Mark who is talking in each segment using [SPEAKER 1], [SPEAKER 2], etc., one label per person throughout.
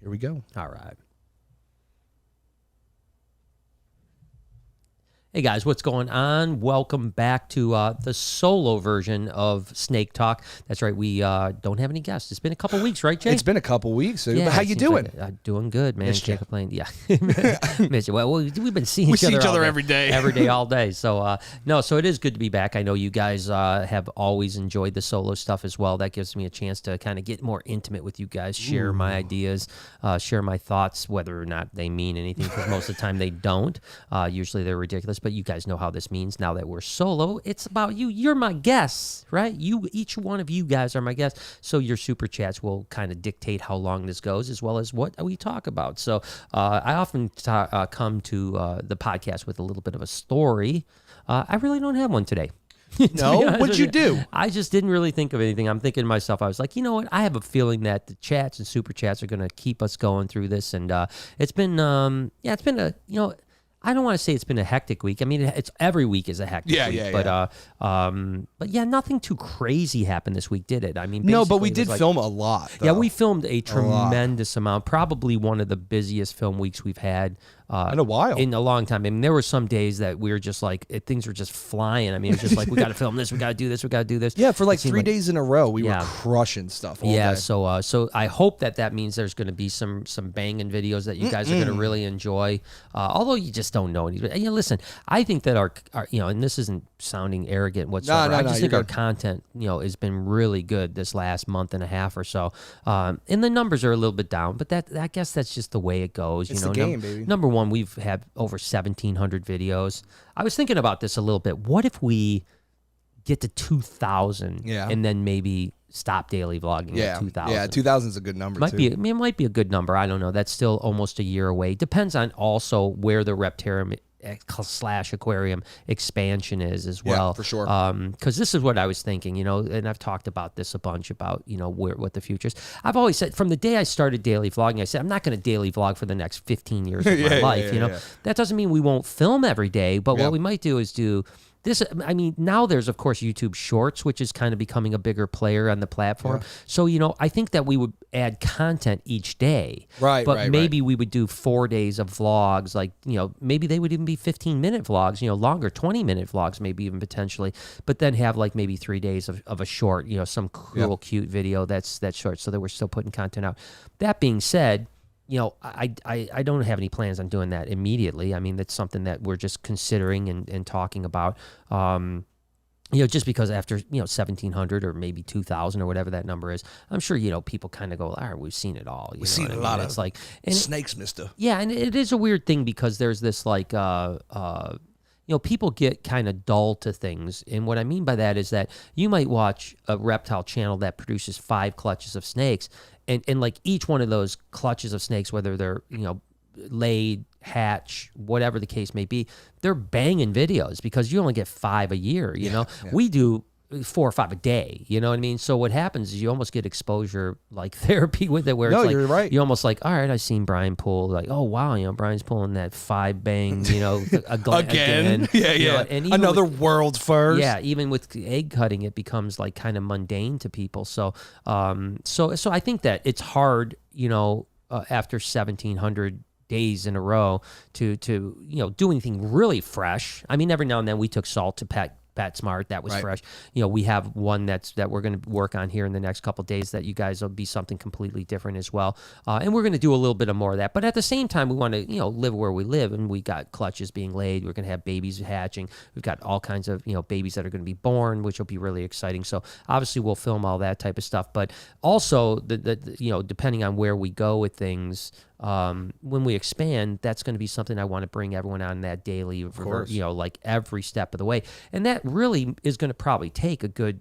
[SPEAKER 1] Here we go.
[SPEAKER 2] All right. Hey guys, what's going on? Welcome back to the solo version of Snake Talk. That's right, we don't have any guests. It's been a couple weeks, right, Jay?
[SPEAKER 1] It's been a couple weeks. Yeah, how you doing?
[SPEAKER 2] Like doing good, man.
[SPEAKER 1] Missed
[SPEAKER 2] Can't complain. Yeah, miss you. Well, we've been seeing
[SPEAKER 1] each other
[SPEAKER 2] every day, all day. So so it is good to be back. I know you guys have always enjoyed the solo stuff as well. That gives me a chance to kind of get more intimate with you guys, share my ideas, share my thoughts, whether or not they mean anything. Because most of the time they don't. Usually they're ridiculous. But you guys know how this means. Now that we're solo, it's about you. You're my guests, right? Each one of you guys are my guests. So your super chats will kind of dictate how long this goes, as well as what we talk about. So I often come to the podcast with a little bit of a story. I really don't have one today.
[SPEAKER 1] No? What'd you do?
[SPEAKER 2] I just didn't really think of anything. I'm thinking to myself, I was like, you know what? I have a feeling that the chats and super chats are going to keep us going through this. And it's been I don't want to say it's been a hectic week. I mean, it's every week is a hectic week. But yeah, nothing too crazy happened this week, did it? I mean,
[SPEAKER 1] no, but we did film a lot. Though.
[SPEAKER 2] Yeah, we filmed a tremendous amount. Probably one of the busiest film weeks we've had
[SPEAKER 1] in a while,
[SPEAKER 2] in a long time. I mean, there were some days that we were just like things were just flying. I mean, it was just like we got to film this, we got to do this, we got to do this.
[SPEAKER 1] Yeah, for like 3 days in a row, we were crushing stuff. All day.
[SPEAKER 2] So I hope that means there's going to be some banging videos that you guys are going to really enjoy. Although you just don't know any. Listen, I think that our and this isn't sounding arrogant whatsoever. I just think our content has been really good this last month and a half or so. And the numbers are a little bit down, but I guess that's just the way it goes.
[SPEAKER 1] It's the game, baby.
[SPEAKER 2] Number one, we've had over 1,700 videos. I was thinking about this a little bit. What if we get to 2,000 and then maybe stop daily vlogging at 2,000?
[SPEAKER 1] Yeah, 2,000 is a good number,
[SPEAKER 2] it might be a good number. I don't know. That's still almost a year away. Depends on also where the Reptarium / aquarium expansion is as well.
[SPEAKER 1] Yeah, for sure.
[SPEAKER 2] Because this is what I was thinking, and I've talked about this a bunch about, what the future is. I've always said from the day I started daily vlogging, I said, I'm not going to daily vlog for the next 15 years of my life. That doesn't mean we won't film every day, but what we might do is do this. I mean, now there's, of course, YouTube Shorts, which is kind of becoming a bigger player on the platform. Yeah. So, I think that we would add content each day.
[SPEAKER 1] Right,
[SPEAKER 2] But maybe we would do 4 days of vlogs. Like, maybe they would even be 15-minute vlogs, longer, 20-minute vlogs, maybe even potentially. But then have like maybe 3 days of a short, some cool, cute video that's short so that we're still putting content out. That being said, I don't have any plans on doing that immediately. I mean, that's something that we're just considering and talking about. Just because after 1,700 or maybe 2,000 or whatever that number is, I'm sure people kind of go, all right, we've seen it all.
[SPEAKER 1] We've seen a lot of snakes, mister.
[SPEAKER 2] Yeah, and it is a weird thing because there's this like people get kind of dull to things. And what I mean by that is that you might watch a reptile channel that produces 5 clutches of snakes. And like each one of those clutches of snakes, whether they're, laid, hatch, whatever the case may be, they're banging videos because you only get 5 a year, Yeah. We do 4 or 5 a day, you know what I mean? So what happens is you almost get exposure like therapy with it where it's like,
[SPEAKER 1] you're right.
[SPEAKER 2] You're almost like, all right, I've seen Brian pull like, oh wow, Brian's pulling that 5 bang,
[SPEAKER 1] again. Yeah.
[SPEAKER 2] And
[SPEAKER 1] another world first.
[SPEAKER 2] Yeah, even with egg cutting, it becomes like kind of mundane to people. So so I think that it's hard, after 1,700 days in a row to do anything really fresh. I mean, every now and then we took Salt to Pat Smart. That was fresh. We have one that we're going to work on here in the next couple of days that you guys will be something completely different as well. And we're going to do a little bit of more of that. But at the same time, we want to, live where we live. And we got clutches being laid. We're going to have babies hatching. We've got all kinds of, babies that are going to be born, which will be really exciting. So obviously we'll film all that type of stuff. But also, depending on where we go with things, when we expand, that's going to be something I want to bring everyone on that daily, like every step of the way. And that really is going to probably take a good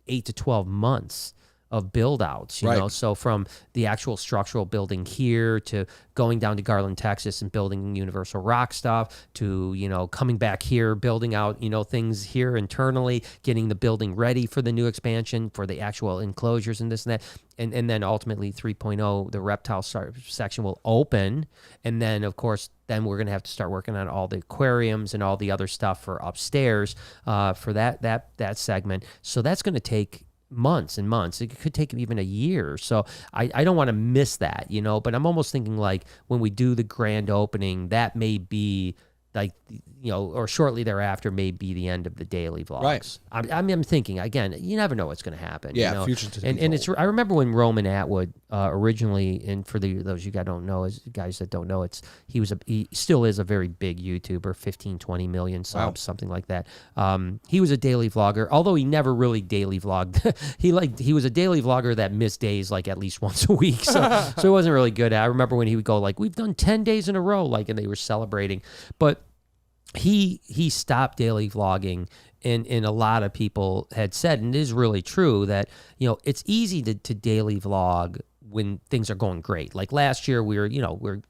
[SPEAKER 2] 8 to 12 months of build outs, you know, so from the actual structural building here to going down to Garland, Texas and building Universal Rock stuff to, coming back here, building out, things here internally, getting the building ready for the new expansion, for the actual enclosures and this and that. And then ultimately 3.0, the reptile section will open. And then, of course, then we're going to have to start working on all the aquariums and all the other stuff for upstairs for that segment. So that's going to take months and months. It could take even a year. So I don't want to miss that, but I'm almost thinking like when we do the grand opening, that may be like, or shortly thereafter may be the end of the daily vlogs.
[SPEAKER 1] Right.
[SPEAKER 2] I'm thinking, again, you never know what's going to happen.
[SPEAKER 1] Yeah, future to
[SPEAKER 2] and it's. I remember when Roman Atwood originally, and for those you guys that don't know, he still is a very big YouTuber, 15, 20 million subs, something like that. He was a daily vlogger, although he never really daily vlogged. he was a daily vlogger that missed days like at least once a week, so he wasn't really good at it. I remember when he would go like, we've done 10 days in a row, like, and they were celebrating, but he stopped daily vlogging, and a lot of people had said, and it is really true, that it's easy to daily vlog when things are going great. Like last year,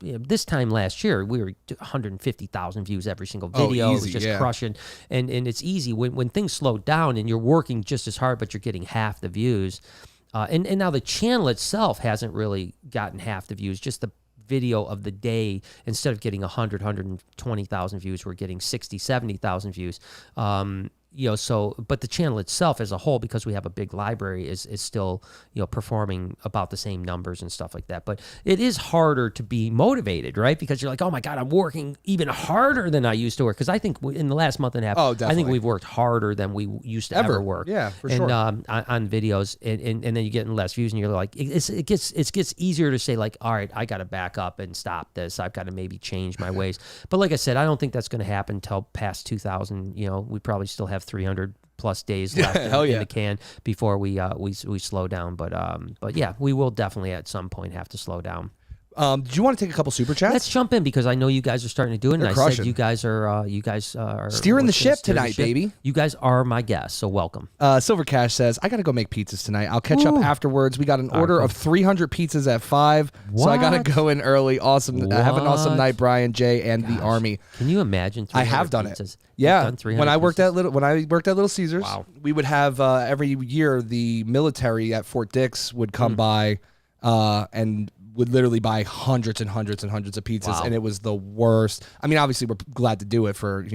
[SPEAKER 2] this time last year we were 150,000 views every single video.
[SPEAKER 1] Easy,
[SPEAKER 2] it was just crushing, and it's easy when things slow down and you're working just as hard, but you're getting half the views. And now the channel itself hasn't really gotten half the views. Just the video of the day, instead of getting 120,000 views, we're getting 60, 70,000 views. But the channel itself as a whole, because we have a big library, is still, performing about the same numbers and stuff like that. But it is harder to be motivated, right? Because you're like, oh my God, I'm working even harder than I used to work. Because I think in the last month and a half, I think we've worked harder than we used to ever work.
[SPEAKER 1] Yeah, for sure.
[SPEAKER 2] On videos, and then you're getting less views, and you're like, it gets easier to say like, all right, I got to back up and stop this. I've got to maybe change my ways. But like I said, I don't think that's going to happen until past 2000. We probably still have 300 plus days left in the can before we slow down. But yeah, we will definitely at some point have to slow down.
[SPEAKER 1] Do you want to take a couple super chats?
[SPEAKER 2] Let's jump in, because I know you guys are starting to do it.
[SPEAKER 1] They're
[SPEAKER 2] and
[SPEAKER 1] crushing.
[SPEAKER 2] I said you guys are
[SPEAKER 1] steering the ship tonight, baby.
[SPEAKER 2] You guys are my guests, so welcome.
[SPEAKER 1] Silver Cash says, I got to go make pizzas tonight. I'll catch up afterwards. We got an order of 300 pizzas at 5, so I got to go in early. Awesome. Have an awesome night, Brian, Jay, and the Army.
[SPEAKER 2] Can you imagine?
[SPEAKER 1] I have done
[SPEAKER 2] pizzas?
[SPEAKER 1] It. Yeah,
[SPEAKER 2] when
[SPEAKER 1] I worked at Little Caesars, we would have every year the military at Fort Dix would come by and would literally buy hundreds and hundreds and hundreds of pizzas, and it was the worst. I mean, obviously we're glad to do it for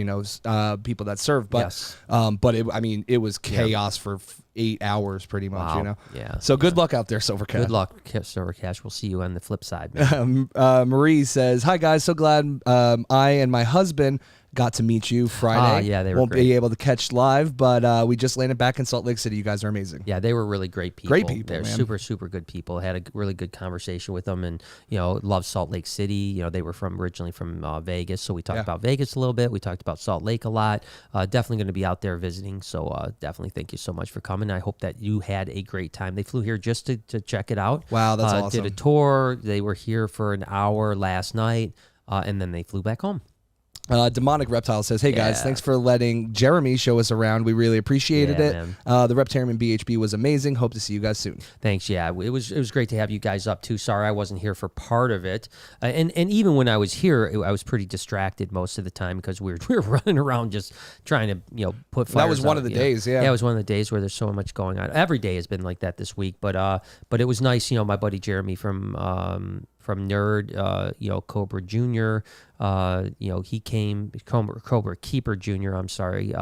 [SPEAKER 1] people that serve, but it was chaos for 8 hours pretty much.
[SPEAKER 2] Yeah.
[SPEAKER 1] So good luck out there, Silver Cash.
[SPEAKER 2] Good luck, Silver Cash. We'll see you on the flip side, man.
[SPEAKER 1] Marie says, "Hi guys, so glad I and my husband got to meet you Friday.
[SPEAKER 2] They were
[SPEAKER 1] Won't
[SPEAKER 2] great.
[SPEAKER 1] be able to catch live, but we just landed back in Salt Lake City. You guys are amazing.
[SPEAKER 2] Yeah, they were really great people.
[SPEAKER 1] Great people,
[SPEAKER 2] They're
[SPEAKER 1] man.
[SPEAKER 2] super, super good people. Had a really good conversation with them, and love Salt Lake City. They were originally from Vegas, so we talked about Vegas a little bit. We talked about Salt Lake a lot. Definitely going to be out there visiting, so definitely thank you so much for coming. I hope that you had a great time. They flew here just to check it out.
[SPEAKER 1] Wow, that's awesome.
[SPEAKER 2] Did a tour. They were here for an hour last night, and then they flew back home.
[SPEAKER 1] Demonic Reptile says, hey guys, thanks for letting Jeremy show us around. We really appreciated it. The Reptarian BHB was amazing. Hope to see you guys soon.
[SPEAKER 2] Thanks. Yeah, it was great to have you guys up too. Sorry I wasn't here for part of it. And even when I was here, I was pretty distracted most of the time because we were running around just trying to put fires.
[SPEAKER 1] That was one of the days. Yeah,
[SPEAKER 2] it was one of the days where there's so much going on. Every day has been like that this week, but it was nice. My buddy Jeremy from Nerd, Cobra Jr. He came, Cobra Keeper Jr., I'm sorry,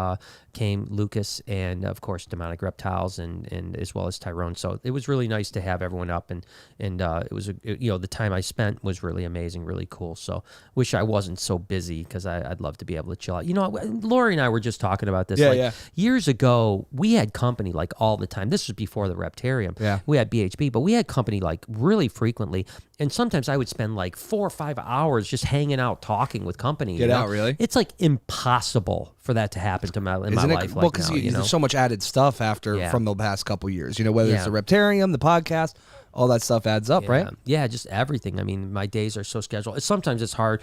[SPEAKER 2] came, Lucas, and of course Demonic Reptiles, and as well as Tyrone. So it was really nice to have everyone up, and it was the time I spent was really amazing, really cool. So wish I wasn't so busy, because I'd love to be able to chill out. Lori and I were just talking about this. Years ago, we had company like all the time. This was before the Reptarium.
[SPEAKER 1] Yeah,
[SPEAKER 2] we had BHB, but we had company like really frequently, and sometimes I would spend like 4 or 5 hours just hanging out, talking with company.
[SPEAKER 1] Get out, really?
[SPEAKER 2] It's like impossible for that to happen to my life.
[SPEAKER 1] Well, because there's so much added stuff from the past couple years. Whether it's the Reptarium, the podcast, all that stuff adds up, right?
[SPEAKER 2] Yeah, just everything. I mean, my days are so scheduled. Sometimes it's hard.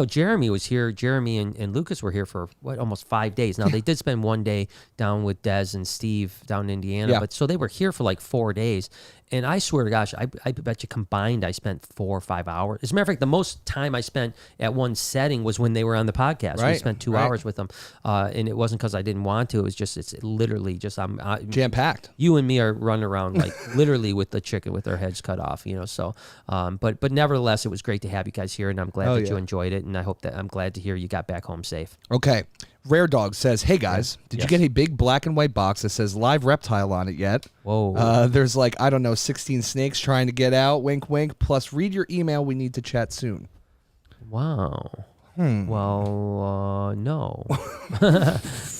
[SPEAKER 2] Jeremy was here. Jeremy and Lucas were here for almost 5 days. Now they did spend one day down with Des and Steve down in Indiana, but so they were here for like 4 days. And I swear to gosh, I bet you combined I spent 4 or 5 hours. As a matter of fact, the most time I spent at one setting was when they were on the podcast.
[SPEAKER 1] Right,
[SPEAKER 2] we spent 2 hours with them, and it wasn't because I didn't want to. It was just it's literally just I'm
[SPEAKER 1] jam packed.
[SPEAKER 2] You and me are running around like literally with the chicken with their heads cut off. So but nevertheless, it was great to have you guys here, and I'm glad that you enjoyed it, and I'm glad to hear you got back home safe.
[SPEAKER 1] Okay. Rare Dog says, "Hey guys, did you get a big black and white box that says live reptile on it yet?
[SPEAKER 2] Whoa.
[SPEAKER 1] There's like, I don't know, 16 snakes trying to get out. Wink, wink. Plus, read your email. We need to chat soon."
[SPEAKER 2] Wow. Well, no.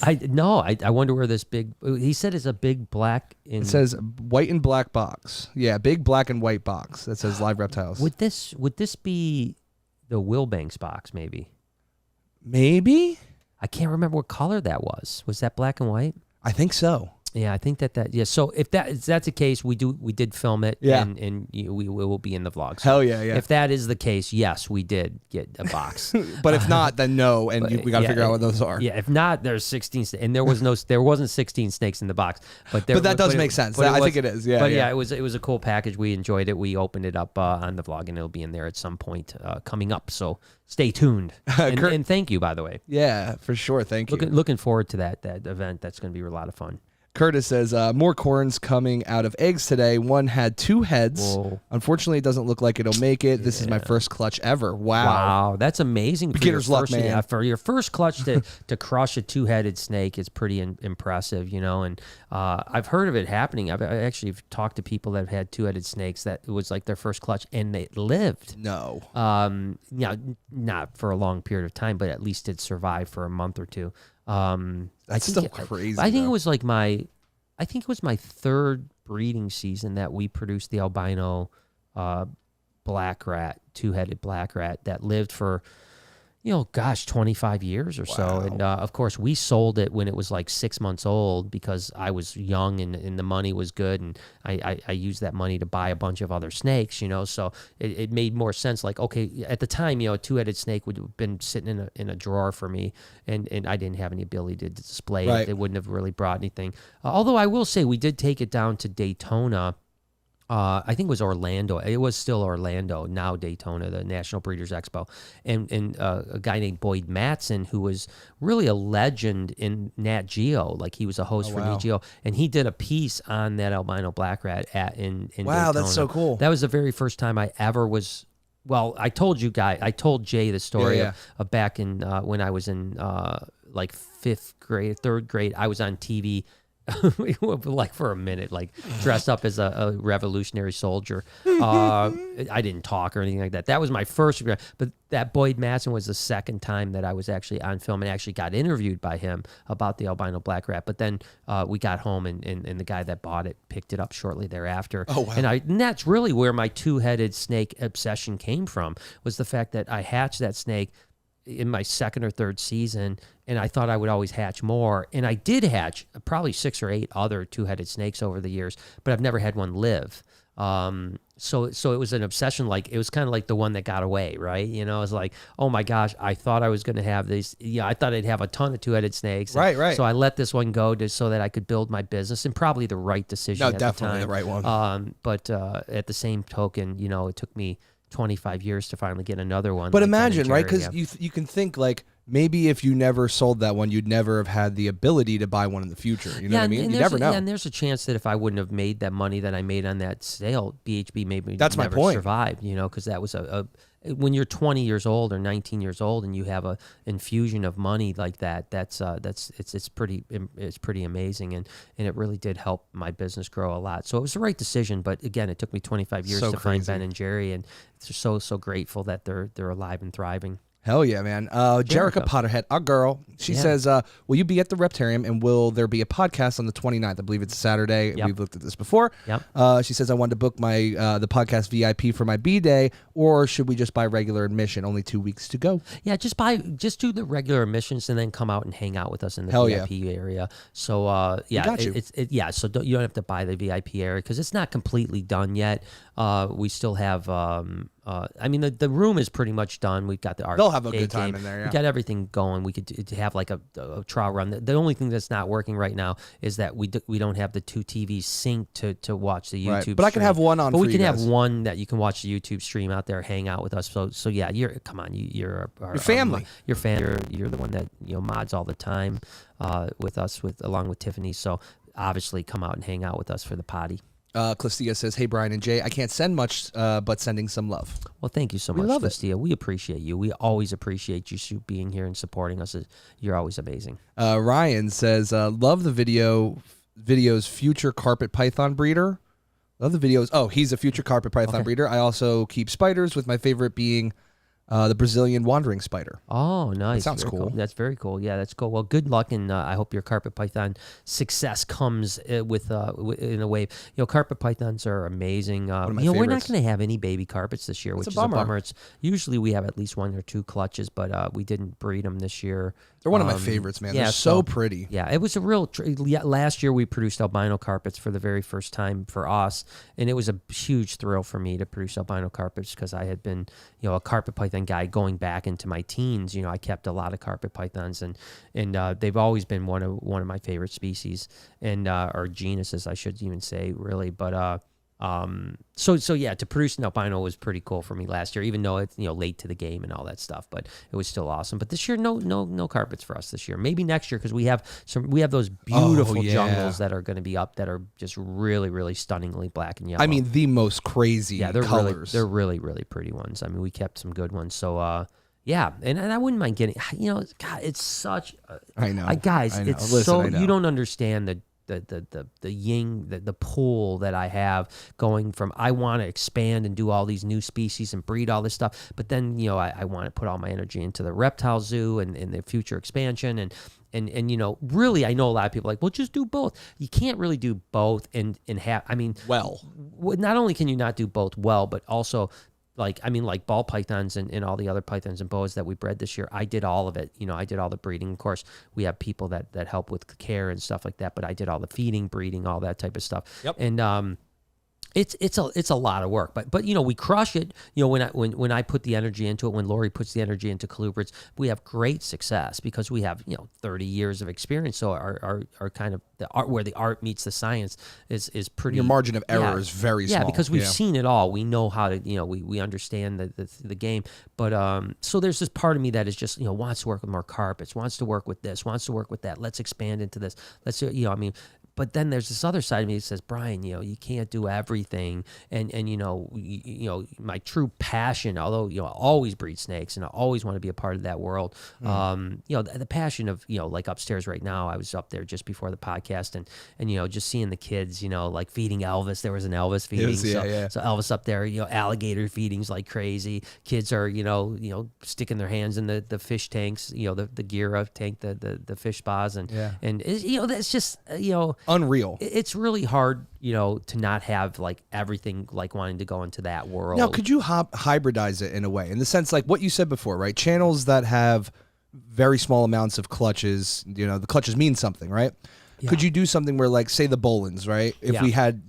[SPEAKER 2] I wonder where this big. He said it's a big black.
[SPEAKER 1] It says white and black box. Yeah, big black and white box that says live reptiles.
[SPEAKER 2] Would this be the Wilbanks box? Maybe. I can't remember what color that was. Was that black and white?
[SPEAKER 1] I think so.
[SPEAKER 2] Yeah, I think that. Yeah. So if that's the case, we did film it.
[SPEAKER 1] Yeah.
[SPEAKER 2] And we will be in the vlog. So
[SPEAKER 1] Hell yeah.
[SPEAKER 2] If that is the case, yes, we did get a box.
[SPEAKER 1] But if not, then no, and we got to figure out what those are.
[SPEAKER 2] Yeah. If not, there's 16, and there wasn't 16 snakes in the box. But
[SPEAKER 1] that does make sense. I think it is. Yeah.
[SPEAKER 2] But yeah, it was a cool package. We enjoyed it. We opened it up on the vlog, and it'll be in there at some point coming up. So stay tuned. And thank you, by the way.
[SPEAKER 1] Yeah, for sure. Thank you.
[SPEAKER 2] Looking forward to that event. That's going to be a lot of fun.
[SPEAKER 1] Curtis says, more corns coming out of eggs today. One had 2 heads.
[SPEAKER 2] Whoa.
[SPEAKER 1] Unfortunately, it doesn't look like it'll make it. This is my first clutch ever.
[SPEAKER 2] Wow. That's amazing.
[SPEAKER 1] Beginner's luck, man.
[SPEAKER 2] Yeah, for your first clutch to crush a 2-headed snake is pretty impressive, And I've heard of it happening. I actually talked to people that have had 2-headed snakes that it was like their first clutch and they lived.
[SPEAKER 1] No.
[SPEAKER 2] Not for a long period of time, but at least it survived for a month or two.
[SPEAKER 1] That's still crazy.
[SPEAKER 2] I think it was my 3rd breeding season that we produced the albino black rat, 2-headed black rat that lived for 25 years or so. And of course, we sold it when it was like 6 months old because I was young and the money was good. And I used that money to buy a bunch of other snakes, So it made more sense. Like, okay, at the time, a 2-headed snake would have been sitting in a drawer for me. And I didn't have any ability to display it. It wouldn't have really brought anything. Although I will say we did take it down to Daytona. I think it was Orlando. It was still Orlando, now Daytona, the National Breeders' Expo. And a guy named Boyd Mattson, who was really a legend in Nat Geo. Like, he was a host for Nat Geo. And he did a piece on that albino black rat in
[SPEAKER 1] Wow,
[SPEAKER 2] Daytona.
[SPEAKER 1] That's so cool.
[SPEAKER 2] That was the very first time I ever was... Well, I told Jay the story of back in when I was in like 5th grade, 3rd grade. I was on TV like for a minute, like dressed up as a revolutionary soldier. I didn't talk or anything like that. That was my first, but that Boyd Mattson was the second time that I was actually on film and actually got interviewed by him about the albino black rat. But then we got home and the guy that bought it picked it up shortly thereafter.
[SPEAKER 1] Oh, wow.
[SPEAKER 2] And that's really where my 2-headed snake obsession came from, was the fact that I hatched that snake in my 2nd or 3rd season, and I thought I would always hatch more. And I did hatch probably 6 or 8 other 2-headed snakes over the years, but I've never had one live. So it was an obsession. Like, it was kind of like the one that got away, right? It was like, oh my gosh, I thought I was going to have these. I thought I'd have a ton of 2-headed snakes.
[SPEAKER 1] Right.
[SPEAKER 2] So I let this one go so that I could build my business, and probably the right decision.
[SPEAKER 1] No, definitely the right one.
[SPEAKER 2] But at the same token, it took me 25 years to finally get another one.
[SPEAKER 1] But imagine, right? Because you can think like, maybe if you never sold that one, you'd never have had the ability to buy one in the future. You know what I mean? You never know.
[SPEAKER 2] And there's a chance that if I wouldn't have made that money that I made on that sale, BHB maybe
[SPEAKER 1] That's
[SPEAKER 2] never
[SPEAKER 1] my point.
[SPEAKER 2] survived, because that was when you're 20 years old or 19 years old and you have a infusion of money like that, it's pretty amazing, and it really did help my business grow a lot. So it was the right decision, but again, it took me 25 years to find Ben and Jerry, and so grateful that they're alive and thriving.
[SPEAKER 1] Hell yeah, man. Jerica Potterhead, our girl, she says, will you be at the Reptarium, and will there be a podcast on the 29th? I believe it's Saturday.
[SPEAKER 2] Yep.
[SPEAKER 1] We've looked at this before.
[SPEAKER 2] Yep.
[SPEAKER 1] She says, I wanted to book my the podcast VIP for my B-Day, or should we just buy regular admission? Only 2 weeks to go.
[SPEAKER 2] Yeah, just do the regular admissions and then come out and hang out with us in the VIP area. So,
[SPEAKER 1] you
[SPEAKER 2] so you don't have to buy the VIP area because it's not completely done yet. We still have... the room is pretty much done. We've got the arcade.
[SPEAKER 1] They'll have a good time in there. Yeah.
[SPEAKER 2] We got everything going. We could have like a trial run. The only thing that's not working right now is that we don't have the 2 TVs synced to watch the YouTube.
[SPEAKER 1] Right. But
[SPEAKER 2] stream.
[SPEAKER 1] I can have one on.
[SPEAKER 2] But
[SPEAKER 1] for
[SPEAKER 2] we can
[SPEAKER 1] you
[SPEAKER 2] have
[SPEAKER 1] guys.
[SPEAKER 2] one that you can watch the YouTube stream out there, hang out with us. So yeah, you're your
[SPEAKER 1] family.
[SPEAKER 2] Your fan. You're the one that mods all the time with us along with Tiffany. So obviously come out and hang out with us for the potty.
[SPEAKER 1] Clistia says, "Hey Brian and Jay, I can't send much, but sending some love."
[SPEAKER 2] Well, thank you so much, Clistia. We appreciate you. We always appreciate you being here and supporting us. You're always amazing.
[SPEAKER 1] Ryan says, "Love the video's future carpet python breeder. Love the videos. Oh, he's a future carpet python breeder. I also keep spiders, with my favorite being the Brazilian wandering spider."
[SPEAKER 2] Oh, nice.
[SPEAKER 1] That sounds cool.
[SPEAKER 2] That's very cool. Yeah, that's cool. Well, good luck, and I hope your carpet python success comes with in a wave. Carpet pythons are amazing.
[SPEAKER 1] One of my
[SPEAKER 2] we're not
[SPEAKER 1] favorites.
[SPEAKER 2] going to have any baby carpets this year, which is a bummer. It's usually we have at least 1 or 2 clutches, but we didn't breed them this year.
[SPEAKER 1] They're one of my favorites, man. They're so pretty.
[SPEAKER 2] Yeah, it was a real. Last year we produced albino carpets for the very first time for us, and it was a huge thrill for me to produce albino carpets because I had been, a carpet python guy going back into my teens. I kept a lot of carpet pythons, and they've always been one of my favorite species, and or genuses, I should even say, really. But so yeah, to produce an albino was pretty cool for me last year, even though it's late to the game and all that stuff, but it was still awesome. But this year, no carpets for us this year. Maybe next year, because we have those beautiful jungles that are going to be up that are just really, really stunningly black and yellow.
[SPEAKER 1] I mean, the most crazy colors.
[SPEAKER 2] They're really, really pretty ones. I mean, we kept some good ones. So yeah, and I wouldn't mind getting. God, it's such.
[SPEAKER 1] I know,
[SPEAKER 2] guys.
[SPEAKER 1] I know.
[SPEAKER 2] It's
[SPEAKER 1] Listen, I know.
[SPEAKER 2] you don't understand the pool that I have going from I want to expand and do all these new species and breed all this stuff, but then I want to put all my energy into the reptile zoo and the future expansion and really I know a lot of people are like, well, just do both. You can't really do both and have. I mean, not only can you not do both well, but also. Like ball pythons and all the other pythons and boas that we bred this year, I did all of it. I did all the breeding. Of course, we have people that help with care and stuff like that, but I did all the feeding, breeding, all that type of stuff.
[SPEAKER 1] Yep.
[SPEAKER 2] And it's a lot of work, but we crush it. When I put the energy into it, when Lori puts the energy into colubrids, we have great success because we have 30 years of experience. So our kind of the art where the art meets the science is pretty.
[SPEAKER 1] Your margin of error is very small.
[SPEAKER 2] Yeah, because we've seen it all. We know how to we understand the game. But so there's this part of me that is just wants to work with more carpets, wants to work with this, wants to work with that. Let's expand into this. Let's But then there's this other side of me that says, Brian, you can't do everything. And my true passion, although, I always breed snakes and I always want to be a part of that world. The passion of, like upstairs right now, I was up there just before the podcast and just seeing the kids, like feeding Elvis. There was an Elvis feeding. So Elvis up there, alligator feedings like crazy. Kids are, sticking their hands in the fish tanks, the Gira tank, the fish spas. And that's just,
[SPEAKER 1] unreal.
[SPEAKER 2] It's really hard, to not have like everything like wanting to go into that world.
[SPEAKER 1] Now, could you hybridize it in a way, in the sense like what you said before, right? Channels that have very small amounts of clutches, the clutches mean something, right? Yeah. Could you do something where, like, say the Bolins, right? If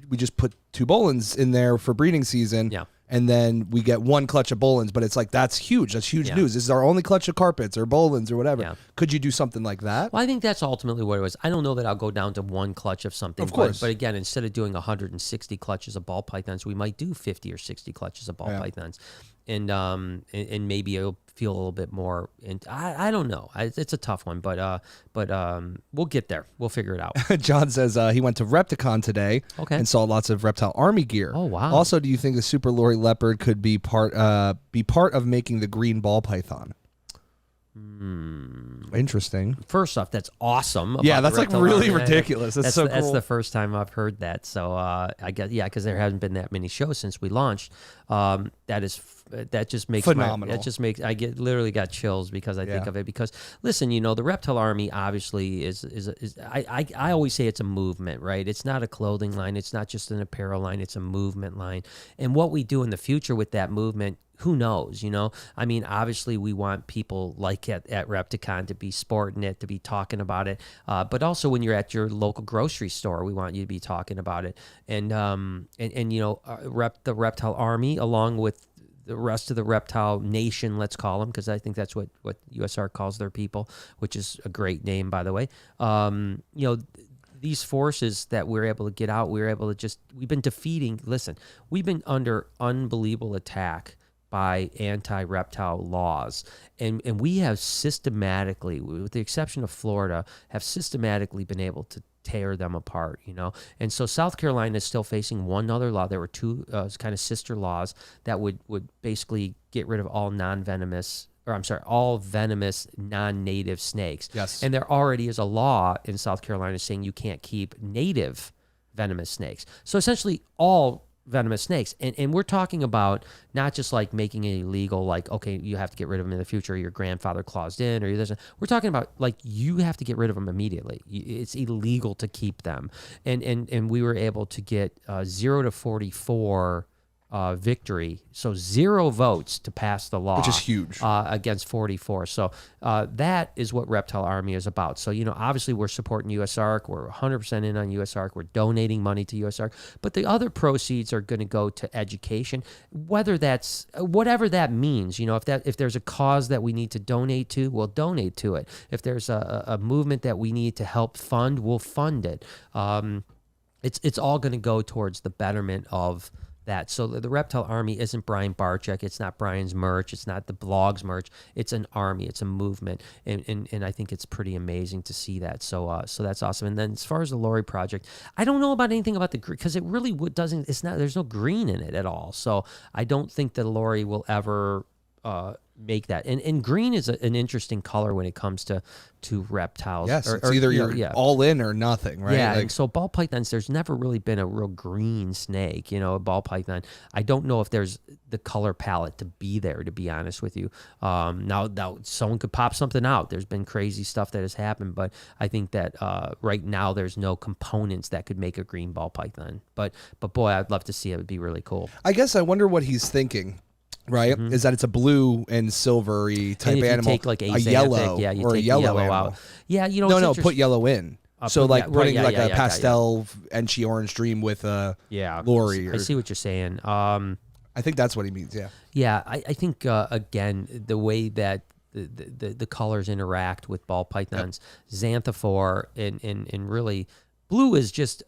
[SPEAKER 1] we just put 2 Bolins in there for breeding season.
[SPEAKER 2] Yeah.
[SPEAKER 1] And then we get 1 clutch of Bolins, but it's like, that's huge. That's huge news. This is our only clutch of carpets or Bolins or whatever. Yeah. Could you do something like that?
[SPEAKER 2] Well, I think that's ultimately what it was. I don't know that I'll go down to 1 clutch of something.
[SPEAKER 1] Of course.
[SPEAKER 2] But again, instead of doing 160 clutches of ball pythons, we might do 50 or 60 clutches of ball pythons. And maybe it'll feel a little bit more. And I don't know. It's a tough one, but we'll get there. We'll figure it out.
[SPEAKER 1] John says he went to Repticon today and saw lots of Reptile Army gear.
[SPEAKER 2] Oh wow!
[SPEAKER 1] Also, do you think the Super Lori Leopard could be part of making the green ball python? Interesting.
[SPEAKER 2] First off, that's awesome.
[SPEAKER 1] Yeah, that's like really ridiculous. That's so cool.
[SPEAKER 2] That's the first time I've heard that. So I guess because there hasn't been that many shows since we launched. That just makes
[SPEAKER 1] phenomenal.
[SPEAKER 2] I literally got chills because I think of it. Because listen, the Reptile Army obviously is I always say it's a movement, right? It's not a clothing line. It's not just an apparel line. It's a movement line. And what we do in the future with that movement, who knows, I mean, obviously we want people like at Repticon to be sporting it, to be talking about it. But also when you're at your local grocery store, we want you to be talking about it. And the Reptile Army, along with the rest of the reptile nation, let's call them, because I think that's what USR calls their people, which is a great name, by the way. These forces that we're able to get out, we've been defeating, we've been under unbelievable attack by anti-reptile laws. And we have systematically, with the exception of Florida, have systematically been able to tear them apart, And so South Carolina is still facing one other law. There were two kind of sister laws that would basically get rid of all all venomous non-native snakes.
[SPEAKER 1] Yes.
[SPEAKER 2] And there already is a law in South Carolina saying you can't keep native venomous snakes. So essentially all venomous snakes. And we're talking about not just like making it illegal, like, okay, you have to get rid of them in the future, your grandfather claused in, or this. We're talking about like you have to get rid of them immediately. It's illegal to keep them. And we were able to get 0 to 44 victory, so 0 votes to pass the law,
[SPEAKER 1] which is huge,
[SPEAKER 2] against 44. So that is what Reptile Army is about. So obviously we're supporting USARK. We're 100% in on USARK. We're donating money to USARK, but the other proceeds are going to go to education, whether that's whatever that means. If there's a cause that we need to donate to, we'll donate to it. If there's a movement that we need to help fund, we'll fund it. It's all going to go towards the betterment of that. So the Reptile Army isn't Brian Barczyk. It's not Brian's merch. It's not the blog's merch. It's an army. It's a movement. And I think it's pretty amazing to see that. So that's awesome. And then as far as the Lori project, I don't know about anything about the green, because it really doesn't, there's no green in it at all. So I don't think that Lori will ever make that. And green is an interesting color when it comes to reptiles.
[SPEAKER 1] Yes, it's either you're all in or nothing, right?
[SPEAKER 2] Yeah, and so ball pythons, there's never really been a real green snake, a ball python. I don't know if there's the color palette to be there, to be honest with you. Now someone could pop something out. There's been crazy stuff that has happened, but I think that right now there's no components that could make a green ball python. But boy, I'd love to see it. It would be really cool.
[SPEAKER 1] I guess I wonder what he's thinking. Right, is that it's a blue and silvery type
[SPEAKER 2] and if
[SPEAKER 1] animal,
[SPEAKER 2] you take like
[SPEAKER 1] a yellow,
[SPEAKER 2] yeah, you
[SPEAKER 1] or
[SPEAKER 2] take
[SPEAKER 1] a yellow
[SPEAKER 2] out. Yeah,
[SPEAKER 1] no, put yellow in. So putting a pastel Enchi orange dream with a Lori.
[SPEAKER 2] I see what you're saying.
[SPEAKER 1] I think that's what he means. Yeah.
[SPEAKER 2] Yeah, I think again the way that the colors interact with ball pythons, xanthophore and really blue is just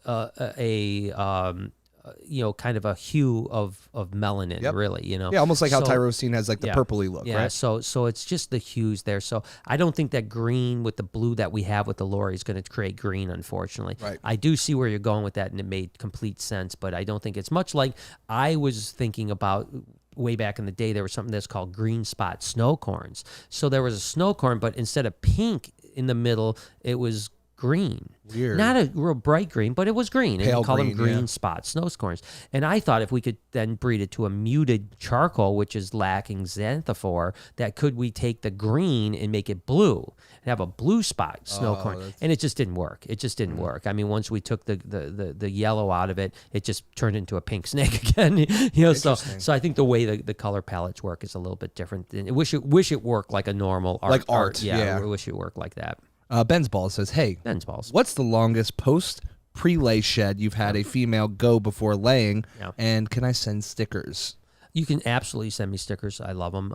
[SPEAKER 2] kind of a hue of melanin, really,
[SPEAKER 1] Yeah, almost like how tyrosine has like the purpley look, right?
[SPEAKER 2] So it's just the hues there. So I don't think that green with the blue that we have with the Lori is going to create green, unfortunately.
[SPEAKER 1] Right.
[SPEAKER 2] I do see where you're going with that, and it made complete sense, but I don't think it's much like I was thinking about way back in the day. There was something that's called green spot snowcorns. So there was a snowcorn, but instead of pink in the middle, it was green.
[SPEAKER 1] Weird.
[SPEAKER 2] Not a real bright green, but it was green.
[SPEAKER 1] Pale
[SPEAKER 2] and we call
[SPEAKER 1] green,
[SPEAKER 2] them green spot snowcorns. And I thought if we could then breed it to a muted charcoal, which is lacking xanthophore, that could we take the green and make it blue and have a blue spot snowcorn. And it just didn't work. It just didn't work. I mean, once we took the yellow out of it, it just turned into a pink snake again. So I think the way the color palettes work is a little bit different. I wish it worked like a normal art.
[SPEAKER 1] Like art. Yeah.
[SPEAKER 2] I wish it worked like that.
[SPEAKER 1] Ben's Balls says, hey, what's the longest post-pre-lay shed you've had a female go before laying, and can I send stickers?
[SPEAKER 2] You can absolutely send me stickers. I love them.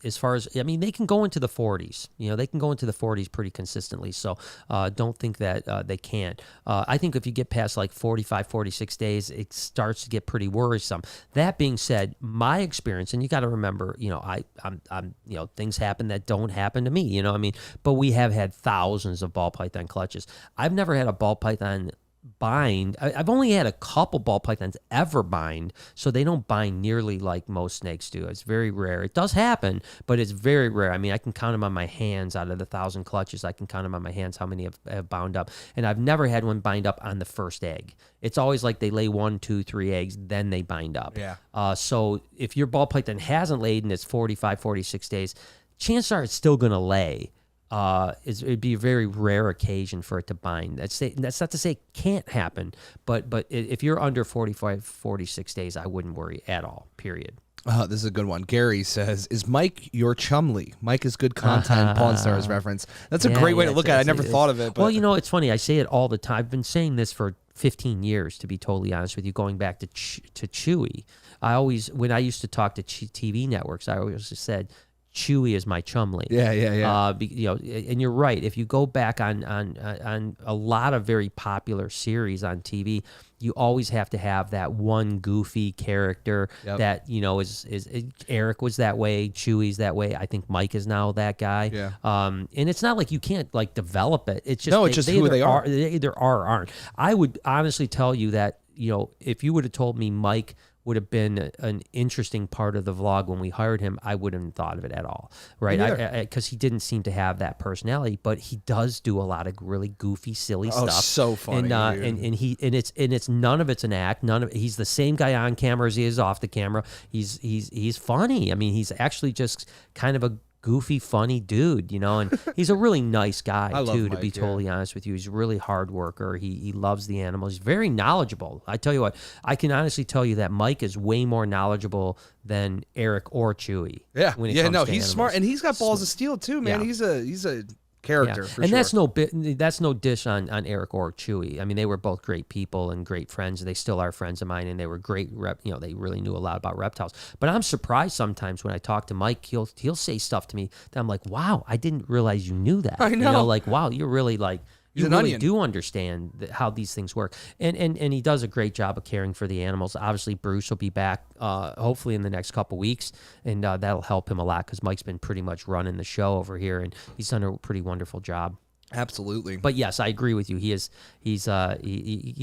[SPEAKER 2] As far as, they can go into the 40s. They can go into the 40s pretty consistently. So don't think that they can't. I think if you get past like 45, 46 days, it starts to get pretty worrisome. That being said, my experience, and you got to remember, I'm things happen that don't happen to me. But we have had thousands of ball python clutches. I've never had a ball python bind. I've only had a couple ball pythons ever bind, so they don't bind nearly like most snakes do. It's very rare. It does happen, but it's very rare. I can count them on my hands. Out of the 1,000 clutches, I can count them on my hands how many have bound up. And I've never had one bind up on the first egg. It's always like they lay 1, 2, 3 eggs, then they bind up.
[SPEAKER 1] Yeah.
[SPEAKER 2] So if your ball python hasn't laid and it's 45, 46 days, chances are it's still going to lay. It'd be a very rare occasion for it to bind. That's not to say it can't happen, but if you're under 45, 46 days, I wouldn't worry at all, period.
[SPEAKER 1] This is a good one. Gary says, is Mike your chumley? Mike is good content, Pawn Stars reference. That's a great way to look at it. I never thought of it. But.
[SPEAKER 2] Well, it's funny. I say it all the time. I've been saying this for 15 years, to be totally honest with you, going back to Chewy. When I used to talk to TV networks, I always said, Chewy is my chumley.
[SPEAKER 1] Yeah.
[SPEAKER 2] And you're right. If you go back on a lot of very popular series on TV, you always have to have that one goofy character that, you know, is Eric was that way, Chewy's that way. I think Mike is now that guy.
[SPEAKER 1] Yeah.
[SPEAKER 2] And it's not like you can't like develop it. It's just
[SPEAKER 1] it's just who they are.
[SPEAKER 2] They either are or aren't. I would honestly tell you that, you know, if you would have told me Mike would have been an interesting part of the vlog when we hired him, I wouldn't have thought of it at all, right? Because he didn't seem to have that personality, but he does do a lot of really goofy, silly stuff.
[SPEAKER 1] So funny,
[SPEAKER 2] and it's none of it's an act. He's the same guy on camera as he is off the camera. He's funny. I mean, he's actually just kind of a goofy, funny dude, you know, and he's a really nice guy too, to be totally honest with you. He's a really hard worker. He loves the animals. He's very knowledgeable. I tell you what, I can honestly tell you that Mike is way more knowledgeable than Eric or Chewy.
[SPEAKER 1] Yeah.
[SPEAKER 2] When it comes to
[SPEAKER 1] he's
[SPEAKER 2] animals.
[SPEAKER 1] smart, and he's got balls of steel too, man.
[SPEAKER 2] Yeah.
[SPEAKER 1] He's a character, for
[SPEAKER 2] and
[SPEAKER 1] sure.
[SPEAKER 2] that's no dish on Eric or Chewy. I mean, they were both great people and great friends. They still are friends of mine, and they were great they really knew a lot about reptiles. But I'm surprised sometimes when I talk to Mike, he'll say stuff to me that I'm like, wow, I didn't realize you knew that.
[SPEAKER 1] I know.
[SPEAKER 2] You know, like, wow, you're really like, you really
[SPEAKER 1] onion.
[SPEAKER 2] do understand how these things work. And he does a great job of caring for the animals. Obviously, Bruce will be back hopefully in the next couple weeks, and that'll help him a lot because Mike's been pretty much running the show over here, and he's done a pretty wonderful job.
[SPEAKER 1] Absolutely.
[SPEAKER 2] But yes, I agree with you. He's you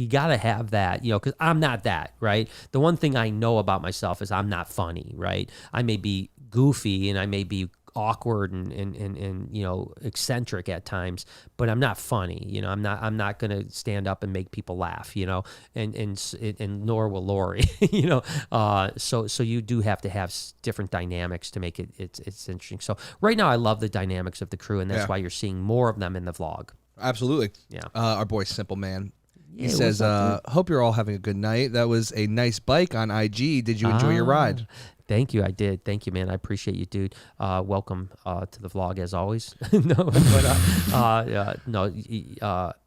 [SPEAKER 2] got to have that, you know, because I'm not that, right? The one thing I know about myself is I'm not funny, right? I may be goofy and I may be awkward and you know, eccentric at times, but I'm not funny. You know, I'm not gonna stand up and make people laugh. You know, and nor will Lori. You know, so you do have to have different dynamics to make it's interesting. So right now, I love the dynamics of the crew, and that's why you're seeing more of them in the vlog.
[SPEAKER 1] Absolutely.
[SPEAKER 2] Yeah.
[SPEAKER 1] Our boy Simple Man. He
[SPEAKER 2] Yeah,
[SPEAKER 1] says, hope you're all having a good night. That was a nice bike on IG. Did you enjoy your ride?
[SPEAKER 2] Thank you. I did. Thank you, man. I appreciate you, dude. Welcome to the vlog as always.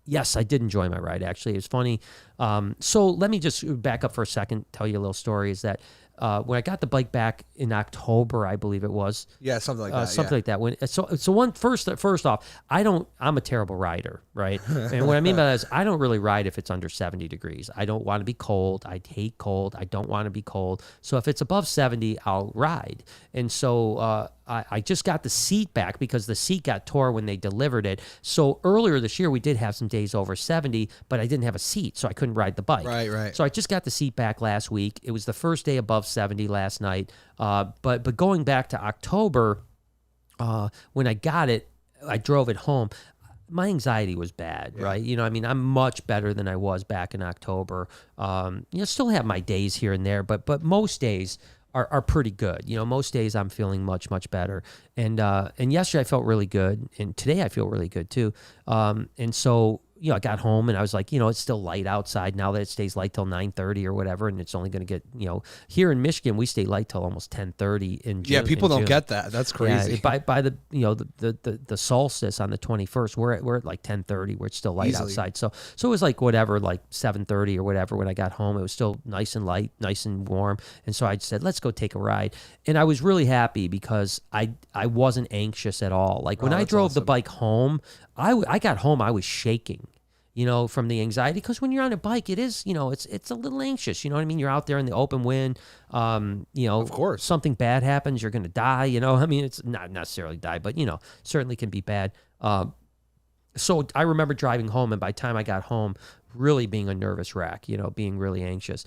[SPEAKER 2] Yes, I did enjoy my ride. Actually, it was funny. So let me just back up for a second. Tell you a little story. Is that when I got the bike back in October, I believe it was.
[SPEAKER 1] Yeah, something like that.
[SPEAKER 2] Something like that. First off, I'm a terrible rider, right? And what I mean by that is I don't really ride if it's under 70 degrees. I don't want to be cold. I hate cold. I don't want to be cold. So if it's above 70, I'll ride. And so I just got the seat back because the seat got tore when they delivered it. So earlier this year, we did have some days over 70, but I didn't have a seat, so I couldn't ride the bike.
[SPEAKER 1] Right.
[SPEAKER 2] So I just got the seat back last week. It was the first day above 70 last night. But going back to October, when I got it, I drove it home. My anxiety was bad, right? You know, I mean, I'm much better than I was back in October. Still have my days here and there, but most days are pretty good. You know, most days I'm feeling much, much better. And yesterday I felt really good, and today I feel really good too. And so, you know, I got home and I was like, you know, it's still light outside now that it stays light till 9:30 or whatever, and it's only going to get, you know, here in Michigan we stay light till almost 10:30 in June.
[SPEAKER 1] Yeah, people don't
[SPEAKER 2] June.
[SPEAKER 1] get that. That's crazy.
[SPEAKER 2] Yeah, by the you know the solstice on the 21st, we're at like 10:30 where it's still light outside. So it was like whatever, like 7:30 or whatever when I got home. It was still nice and light, nice and warm, and so I said, let's go take a ride. And I was really happy because I wasn't anxious at all. Like when I drove the bike home, I got home, I was shaking, you know, from the anxiety, because when you're on a bike, it is, you know, it's a little anxious, you know what I mean? You're out there in the open wind, you know,
[SPEAKER 1] of course,
[SPEAKER 2] something bad happens, you're going to die, you know, I mean, it's not necessarily die, but, you know, certainly can be bad. So I remember driving home, and by the time I got home, really being a nervous wreck, you know, being really anxious.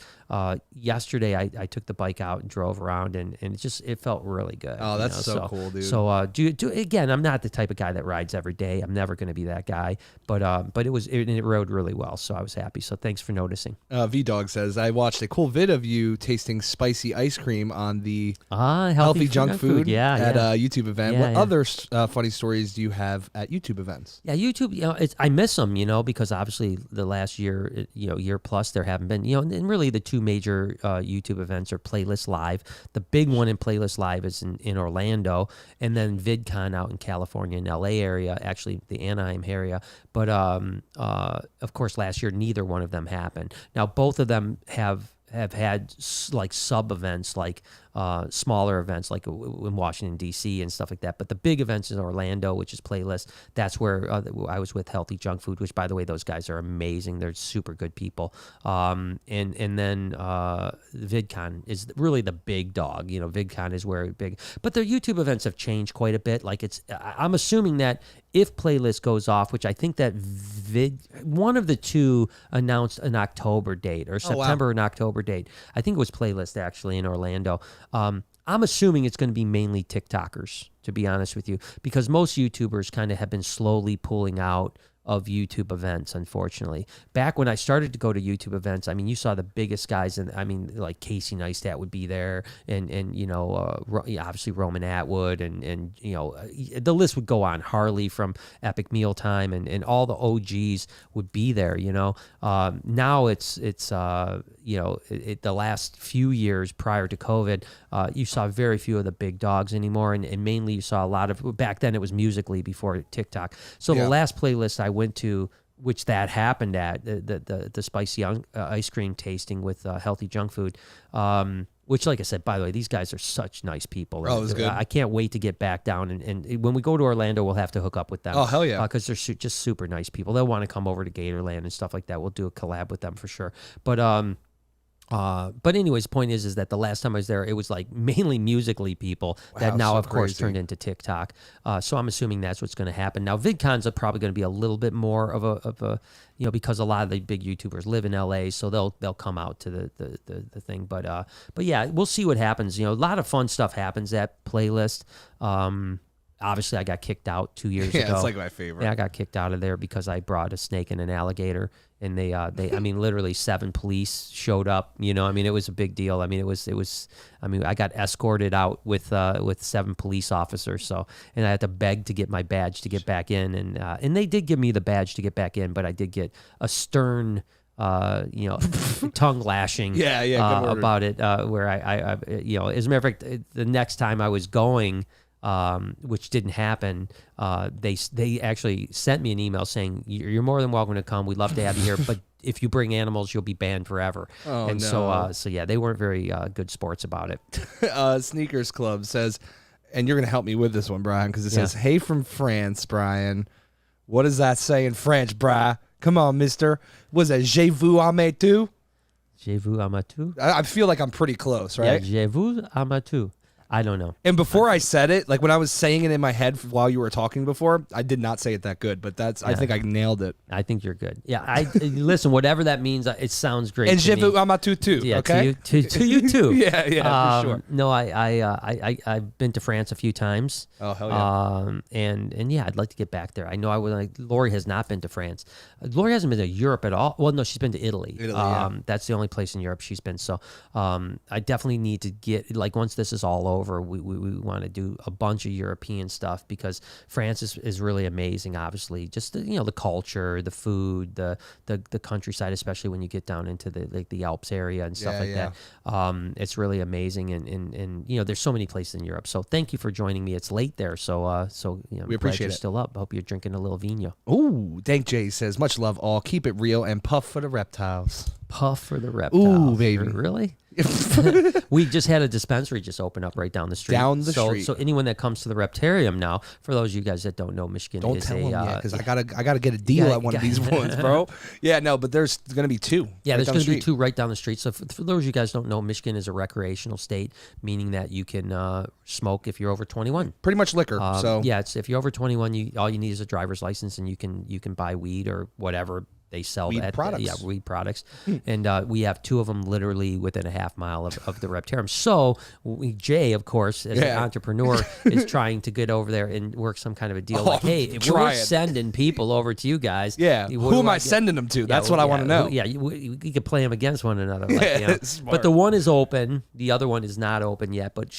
[SPEAKER 2] Yesterday, I took the bike out and drove around, and it felt really good.
[SPEAKER 1] Oh, that's so cool, dude.
[SPEAKER 2] So again, I'm not the type of guy that rides every day. I'm never going to be that guy, but it rode really well, so I was happy. So thanks for noticing.
[SPEAKER 1] V-Dog says, I watched a cool vid of you tasting spicy ice cream on the
[SPEAKER 2] Healthy
[SPEAKER 1] Junk Food at a YouTube event.
[SPEAKER 2] Yeah,
[SPEAKER 1] what other funny stories do you have at YouTube events?
[SPEAKER 2] Yeah, YouTube, you know, I miss them, you know, because obviously the last year, you know, year plus, there haven't been, you know, and really the two major YouTube events are Playlist Live. The big one in Playlist Live is in Orlando, and then VidCon out in California and LA area, actually the Anaheim area. But of course, last year neither one of them happened. Now both of them have had like sub events, like smaller events like in Washington, D.C. and stuff like that. But the big events in Orlando, which is Playlist, that's where I was with Healthy Junk Food, which, by the way, those guys are amazing. They're super good people. And then VidCon is really the big dog. You know, VidCon is where big. But their YouTube events have changed quite a bit. Like I'm assuming that if Playlist goes off, which I think that one of the two announced an October date or September and October date. I think it was Playlist actually in Orlando. I'm assuming it's going to be mainly TikTokers, to be honest with you, because most YouTubers kind of have been slowly pulling out of YouTube events, unfortunately. Back when I started to go to YouTube events, I mean, you saw the biggest guys, and I mean, like Casey Neistat would be there, and you know, obviously Roman Atwood, and you know, the list would go on. Harley from Epic Mealtime, and all the OGs would be there. You know, now it's you know, the last few years prior to COVID, you saw very few of the big dogs anymore, and mainly you saw a lot of, back then it was Musical.ly before TikTok. So the last Playlist I went to, which that happened at, the spicy ice cream tasting with Healthy Junk Food, which, like I said, by the way, these guys are such nice people.
[SPEAKER 1] Oh, it was good.
[SPEAKER 2] I can't wait to get back down, and when we go to Orlando, we'll have to hook up with them.
[SPEAKER 1] Oh, hell yeah.
[SPEAKER 2] Because they're just super nice people. They'll want to come over to Gatorland and stuff like that. We'll do a collab with them for sure. But anyways, point is that the last time I was there, it was like mainly Musical.ly people that now, of course, turned into TikTok. So I'm assuming that's what's going to happen. Now, VidCons are probably going to be a little bit more of a you know, because a lot of the big YouTubers live in LA, so they'll come out to the thing. But yeah, we'll see what happens. You know, a lot of fun stuff happens at Playlist. Obviously, I got kicked out 2 years ago.
[SPEAKER 1] Yeah, it's like my favorite.
[SPEAKER 2] Yeah, I got kicked out of there because I brought a snake and an alligator, and they I mean, literally 7 police showed up. You know, I mean, it was a big deal. I mean, it was. I mean, I got escorted out with 7 police officers. So, and I had to beg to get my badge to get back in, and they did give me the badge to get back in, but I did get a stern, you know, tongue lashing. About it. Where I, you know, as a matter of fact, the next time I was going, which didn't happen. They actually sent me an email saying, you're more than welcome to come. We'd love to have you here, but if you bring animals, you'll be banned forever.
[SPEAKER 1] Oh,
[SPEAKER 2] and
[SPEAKER 1] no.
[SPEAKER 2] So yeah, they weren't very good sports about it.
[SPEAKER 1] Sneakers Club says, and you're going to help me with this one, Brian, because it says, hey from France, Brian. What does that say in French, Brian? Come on, mister. Was that Je vous aime tout?
[SPEAKER 2] Je vous aime tout?
[SPEAKER 1] I feel like I'm pretty close, right?
[SPEAKER 2] Yeah, je vous aime tout. I don't know.
[SPEAKER 1] And before I said it, like when I was saying it in my head while you were talking before, I did not say it that good, but I think I nailed it.
[SPEAKER 2] I think you're good. Yeah, listen, whatever that means, it sounds great.
[SPEAKER 1] And je vous aime tout too.
[SPEAKER 2] Yeah,
[SPEAKER 1] okay?
[SPEAKER 2] to you too.
[SPEAKER 1] Yeah, for sure.
[SPEAKER 2] No, I've been to France a few times.
[SPEAKER 1] Oh, hell yeah.
[SPEAKER 2] And yeah, I'd like to get back there. I know I would. Like, Lori has not been to France. Lori hasn't been to Europe at all. Well, no, she's been to Italy. That's the only place in Europe she's been. So I definitely need to get, like, once this is all over, we want to do a bunch of European stuff, because France is really amazing. Obviously, just the culture, the food, the countryside, especially when you get down into the Alps area and stuff like that. It's really amazing, and you know, there's so many places in Europe. So thank you for joining me. It's late there, so you know,
[SPEAKER 1] we appreciate
[SPEAKER 2] you're
[SPEAKER 1] it.
[SPEAKER 2] Still up. I hope you're drinking a little vino.
[SPEAKER 1] Ooh, Dank J says, much love all. Keep it real and puff for the reptiles.
[SPEAKER 2] Puff for the reptiles.
[SPEAKER 1] Ooh, baby.
[SPEAKER 2] Really? We just had a dispensary just open up right down the street.
[SPEAKER 1] Street.
[SPEAKER 2] So anyone that comes to the Reptarium now, for those of you guys that don't know, Michigan
[SPEAKER 1] don't
[SPEAKER 2] is
[SPEAKER 1] tell them yet, because I gotta get a deal
[SPEAKER 2] Yeah,
[SPEAKER 1] at one of these ones, bro. Yeah, no, but there's gonna be 2.
[SPEAKER 2] Yeah,
[SPEAKER 1] right
[SPEAKER 2] there's
[SPEAKER 1] down
[SPEAKER 2] going
[SPEAKER 1] the
[SPEAKER 2] to be
[SPEAKER 1] street.
[SPEAKER 2] 2 right down the street. So for those of you guys don't know, Michigan is a recreational state, meaning that you can smoke if you're over 21.
[SPEAKER 1] Pretty much liquor. So
[SPEAKER 2] yeah, it's if you're over 21, all you need is a driver's license, and you can buy weed or whatever they sell
[SPEAKER 1] weed products.
[SPEAKER 2] weed products. And we have 2 of them literally within a half mile of the Reptarium. So Jay, of course, as an entrepreneur, is trying to get over there and work some kind of a deal. Like, hey, if we're sending people over to you guys,
[SPEAKER 1] who am I sending them to? That's what I want to know.
[SPEAKER 2] Yeah, we could play them against one another. Like,
[SPEAKER 1] Yeah,
[SPEAKER 2] you know.
[SPEAKER 1] smart.
[SPEAKER 2] But the one is open. The other one is not open yet, but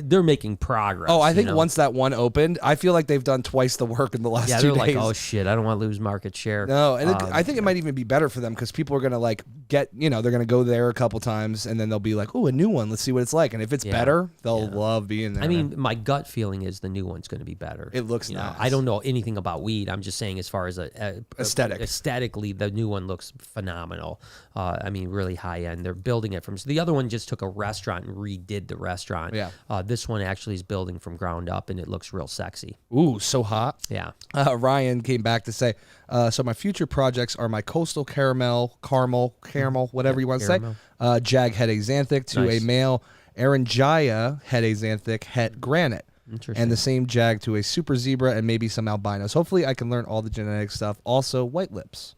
[SPEAKER 2] they're making progress.
[SPEAKER 1] Oh, I think
[SPEAKER 2] you know?
[SPEAKER 1] once that one opened, I feel like they've done twice the work in the last 2
[SPEAKER 2] they're
[SPEAKER 1] days.
[SPEAKER 2] like, oh shit, I don't want to lose market share.
[SPEAKER 1] No, and I think it might even be better for them, because people are going to like get, they're going to go there a couple times and then they'll be like, oh, a new one. Let's see what it's like. And if it's better, they'll love being there.
[SPEAKER 2] I mean, my gut feeling is the new one's going to be better.
[SPEAKER 1] It looks nice.
[SPEAKER 2] I don't know anything about weed. I'm just saying as far as aesthetically, the new one looks phenomenal. I mean, really high end. They're building it so the other one just took a restaurant and redid the restaurant.
[SPEAKER 1] Yeah.
[SPEAKER 2] This one actually is building from ground up and it looks real sexy.
[SPEAKER 1] Ooh, so hot.
[SPEAKER 2] Yeah.
[SPEAKER 1] Ryan came back to say, so my future projects are my coastal caramel, whatever you want to say, jag het axanthic to a male Eringia het axanthic het granite. And the same jag to a super zebra and maybe some albinos. Hopefully I can learn all the genetic stuff. Also, white lips.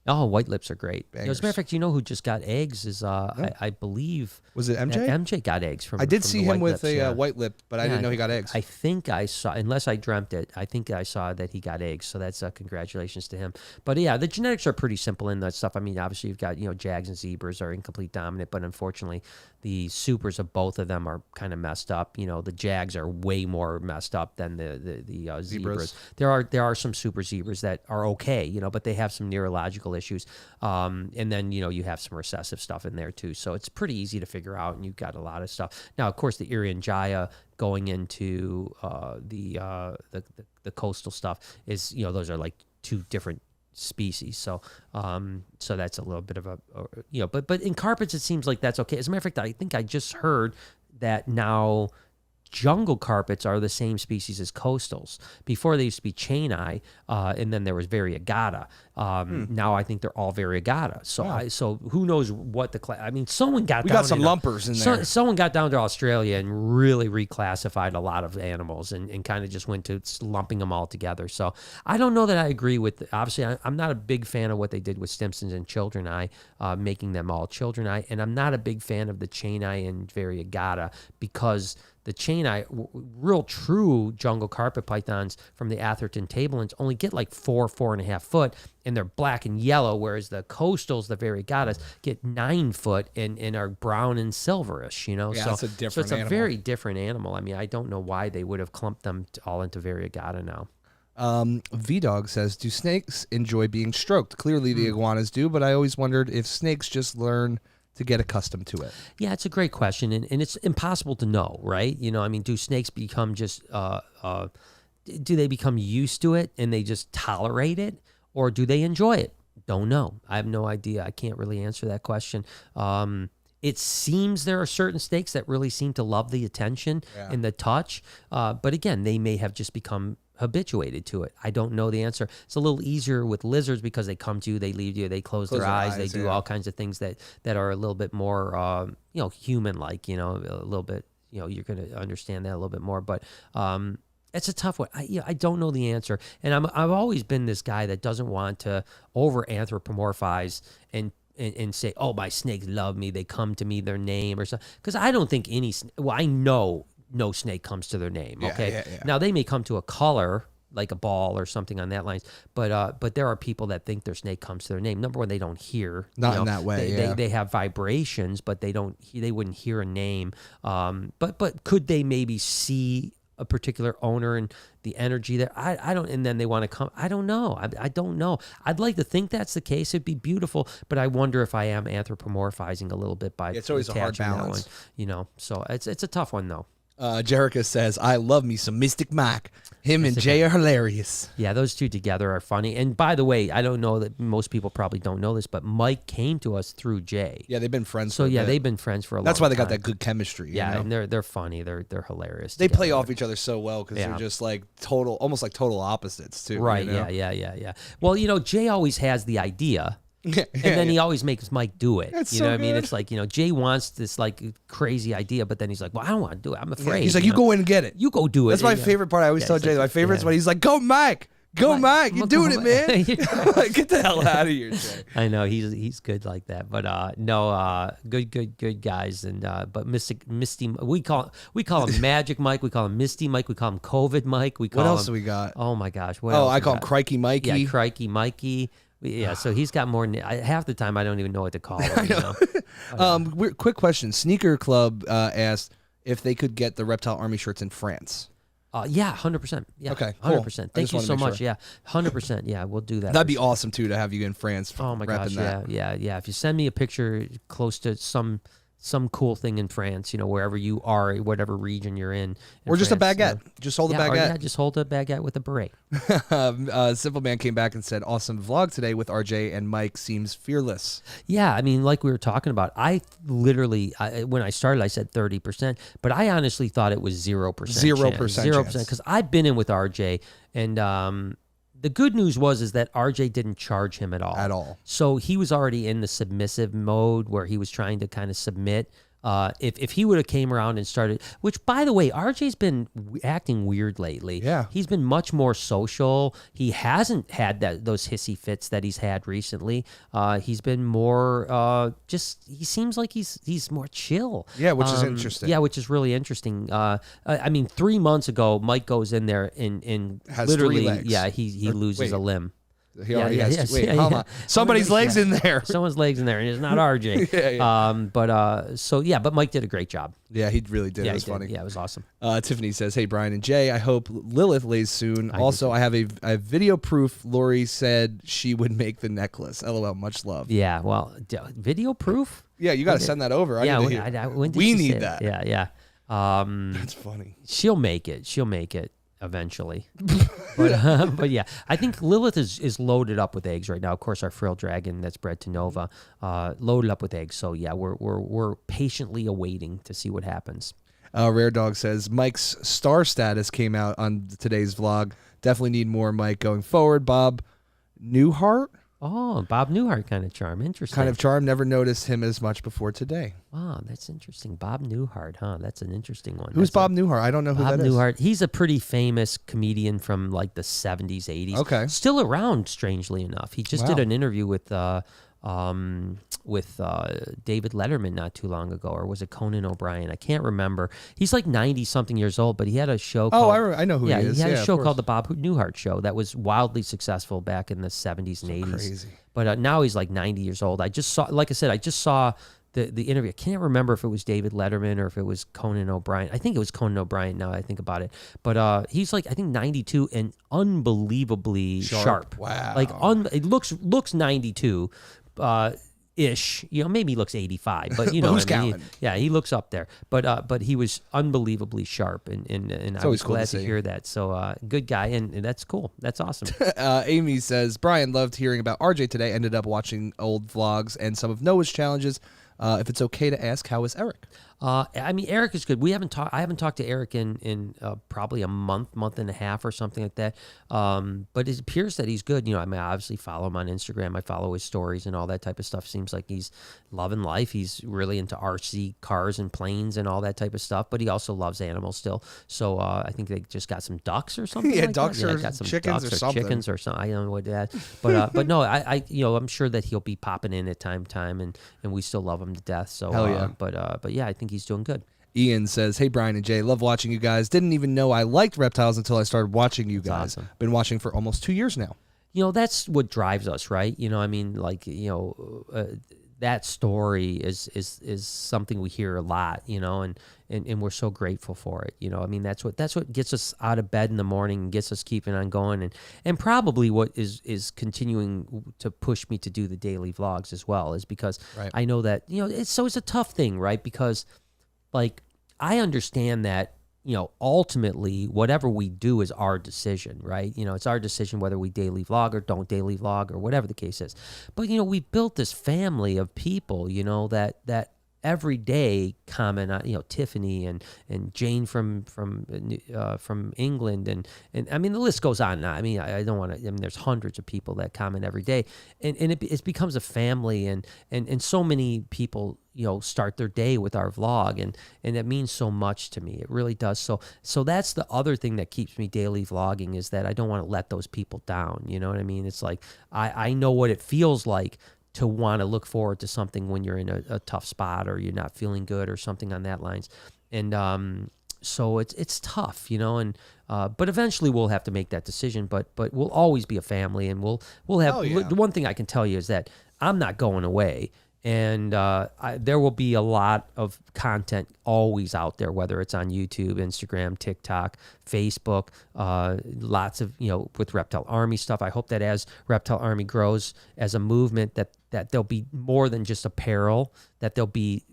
[SPEAKER 2] Oh, white lips are great. As a matter of fact, who just got eggs is, I believe...
[SPEAKER 1] Was it MJ?
[SPEAKER 2] MJ got eggs from
[SPEAKER 1] I did
[SPEAKER 2] from
[SPEAKER 1] see him with a white lip, but I didn't know he got eggs.
[SPEAKER 2] I think I saw, unless I dreamt it, I think I saw that he got eggs. So that's congratulations to him. But yeah, the genetics are pretty simple in that stuff. I mean, obviously you've got, jags and zebras are incomplete dominant, but unfortunately the supers of both of them are kind of messed up. The jags are way more messed up than the zebras. There are some super zebras that are okay, but they have some neurological issues. And then, you have some recessive stuff in there too. So it's pretty easy to figure out, and you've got a lot of stuff. Now, of course, the Eringia going into the coastal stuff is, those are like two different species. So so that's a little bit of a, but in carpets, it seems like that's okay. As a matter of fact, I think I just heard that now jungle carpets are the same species as coastals. Before they used to be chain-eye, and then there was variegata. Now I think they're all variegata. So so who knows what someone got.
[SPEAKER 1] We got some lumpers in there.
[SPEAKER 2] Someone got down to Australia and really reclassified a lot of animals and kind of just went to lumping them all together. So I don't know that I agree with. Obviously, I'm not a big fan of what they did with Stimson's and Children Eye, making them all Children Eye, and I'm not a big fan of the chain-eye and variegata because the chain-eye, real true jungle carpet pythons from the Atherton tablelands only get like 4.5 foot, and they're black and yellow, whereas the coastals, the variegatas, get 9 foot and are brown and silverish,
[SPEAKER 1] Yeah,
[SPEAKER 2] so
[SPEAKER 1] it's a different
[SPEAKER 2] so it's a
[SPEAKER 1] animal.
[SPEAKER 2] very different animal. I mean, I don't know why they would have clumped them all into variegata now.
[SPEAKER 1] V-Dog says, do snakes enjoy being stroked? Clearly the iguanas do, but I always wondered if snakes just learn to get accustomed to it.
[SPEAKER 2] Yeah, it's a great question, and it's impossible to know, right? I mean, do snakes become just, do they become used to it and they just tolerate it, or do they enjoy it? Don't know. I have no idea. I can't really answer that question. It seems there are certain snakes that really seem to love the attention and the touch, but again, they may have just become habituated to it. I don't know the answer. It's a little easier with lizards because they come to you, they leave you, they close their eyes, they do all kinds of things that are a little bit more, human-like, a little bit, you're going to understand that a little bit more. But it's a tough one. I don't know the answer. And I've always been this guy that doesn't want to over-anthropomorphize and say, oh, my snakes love me, they come to me, their name or something. Because I don't think I know no snake comes to their name, okay?
[SPEAKER 1] Yeah.
[SPEAKER 2] Now, they may come to a color, like a ball or something on that line, but there are people that think their snake comes to their name. Number one, they don't hear.
[SPEAKER 1] Not in that way,
[SPEAKER 2] They have vibrations, but they wouldn't hear a name. But could they maybe see a particular owner and the energy there? I don't, and then they want to come. I don't know. I don't know. I'd like to think that's the case. It'd be beautiful, but I wonder if I am anthropomorphizing a little bit by
[SPEAKER 1] it's always a hard balance.
[SPEAKER 2] That one, so it's a tough one though.
[SPEAKER 1] Jerica says, I love me some Mystic Mike. Him and Jay are hilarious.
[SPEAKER 2] Yeah, those two together are funny. And by the way, I don't know that most people probably don't know this, but Mike came to us through Jay.
[SPEAKER 1] Yeah, they've been friends
[SPEAKER 2] for a bit. They've been friends for a long time.
[SPEAKER 1] That's why they got that good chemistry.
[SPEAKER 2] Yeah, and they're funny. They're hilarious.
[SPEAKER 1] They play off each other so well because they're just like almost like total opposites too.
[SPEAKER 2] Right, yeah. Well, Jay always has the idea. And then he always makes Mike do it.
[SPEAKER 1] That's
[SPEAKER 2] what I
[SPEAKER 1] good.
[SPEAKER 2] mean? It's like, Jay wants this like crazy idea, but then he's like, well, I don't want to do it. I'm afraid.
[SPEAKER 1] He's like, you go in and get it.
[SPEAKER 2] You go do it.
[SPEAKER 1] That's my favorite part. I always tell Jay, my favorite is when he's like, go Mike. Go Mike. You're doing it, man. Get the hell out of here, Jay.
[SPEAKER 2] I know. He's good like that. But no, good guys. And but Misty, we call him Magic Mike. We call him Misty Mike. We call him COVID Mike. What
[SPEAKER 1] else do we got?
[SPEAKER 2] Oh my gosh. What else
[SPEAKER 1] I call him Crikey Mikey.
[SPEAKER 2] Yeah, Crikey Mikey. Yeah, so he's got more. Half the time, I don't even know what to call him.
[SPEAKER 1] Quick question: Sneaker Club asked if they could get the Reptile Army shirts in France.
[SPEAKER 2] Yeah, 100%. Yeah.
[SPEAKER 1] Okay, cool.
[SPEAKER 2] 100%. Thank you so much.
[SPEAKER 1] Sure.
[SPEAKER 2] Yeah, 100%. Yeah, we'll do that.
[SPEAKER 1] That'd be awesome too to have you in France.
[SPEAKER 2] Oh my gosh,
[SPEAKER 1] that.
[SPEAKER 2] yeah. If you send me a picture close to some cool thing in France, wherever you are, whatever region you're in
[SPEAKER 1] or just
[SPEAKER 2] France,
[SPEAKER 1] a baguette. Just hold a baguette.
[SPEAKER 2] Yeah, just hold a baguette with a beret.
[SPEAKER 1] Simple Man came back and said, awesome vlog today with RJ and Mike, seems fearless.
[SPEAKER 2] Yeah, I mean, like we were talking about, I literally, when I started, I said 30%, but I honestly thought it was 0%. 0%. Because I've been in with RJ, and the good news is that RJ didn't charge him at all.
[SPEAKER 1] At all.
[SPEAKER 2] So he was already in the submissive mode where he was trying to kind of submit. If he would have came around and started, which by the way, RJ's been acting weird lately.
[SPEAKER 1] Yeah.
[SPEAKER 2] He's been much more social. He hasn't had those hissy fits that he's had recently. He's been more he seems like he's more chill.
[SPEAKER 1] Yeah, which is interesting.
[SPEAKER 2] Yeah, which is really interesting. I mean, 3 months ago, Mike goes in there and
[SPEAKER 1] has
[SPEAKER 2] literally,
[SPEAKER 1] 3 legs.
[SPEAKER 2] Yeah, he loses a limb.
[SPEAKER 1] He already has. Wait, hold on. Somebody's legs in there.
[SPEAKER 2] Someone's legs in there, and it's not RJ. But Mike did a great job.
[SPEAKER 1] Yeah, he really did. It was funny.
[SPEAKER 2] Yeah, it was awesome.
[SPEAKER 1] Tiffany says, "Hey Brian and Jay, I hope Lilith lays soon. I have a video proof. Lori said she would make the necklace. LOL. Much love.
[SPEAKER 2] Yeah. Well, video proof.
[SPEAKER 1] Yeah, you got to send that over.
[SPEAKER 2] We need that. Yeah.
[SPEAKER 1] That's funny.
[SPEAKER 2] She'll make it eventually. but yeah, I think Lilith is loaded up with eggs right now. Of course, our frill dragon that's bred to Nova, loaded up with eggs. So yeah, we're patiently awaiting to see what happens.
[SPEAKER 1] Rare Dog says Mike's star status came out on today's vlog. Definitely need more Mike going forward. Bob Newhart.
[SPEAKER 2] Oh, Bob Newhart kind of charm. Interesting.
[SPEAKER 1] Kind of charm. Never noticed him as much before today.
[SPEAKER 2] Oh, that's interesting. Bob Newhart, huh? That's an interesting one.
[SPEAKER 1] Who's Bob Newhart? I don't know who that is.
[SPEAKER 2] Bob Newhart. He's a pretty famous comedian from like the 70s, 80s.
[SPEAKER 1] Okay.
[SPEAKER 2] Still around, strangely enough. He just did an interview with David Letterman not too long ago, or was it Conan O'Brien? I can't remember. He's like 90-something years old, but he had a show called...
[SPEAKER 1] I know who he is.
[SPEAKER 2] He had a show called The Bob Newhart Show that was wildly successful back in the 70s and 80s.
[SPEAKER 1] Crazy.
[SPEAKER 2] But now he's like 90 years old. I just saw the interview. I can't remember if it was David Letterman or if it was Conan O'Brien. I think it was Conan O'Brien now that I think about it. But he's like, I think 92 and unbelievably sharp.
[SPEAKER 1] Wow.
[SPEAKER 2] Like, it looks 92 ish, maybe he looks 85, but
[SPEAKER 1] who's counting?
[SPEAKER 2] He looks up there. But he was unbelievably sharp, and I was glad to hear that. So good guy, and that's cool. That's awesome.
[SPEAKER 1] Amy says, Brian loved hearing about RJ today. Ended up watching old vlogs and some of Noah's challenges. If it's okay to ask, how is Eric?
[SPEAKER 2] I mean, Eric is good. I haven't talked to Eric in probably a month and a half or something like that. But it appears that he's good. I mean, I obviously follow him on Instagram. I follow his stories and all that type of stuff. Seems like he's loving life. He's really into RC cars and planes and all that type of stuff. But he also loves animals still. So I think they just got some ducks or something.
[SPEAKER 1] Yeah,
[SPEAKER 2] like
[SPEAKER 1] ducks
[SPEAKER 2] that.
[SPEAKER 1] or
[SPEAKER 2] got some
[SPEAKER 1] chickens
[SPEAKER 2] ducks
[SPEAKER 1] or something.
[SPEAKER 2] Chickens or something. I don't know what that. But no, I'm sure that he'll be popping in at time to time, and we still love him to death. So
[SPEAKER 1] hell yeah.
[SPEAKER 2] But yeah, I think he's doing good.
[SPEAKER 1] Ian says, hey, Brian and Jay, love watching you guys. Didn't even know I liked reptiles until I started watching you guys.
[SPEAKER 2] Awesome.
[SPEAKER 1] Been watching for almost 2 years now.
[SPEAKER 2] That's what drives us, right? I mean, like, that story is something we hear a lot, and we're so grateful for it. I mean, that's what gets us out of bed in the morning and gets us keeping on going, and probably what is continuing to push me to do the daily vlogs as well is because I know that, it's a tough thing, right? Because like, I understand that, ultimately whatever we do is our decision, right? It's our decision whether we daily vlog or don't daily vlog or whatever the case is. But, we've built this family of people, that every day comment on, Tiffany and Jane from England, and I mean the list goes on. Now, I mean, I don't want to. I mean, there's hundreds of people that comment every day, and it becomes a family, and so many people start their day with our vlog, and it means so much to me. It really does. So that's the other thing that keeps me daily vlogging, is that I don't want to let those people down. You know what I mean? It's like I know what it feels like to want to look forward to something when you're in a tough spot or you're not feeling good or something on that lines. And so it's tough, and but eventually we'll have to make that decision. But we'll always be a family, and we'll have. The one thing I can tell you is that I'm not going away. And there will be a lot of content always out there, whether it's on YouTube, Instagram, TikTok, Facebook, lots of, with Reptile Army stuff. I hope that as Reptile Army grows as a movement, that there'll be more than just apparel, that there'll be,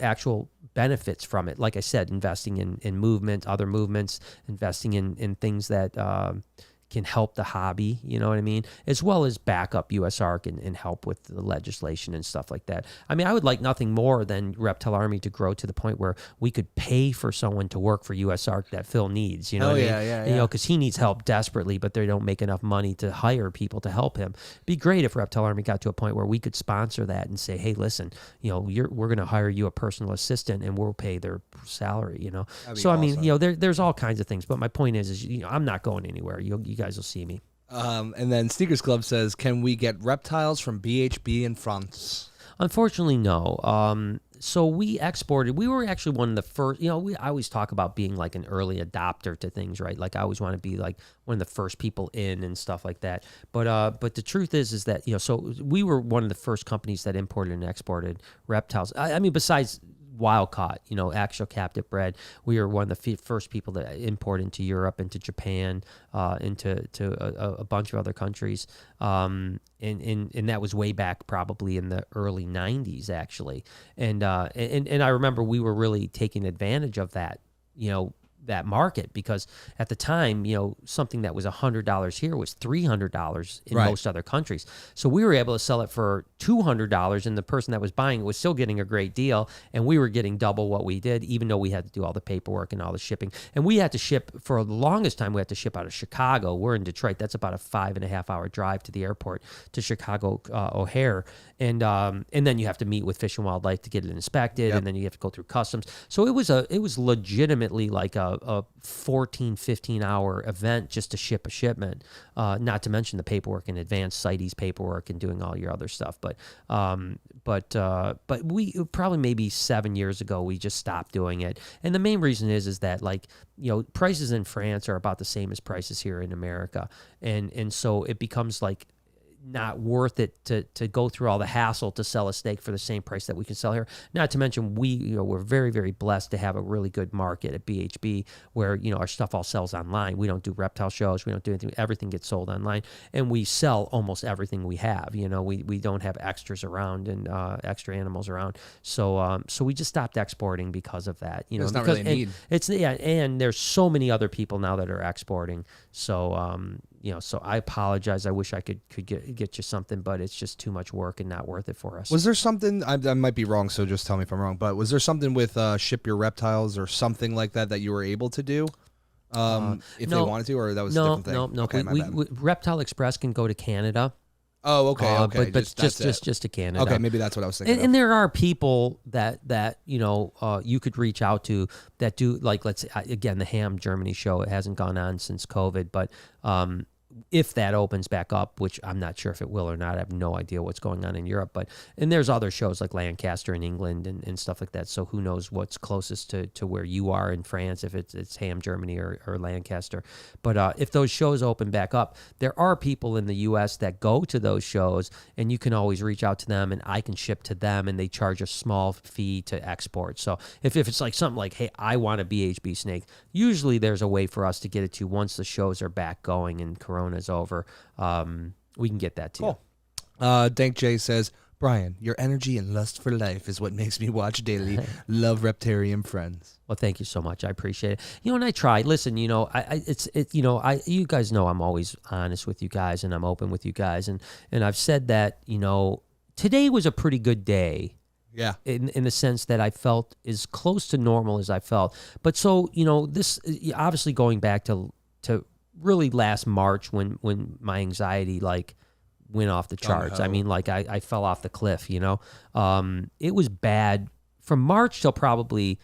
[SPEAKER 2] actual benefits from it. Like I said, investing in movement, other movements, investing in things that can help the hobby, you know what I mean? As well as back up USARK and help with the legislation and stuff like that. I mean, I would like nothing more than Reptile Army to grow to the point where we could pay for someone to work for USARK that Phil needs, you know what I mean?
[SPEAKER 1] Yeah.
[SPEAKER 2] Because he needs help desperately, but they don't make enough money to hire people to help him. It'd be great if Reptile Army got to a point where we could sponsor that and say, hey, listen, we're going to hire you a personal assistant and we'll pay their salary, So, awesome. I mean, there's all kinds of things, but my point is I'm not going anywhere. You guys will see me.
[SPEAKER 1] And then Sneakers Club says, can we get reptiles from BHB in France?
[SPEAKER 2] Unfortunately, no. So we exported. We were actually one of the first. I always talk about being like an early adopter to things, right? Like I always want to be like one of the first people in and stuff like that. But the truth is that so we were one of the first companies that imported and exported reptiles. I mean, besides wild caught, actual captive bred. We were one of the first people that import into Europe, into Japan, into a bunch of other countries. And that was way back probably in the early 90s, actually. And I remember we were really taking advantage of that, that market, because at the time, something that was $100 here was $300 in most other countries. So we were able to sell it for $200, and the person that was buying it was still getting a great deal, and we were getting double what we did, even though we had to do all the paperwork and all the shipping. And we had to ship, for the longest time, we had to ship out of Chicago. We're in Detroit. That's about a 5.5-hour drive to the airport to Chicago O'Hare. And then you have to meet with Fish and Wildlife to get it inspected, and then you have to go through customs. So it was legitimately like a 14, 15-hour event just to ship a shipment, not to mention the paperwork in advance, CITES paperwork, and doing all your other stuff. But we probably maybe 7 years ago we just stopped doing it, and the main reason is that prices in France are about the same as prices here in America, and so it becomes like not worth it to go through all the hassle to sell a steak for the same price that we can sell here. Not to mention we're very, very blessed to have a really good market at BHB where our stuff all sells online. We don't do reptile shows, we don't do anything. Everything gets sold online, and we sell almost everything we have. We don't have extras around and extra animals around. So we just stopped exporting because of that.
[SPEAKER 1] It's not really a need.
[SPEAKER 2] And there's so many other people now that are exporting. So so I apologize. I wish I could get you something, but it's just too much work and not worth it for us.
[SPEAKER 1] Was there something, I might be wrong, so just tell me if I'm wrong, but was there something with Ship Your Reptiles or something like that you were able to do if they wanted to, or that was a different thing?
[SPEAKER 2] No. Okay, Reptile Express can go to Canada.
[SPEAKER 1] Oh, okay.
[SPEAKER 2] But just to Canada.
[SPEAKER 1] Okay, maybe that's what I was thinking.
[SPEAKER 2] And there are people that you could reach out to that do, like, let's say, again, the Ham Germany show. It hasn't gone on since COVID, but if that opens back up, which I'm not sure if it will or not, I have no idea what's going on in Europe. And there's other shows like Lancaster in England and stuff like that. So who knows what's closest to where you are in France, if it's Ham Germany or Lancaster. But if those shows open back up, there are people in the U.S. that go to those shows, and you can always reach out to them, and I can ship to them, and they charge a small fee to export. So if it's like something like, hey, I want a BHB snake, usually there's a way for us to get it to you once the shows are back going and Corona is over. We can get that to
[SPEAKER 1] you. Dank J says, Brian, your energy and lust for life is what makes me watch daily. Love Reptarium friends.
[SPEAKER 2] Well, thank you so much. I appreciate it. And I try. Listen, you guys know I'm always honest with you guys, and I'm open with you guys, and I've said that today was a pretty good day.
[SPEAKER 1] Yeah.
[SPEAKER 2] In the sense that I felt as close to normal as I felt. But so this obviously going back to really last March when my anxiety went off the charts. I mean, I fell off the cliff, it was bad from March till probably,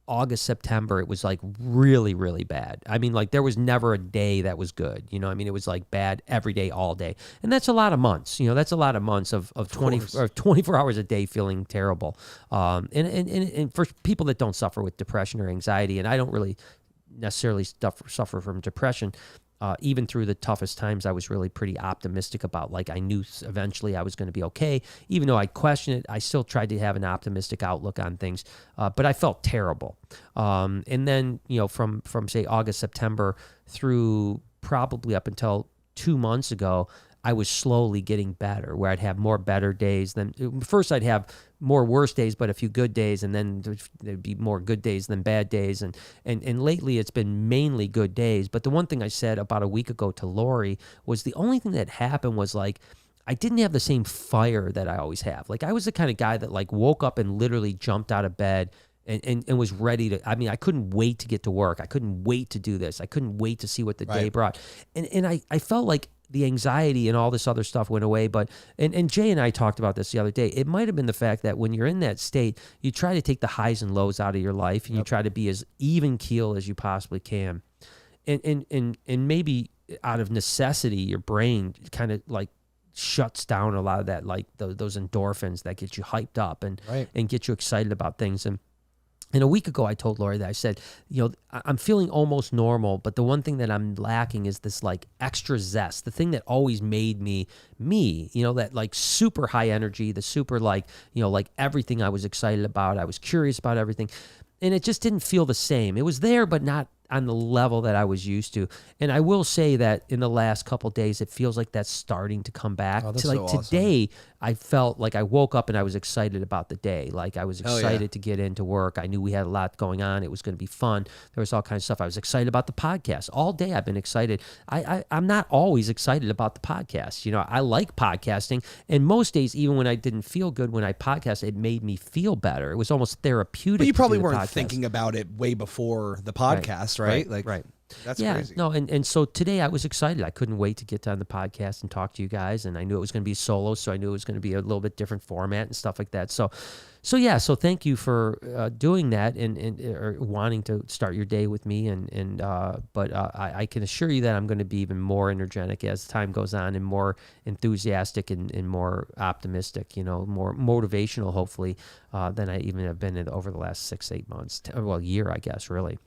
[SPEAKER 2] August, September. It was really, really bad. I mean, there was never a day that was good. I mean, it was bad every day, all day. And that's a lot of months, that's a lot of months of 24 hours a day feeling terrible. And for people that don't suffer with depression or anxiety, and I don't really necessarily suffer from depression, even through the toughest times, I was really pretty optimistic about, like, I knew eventually I was going to be okay. Even though I questioned it, I still tried to have an optimistic outlook on things. But I felt terrible. And then, from say August, September through probably up until 2 months ago, I was slowly getting better, where I'd have more better days than first. I'd have more worse days, but a few good days, and then there'd be more good days than bad days. And lately, it's been mainly good days. But the one thing I said about a week ago to Lori was the only thing that happened was, like, I didn't have the same fire that I always have. Like, I was the kind of guy that, like, woke up and literally jumped out of bed and was ready to, I couldn't wait to get to work. I couldn't wait to do this. I couldn't wait to see what the day brought. And I felt like the anxiety and all this other stuff went away. But, and Jay and I talked about this the other day. It might have been the fact that when you're in that state, you try to take the highs and lows out of your life, and you try to be as even keel as you possibly can. And maybe out of necessity, your brain kind of like shuts down a lot of that, like those endorphins that get you hyped up and get you excited about things. And a week ago, I told Lori that I said, I'm feeling almost normal, but the one thing that I'm lacking is this, like, extra zest, the thing that always made me, that, like, super high energy, the super, like everything I was excited about. I was curious about everything. And it just didn't feel the same. It was there, but not on the level that I was used to. And I will say that in the last couple of days, it feels like that's starting to come back.
[SPEAKER 1] Oh, that's
[SPEAKER 2] to, like,
[SPEAKER 1] so awesome.
[SPEAKER 2] Today, I felt like I woke up and I was excited about the day. Like, I was excited to get into work. I knew we had a lot going on. It was going to be fun. There was all kinds of stuff. I was excited about the podcast. All day I've been excited. I'm not always excited about the podcast. I like podcasting. And most days, even when I didn't feel good when I podcast, it made me feel better. It was almost therapeutic.
[SPEAKER 1] But you probably weren't thinking about it way before the podcast, right?
[SPEAKER 2] Right.
[SPEAKER 1] That's crazy.
[SPEAKER 2] No, and so today I was excited. I couldn't wait to get on the podcast and talk to you guys, and I knew it was going to be solo, so I knew it was going to be a little bit different format and stuff like that. So thank you for doing that and or wanting to start your day with me, but I can assure you that I'm going to be even more energetic as time goes on, and more enthusiastic and more optimistic, more motivational, hopefully, than I even have been over the last 6-8 months, year, I guess, really.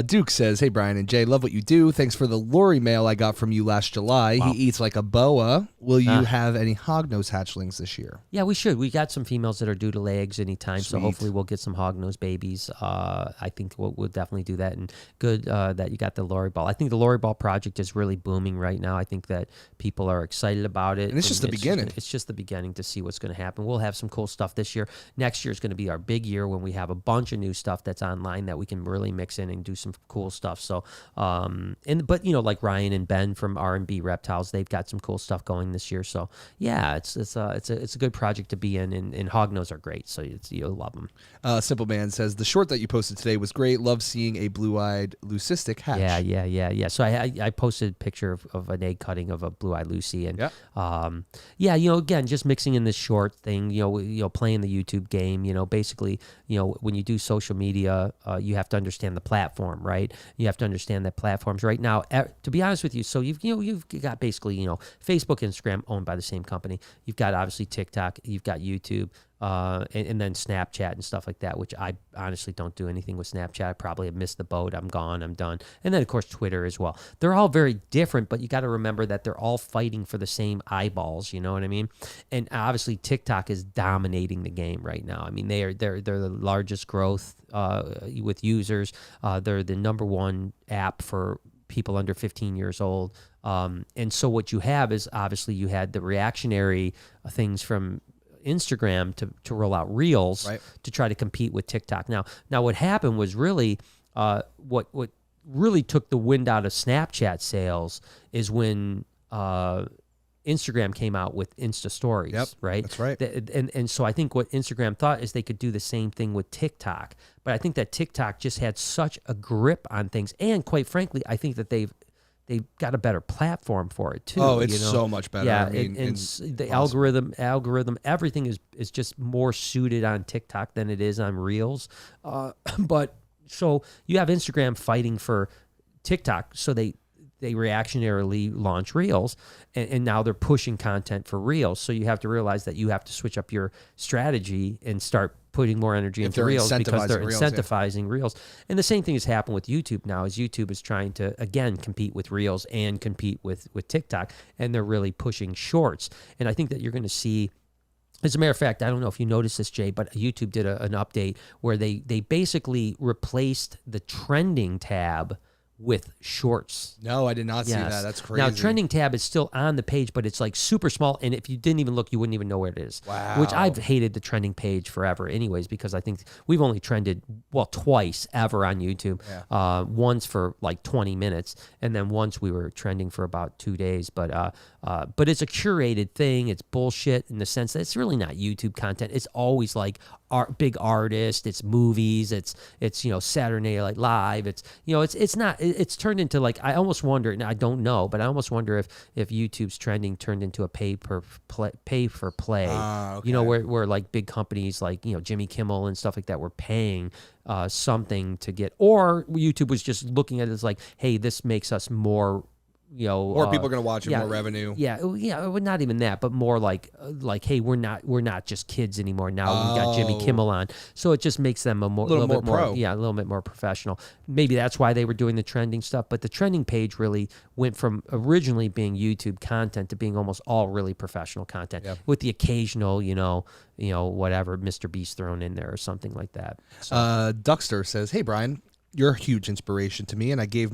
[SPEAKER 1] Duke says, "Hey, Brian and Jay, love what you do. Thanks for the Lori mail I got from you last July. Wow. He eats like a boa. Will you have any hognose hatchlings this year?"
[SPEAKER 2] Yeah, we should. We got some females that are due to lay eggs anytime,
[SPEAKER 1] Sweet.
[SPEAKER 2] So hopefully we'll get some hognose babies. I think we'll definitely do that. And good that you got the Lori ball. I think the Lori ball project is really booming right now. I think that people are excited about it.
[SPEAKER 1] And it's just the beginning.
[SPEAKER 2] It's just the beginning to see what's going to happen. We'll have some cool stuff this year. Next year is going to be our big year when we have a bunch of new stuff that's online that we can really mix in and do some cool stuff. So, but like Ryan and Ben from We Get Reptiles, they've got some cool stuff going this year. So yeah, it's a good project to be in, and hognose are great. So you'll love them.
[SPEAKER 1] Simple Man says, the short that you posted today was great. Love seeing a blue-eyed leucistic hatch.
[SPEAKER 2] Yeah. So I posted a picture of an egg cutting of a blue-eyed Lucy, and again, just mixing in this short thing, playing the YouTube game, basically, when you do social media, you have to understand the platform, right? You have to understand that platforms right now, to be honest with you, so you've got basically, Facebook, Instagram owned by the same company. You've got obviously TikTok, you've got YouTube, and then Snapchat and stuff like that, which I honestly don't do anything with Snapchat. I probably have missed the boat. I'm gone. I'm done. And then, of course, Twitter as well. They're all very different, but you got to remember that they're all fighting for the same eyeballs. You know what I mean? And obviously, TikTok is dominating the game right now. I mean, they're the largest growth with users. They're the number one app for people under 15 years old. And so what you have is, obviously, you had the reactionary things from Instagram to roll out Reels, right, to try to compete with TikTok. Now what happened was really what really took the wind out of Snapchat sales is when Instagram came out with Insta Stories,
[SPEAKER 1] yep,
[SPEAKER 2] right?
[SPEAKER 1] That's right.
[SPEAKER 2] And so I think what Instagram thought is they could do the same thing with TikTok. But I think that TikTok just had such a grip on things, and quite frankly, I think that they've got a better platform for it too.
[SPEAKER 1] Oh, it's so much better.
[SPEAKER 2] Yeah,
[SPEAKER 1] I mean,
[SPEAKER 2] and the algorithm, everything is just more suited on TikTok than it is on Reels. But so you have Instagram fighting for TikTok, so they they reactionarily launch Reels, and now they're pushing content for Reels. So you have to realize that you have to switch up your strategy and start putting more energy into Reels because they're incentivizing Reels. And the same thing has happened with YouTube now, as YouTube is trying to, again, compete with Reels and compete with TikTok, and they're really pushing Shorts. And I think that you're going to see, as a matter of fact, I don't know if you noticed this, Jay, but YouTube did an update where they basically replaced the trending tab with Shorts.
[SPEAKER 1] No, I did not see that. That's crazy.
[SPEAKER 2] Now, trending tab is still on the page, but it's like super small, and if you didn't even look, you wouldn't even know where it is.
[SPEAKER 1] Wow.
[SPEAKER 2] Which I've hated the trending page forever anyways, because I think we've only trended, twice ever on YouTube. Yeah. Once for like 20 minutes, and then once we were trending for about 2 days. But it's a curated thing. It's bullshit in the sense that it's really not YouTube content. It's always like big artists, it's movies, it's Saturday Night Live, it's not. It's turned into like, I almost wonder, and I don't know, but I almost wonder if YouTube's trending turned into a pay for play.
[SPEAKER 1] Okay.
[SPEAKER 2] Where like big companies like Jimmy Kimmel and stuff like that were paying something to get, or YouTube was just looking at it as like, hey, this makes us more.
[SPEAKER 1] Or people are going to watch it, more revenue.
[SPEAKER 2] Yeah, not even that, but more like, hey, we're not just kids anymore. Now we got Jimmy Kimmel on, so it just makes them a little bit more pro. Yeah, a little bit more professional. Maybe that's why they were doing the trending stuff. But the trending page really went from originally being YouTube content to being almost all really professional content, with the occasional, whatever Mr. Beast thrown in there or something like that. So.
[SPEAKER 1] Duckster says, "Hey Brian, you're a huge inspiration to me, and I gave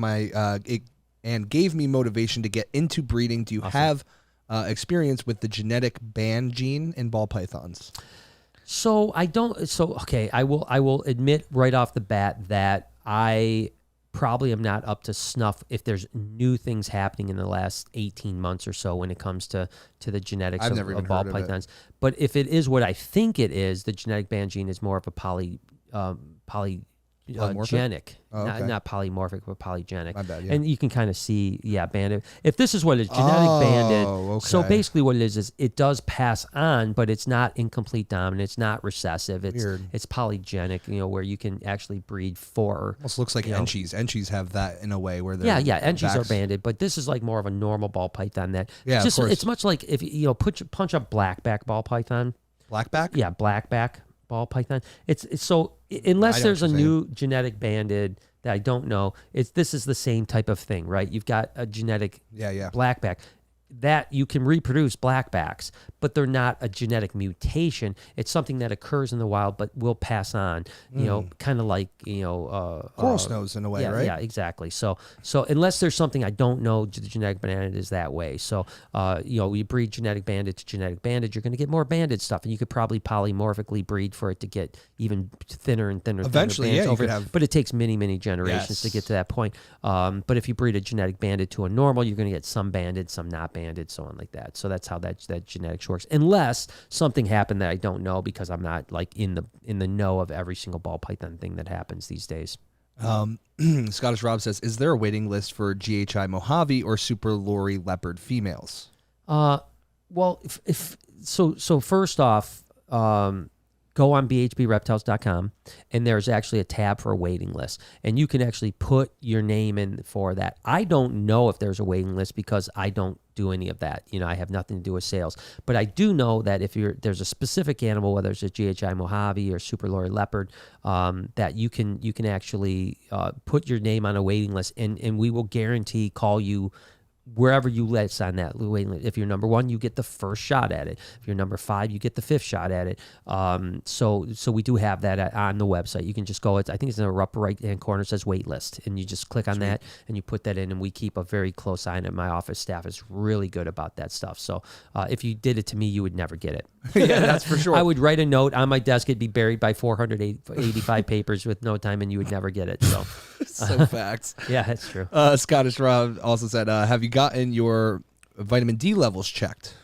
[SPEAKER 1] gave me motivation to get into breeding. Do you have experience with the genetic band gene in ball pythons?"
[SPEAKER 2] So I don't. So okay, I will admit right off the bat that I probably am not up to snuff if there's new things happening in the last 18 months or so when it comes to the genetics of ball pythons. But if it is what I think it is, the genetic band gene is more of a polygenic, not polymorphic, but polygenic.
[SPEAKER 1] My bad, yeah.
[SPEAKER 2] And you can kind of see, banded. If this is what it is, genetic banded.
[SPEAKER 1] Okay.
[SPEAKER 2] So basically what it is it does pass on, but it's not incomplete dominant. It's not recessive. It's polygenic, where you can actually breed for.
[SPEAKER 1] Almost looks like Enchies. Enchies have that in a way where they're
[SPEAKER 2] Enchies are banded, but this is like more of a normal ball python that.
[SPEAKER 1] Yeah, of course.
[SPEAKER 2] It's much like if punch up blackback ball python.
[SPEAKER 1] Blackback?
[SPEAKER 2] Yeah, blackback ball python. It's so unless there's a new genetic banded that I don't know, this is the same type of thing, right? You've got a genetic blackback that you can reproduce blackbacks, but they're not a genetic mutation. It's something that occurs in the wild but will pass on, kind of like,
[SPEAKER 1] coral snows in a way, right?
[SPEAKER 2] Yeah, exactly. So unless there's something I don't know, the genetic banded is that way. So, you breed genetic banded to genetic banded, you're going to get more banded stuff, and you could probably polymorphically breed for it to get even thinner and thinner.
[SPEAKER 1] Eventually,
[SPEAKER 2] thinner bands
[SPEAKER 1] you could have.
[SPEAKER 2] But it takes many, many generations to get to that point. But if you breed a genetic banded to a normal, you're going to get some banded, some not banded, so on like that. So that's how that genetics works. Unless something happened that I don't know, because I'm not like in the know of every single ball python thing that happens these days.
[SPEAKER 1] Scottish Rob says, "Is there a waiting list for GHI Mojave or Super Lorry Leopard females?"
[SPEAKER 2] Well, so first off, go on bhbreptiles.com, and there's actually a tab for a waiting list, and you can actually put your name in for that. I don't know if there's a waiting list because I don't do any of that. I have nothing to do with sales, but I do know that if there's a specific animal, whether it's a GHI Mojave or Super Lorry Leopard, that you can actually put your name on a waiting list, and we will guarantee call you wherever you list on that waiting list. If you're number 1, you get the first shot at it. If you're number 5, you get the 5th shot at it. So we do have that on the website. You can just go. I think it's in the upper right hand corner. It says wait list, and you just click on that and you put that in. And we keep a very close eye on it. My office staff is really good about that stuff. So if you did it to me, you would never get it.
[SPEAKER 1] Yeah, that's for sure.
[SPEAKER 2] I would write a note on my desk. It'd be buried by 485 papers with no time, and you would never get it. So,
[SPEAKER 1] facts.
[SPEAKER 2] Yeah, that's true.
[SPEAKER 1] Scottish Rob also said, "Have you gotten your vitamin D levels checked?"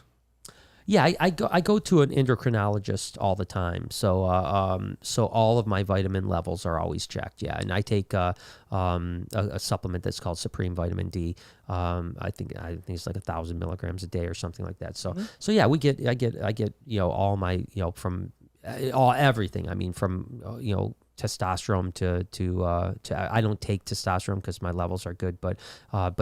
[SPEAKER 2] Yeah, I go to an endocrinologist all the time. So all of my vitamin levels are always checked. Yeah, and I take a supplement that's called Supreme Vitamin D. I think it's like 1,000 milligrams a day or something like that. So so yeah, I get all my from everything. I mean, from testosterone to I don't take testosterone because my levels are good, but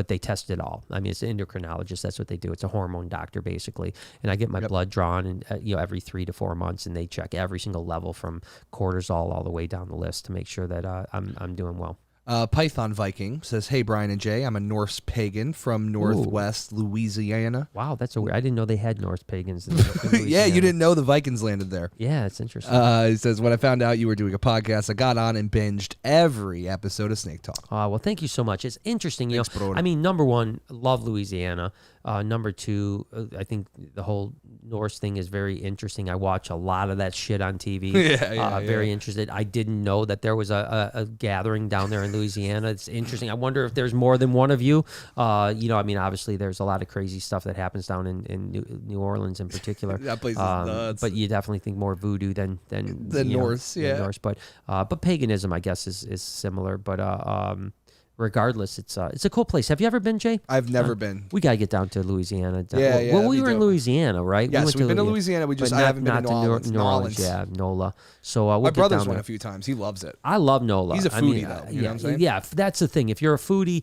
[SPEAKER 2] they test it all. I mean, it's an endocrinologist. That's what they do. It's a hormone doctor basically, and I get my blood drawn and every 3 to 4 months, and they check every single level from cortisol all the way down the list to make sure that I'm doing well.
[SPEAKER 1] Python Viking says, "Hey Brian and Jay, I'm a Norse pagan from Northwest Louisiana."
[SPEAKER 2] Wow, that's weird. I didn't know they had Norse pagans in Louisiana.
[SPEAKER 1] Yeah, you didn't know the Vikings landed there.
[SPEAKER 2] Yeah, it's interesting.
[SPEAKER 1] He says, "When I found out you were doing a podcast, I got on and binged every episode of Snake Talk."
[SPEAKER 2] Well, thank you so much. It's interesting.
[SPEAKER 1] Thanks, brother.
[SPEAKER 2] I mean, number one, love Louisiana. Number two, I think the whole Norse thing is very interesting. I watch a lot of that shit on TV. Very interested. I didn't know that there was a gathering down there in Louisiana. It's interesting. I wonder if there's more than one of you. I mean, obviously there's a lot of crazy stuff that happens down in New Orleans in particular.
[SPEAKER 1] That place is nuts.
[SPEAKER 2] But you definitely think more voodoo than
[SPEAKER 1] Norse.
[SPEAKER 2] Norse. But paganism, I guess, is similar. But regardless, it's a cool place. Have you ever been, Jay?
[SPEAKER 1] I've never been.
[SPEAKER 2] We gotta get down to Louisiana.
[SPEAKER 1] Well,
[SPEAKER 2] we were in Louisiana, right?
[SPEAKER 1] Yes, we've been to Louisiana. I haven't been to New Orleans.
[SPEAKER 2] Yeah, NOLA. So
[SPEAKER 1] my brother's went a few times. He loves it.
[SPEAKER 2] I love NOLA.
[SPEAKER 1] He's a foodie, though. You know what I'm saying?
[SPEAKER 2] Yeah, that's the thing. If you're a foodie,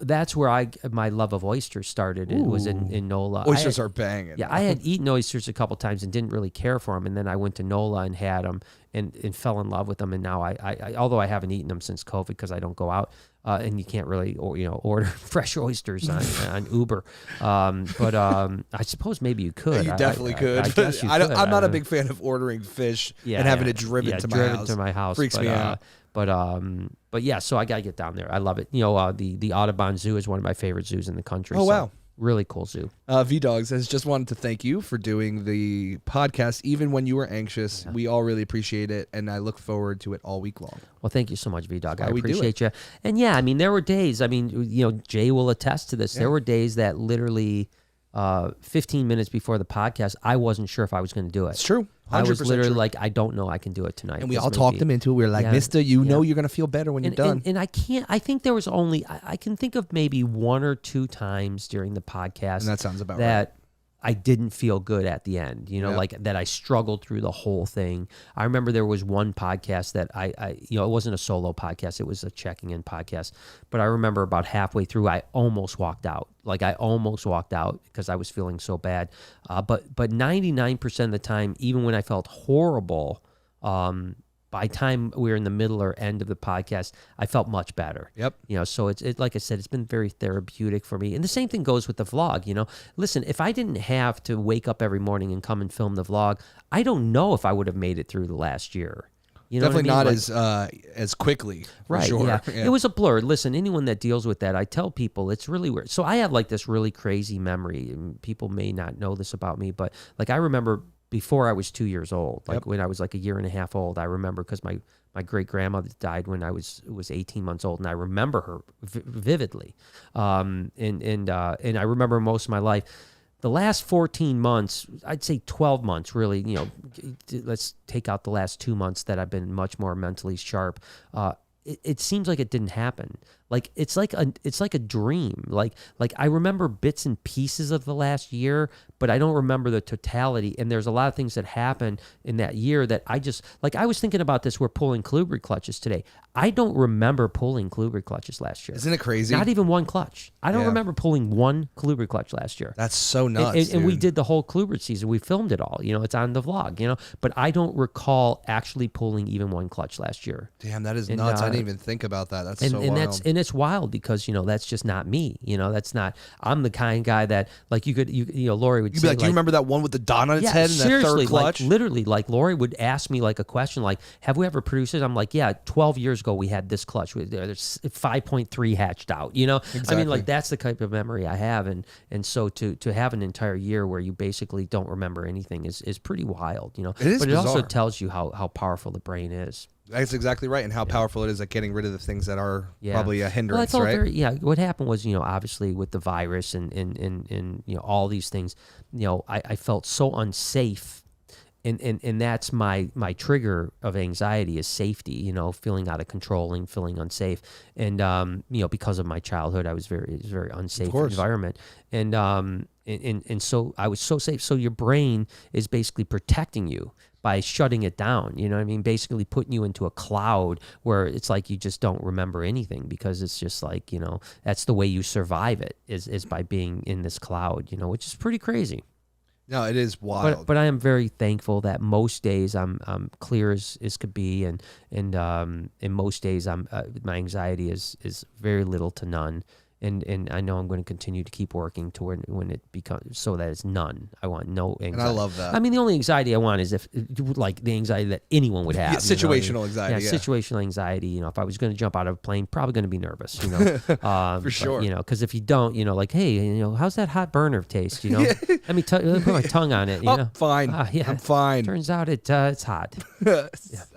[SPEAKER 2] that's where my love of oysters started. It was in NOLA.
[SPEAKER 1] Oysters are banging.
[SPEAKER 2] Yeah, I had eaten oysters a couple times and didn't really care for them, and then I went to NOLA and had them and fell in love with them. And now I although I haven't eaten them since COVID because I don't go out. And you can't really, order fresh oysters on Uber. But I suppose maybe you could.
[SPEAKER 1] You definitely could.
[SPEAKER 2] I guess you could.
[SPEAKER 1] I'm not a big fan of ordering fish and having it driven to my house. Freaks me out.
[SPEAKER 2] But yeah, so I gotta get down there. I love it. The Audubon Zoo is one of my favorite zoos in the country.
[SPEAKER 1] Oh, wow.
[SPEAKER 2] Really cool zoo.
[SPEAKER 1] V-Dog says, "Just wanted to thank you for doing the podcast, even when you were anxious. Yeah. We all really appreciate it, and I look forward to it all week long."
[SPEAKER 2] Well, thank you so much, V-Dog. I appreciate you. And yeah, I mean, there were days, Jay will attest to this. Yeah. There were days that literally 15 minutes before the podcast, I wasn't sure if I was going to do it.
[SPEAKER 1] It's true.
[SPEAKER 2] I was literally like, I don't know I can do it tonight.
[SPEAKER 1] And we all talked him into it. We were like, Mister, know you're going to feel better when you're done.
[SPEAKER 2] And I think there was only, I can think of maybe 1 or 2 times during the podcast. And
[SPEAKER 1] that sounds about right.
[SPEAKER 2] I didn't feel good at the end, like that I struggled through the whole thing. I remember there was one podcast that it wasn't a solo podcast. It was a checking in podcast. But I remember about halfway through, I almost walked out. Because I was feeling so bad. But 99% of the time, even when I felt horrible, by the time we were in the middle or end of the podcast, I felt much better.
[SPEAKER 1] Yep.
[SPEAKER 2] So it's like I said, it's been very therapeutic for me. And the same thing goes with the vlog. Listen, if I didn't have to wake up every morning and come and film the vlog, I don't know if I would have made it through the last year.
[SPEAKER 1] Definitely not as quickly.
[SPEAKER 2] Right.
[SPEAKER 1] Sure.
[SPEAKER 2] Yeah. It was a blur. Listen, anyone that deals with that, I tell people it's really weird. So I have like this really crazy memory, and people may not know this about me, but like I remember before I was 2 years old, like when I was like a year and a half old, I remember because my great grandmother died when I was 18 months old, and I remember her vividly. And I remember most of my life. The last 14 months, I'd say 12 months, really, let's take out the last 2 months that I've been much more mentally sharp. It seems like it didn't happen. Like it's like a dream. Like I remember bits and pieces of the last year, but I don't remember the totality. And there's a lot of things that happened in that year that I just like. I was thinking about this. We're pulling Kluber clutches today. I don't remember pulling Kluber clutches last year.
[SPEAKER 1] Isn't it crazy?
[SPEAKER 2] Not even one clutch. I don't remember pulling one Kluber clutch last year.
[SPEAKER 1] That's so nuts.
[SPEAKER 2] And we did the whole Kluber season. We filmed it all. It's on the vlog. But I don't recall actually pulling even one clutch last year.
[SPEAKER 1] Damn, that is nuts. I didn't even think about that. That's so wild.
[SPEAKER 2] It's wild because that's just not me. That's not. I'm the kind of guy that like Lori would.
[SPEAKER 1] You'd be like, do you remember that one with the dot on its head and that third clutch?
[SPEAKER 2] Like, literally, like Lori would ask me like a question like, have we ever produced it? I'm like, yeah, 12 years ago we had this clutch. There's 5.3 hatched out.
[SPEAKER 1] Exactly.
[SPEAKER 2] I mean, like that's the type of memory I have, and so to have an entire year where you basically don't remember anything is pretty wild.
[SPEAKER 1] It is,
[SPEAKER 2] but it
[SPEAKER 1] bizarre.
[SPEAKER 2] also tells you how powerful the brain is.
[SPEAKER 1] That's exactly right, and how powerful it is at getting rid of the things that are probably a hindrance,
[SPEAKER 2] well,
[SPEAKER 1] right?
[SPEAKER 2] What happened was, obviously with the virus and all these things, I felt so unsafe, and that's my trigger of anxiety is safety, feeling out of control and feeling unsafe, and because of my childhood, it was a very unsafe environment, and so I was so safe. So your brain is basically protecting you. by shutting it down. You know what I mean? Basically putting you into a cloud where it's like you just don't remember anything, because it's just like, that's the way you survive it is by being in this cloud, which is pretty crazy.
[SPEAKER 1] No, it is wild.
[SPEAKER 2] But I am very thankful that most days I'm clear as could be, and in most days my anxiety is very little to none. And I know I'm going to continue to keep working to when it becomes so that it's none. I want no anxiety.
[SPEAKER 1] And I love that.
[SPEAKER 2] I mean, the only anxiety I want is if like the anxiety that anyone would have.
[SPEAKER 1] Situational anxiety.
[SPEAKER 2] Yeah, situational anxiety. If I was going to jump out of a plane, probably going to be nervous.
[SPEAKER 1] For sure.
[SPEAKER 2] Because if you don't, like, hey, how's that hot burner taste? Let me put my tongue on it.
[SPEAKER 1] Fine.
[SPEAKER 2] Yeah.
[SPEAKER 1] I'm fine.
[SPEAKER 2] Turns out it's hot.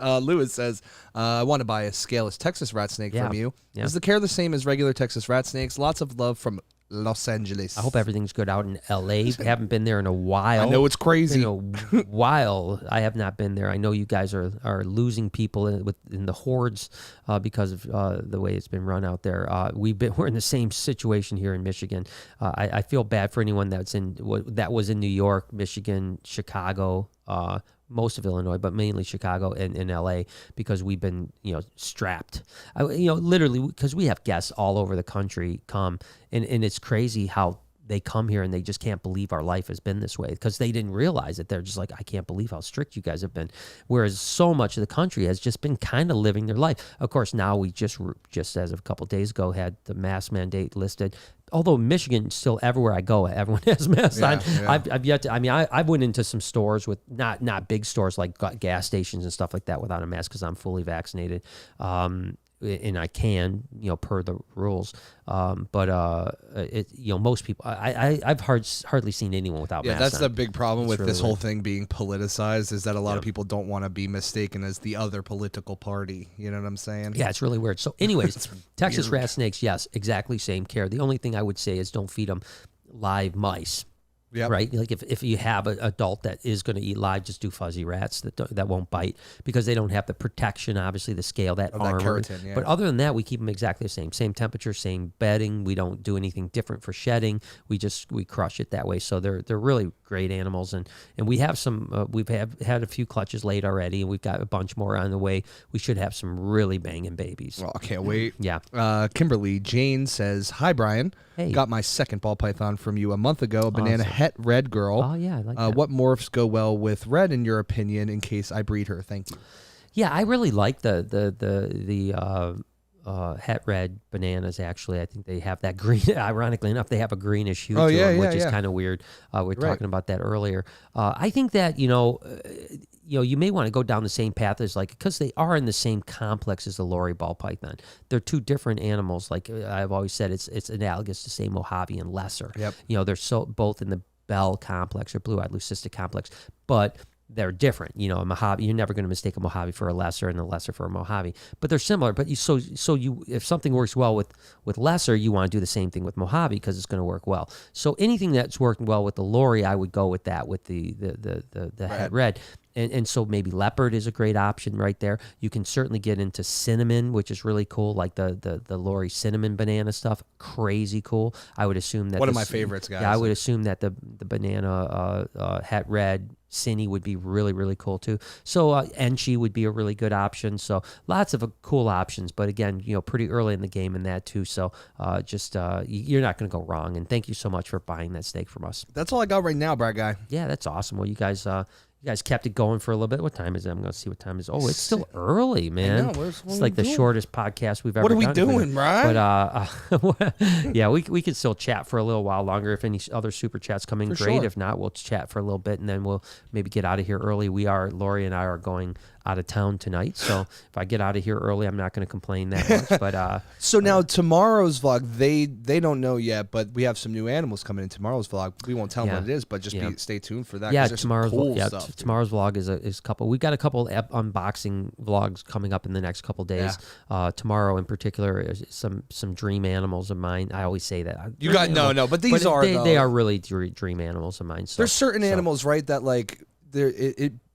[SPEAKER 1] Lewis says, I want to buy a scaleless Texas rat snake from you.
[SPEAKER 2] Yeah.
[SPEAKER 1] Is the care the same as regular Texas rat snakes? Lots of love from Los Angeles.
[SPEAKER 2] I hope everything's good out in L.A. I haven't been there in a while.
[SPEAKER 1] I know it's crazy.
[SPEAKER 2] In a while, I have not been there. I know you guys are losing people in the hordes because of the way it's been run out there. We're in the same situation here in Michigan. I feel bad for anyone that was in New York, Michigan, Chicago, most of Illinois, but mainly Chicago and LA, because we've been, strapped. Literally, because we have guests all over the country come, and it's crazy how they come here and they just can't believe our life has been this way, because they didn't realize it. They're just like, I can't believe how strict you guys have been. Whereas so much of the country has just been kind of living their life. Of course, now we just as of a couple of days ago had the mask mandate listed. Although Michigan, still everywhere I go, everyone has masks on. Yeah. I've yet to. I mean, I went into some stores with not big stores like gas stations and stuff like that without a mask because I'm fully vaccinated, and I can, per the rules. Most people, I've hardly seen anyone without masks.
[SPEAKER 1] Yeah, that's
[SPEAKER 2] on.
[SPEAKER 1] the big problem with
[SPEAKER 2] really
[SPEAKER 1] this whole thing being politicized, is that a lot of people don't want to be mistaken as the other political party. You know what I'm saying?
[SPEAKER 2] Yeah, it's really weird. So anyways, Texas rat snakes, yes, exactly same care. The only thing I would say is don't feed them live mice. Yep. Right? Like if you have an adult that is going to eat live, just do fuzzy rats that won't bite, because they don't have the protection, obviously, the scale, that armor. That keratin, But other than that, we keep them exactly the same. Same temperature, same bedding. We don't do anything different for shedding. We crush it that way. So they're really great animals. And we have some, we've had a few clutches laid already, and we've got a bunch more on the way. We should have some really banging babies.
[SPEAKER 1] Well, I can't wait.
[SPEAKER 2] Yeah.
[SPEAKER 1] Kimberly Jane says, hi, Brian.
[SPEAKER 2] Hey.
[SPEAKER 1] Got my second ball python from you a month ago, a banana het red girl.
[SPEAKER 2] Oh, yeah, I like that.
[SPEAKER 1] What morphs go well with red, in your opinion, in case I breed her? Thank you.
[SPEAKER 2] Yeah, I really like the het red bananas, actually. I think they have that green, ironically enough, they have a greenish hue to them, which is kind of weird. We were talking about that earlier. I think that, you may want to go down the same path as, because they are in the same complex as the Lori ball python. They're two different animals. Like I've always said, it's analogous to, say, Mojave and lesser.
[SPEAKER 1] Yep.
[SPEAKER 2] They're both in the Bell complex or blue-eyed leucistic complex, but they're different. A Mojave, you're never going to mistake a Mojave for a lesser and a lesser for a Mojave, but they're similar. But if something works well with lesser, you want to do the same thing with Mojave, because it's going to work well. So anything that's working well with the Lori, I would go with that, with the het red. And so maybe leopard is a great option right there. You can certainly get into cinnamon, which is really cool, like the Lori cinnamon banana stuff. Crazy cool. I would assume that
[SPEAKER 1] one of my favorites, guys.
[SPEAKER 2] Yeah, I would assume that the banana het red Cine would be really, really cool too. So Enchi would be a really good option. So lots of cool options, but again, pretty early in the game in that too. So you're not going to go wrong. And thank you so much for buying that steak from us.
[SPEAKER 1] That's all I got right now, Brad Guy.
[SPEAKER 2] Yeah, that's awesome. Well, you guys kept it going for a little bit. What time is it? I'm going to see what time it is. Oh, it's still early, man.
[SPEAKER 1] I know.
[SPEAKER 2] It's like the shortest podcast we've ever done.
[SPEAKER 1] What are we doing, Brian?
[SPEAKER 2] But yeah, we could still chat for a little while longer. If any other super chats come in, great. Sure. If not, we'll chat for a little bit, and then we'll maybe get out of here early. Lori and I are going out of town tonight, so if I get out of here early, I'm not going to complain that much. But
[SPEAKER 1] so now tomorrow's vlog, they don't know yet, but we have some new animals coming in tomorrow's vlog. We won't tell them what it is, but just stay tuned for that.
[SPEAKER 2] Yeah,
[SPEAKER 1] tomorrow's stuff,
[SPEAKER 2] tomorrow's vlog is a couple. We've got a couple unboxing vlogs coming up in the next couple days. Yeah. Tomorrow in particular is some dream animals of mine. I always say that.
[SPEAKER 1] You got but these are
[SPEAKER 2] they are really dream animals of mine. So,
[SPEAKER 1] there's certain animals, right, that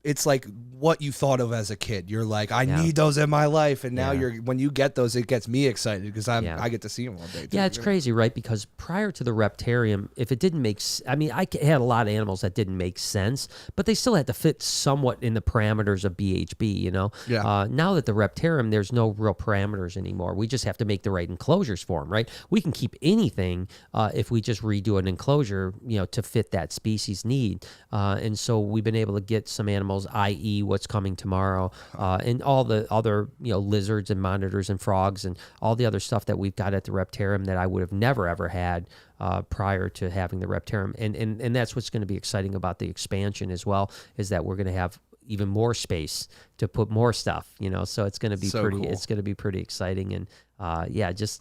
[SPEAKER 1] it's like what you thought of as a kid. You're like, I need those in my life, and now when you get those, it gets me excited because I get to see them all day.
[SPEAKER 2] Yeah, it's crazy, right? Because prior to the Reptarium, if it didn't make, I mean, I had a lot of animals that didn't make sense, but they still had to fit somewhat in the parameters of BHB. You know, now that the Reptarium, there's no real parameters anymore. We just have to make the right enclosures for them, right? We can keep anything if we just redo an enclosure, you know, to fit that species need. And so we've been able to get some animals, i.e. what's coming tomorrow, and all the other, you know, lizards and monitors and frogs and all the other stuff that we've got at the Reptarium that I would have never, ever had prior to having the Reptarium. And that's what's going to be exciting about the expansion as well, is that we're going to have even more space to put more stuff, you know, so it's going to be cool. It's going to be pretty exciting. And it's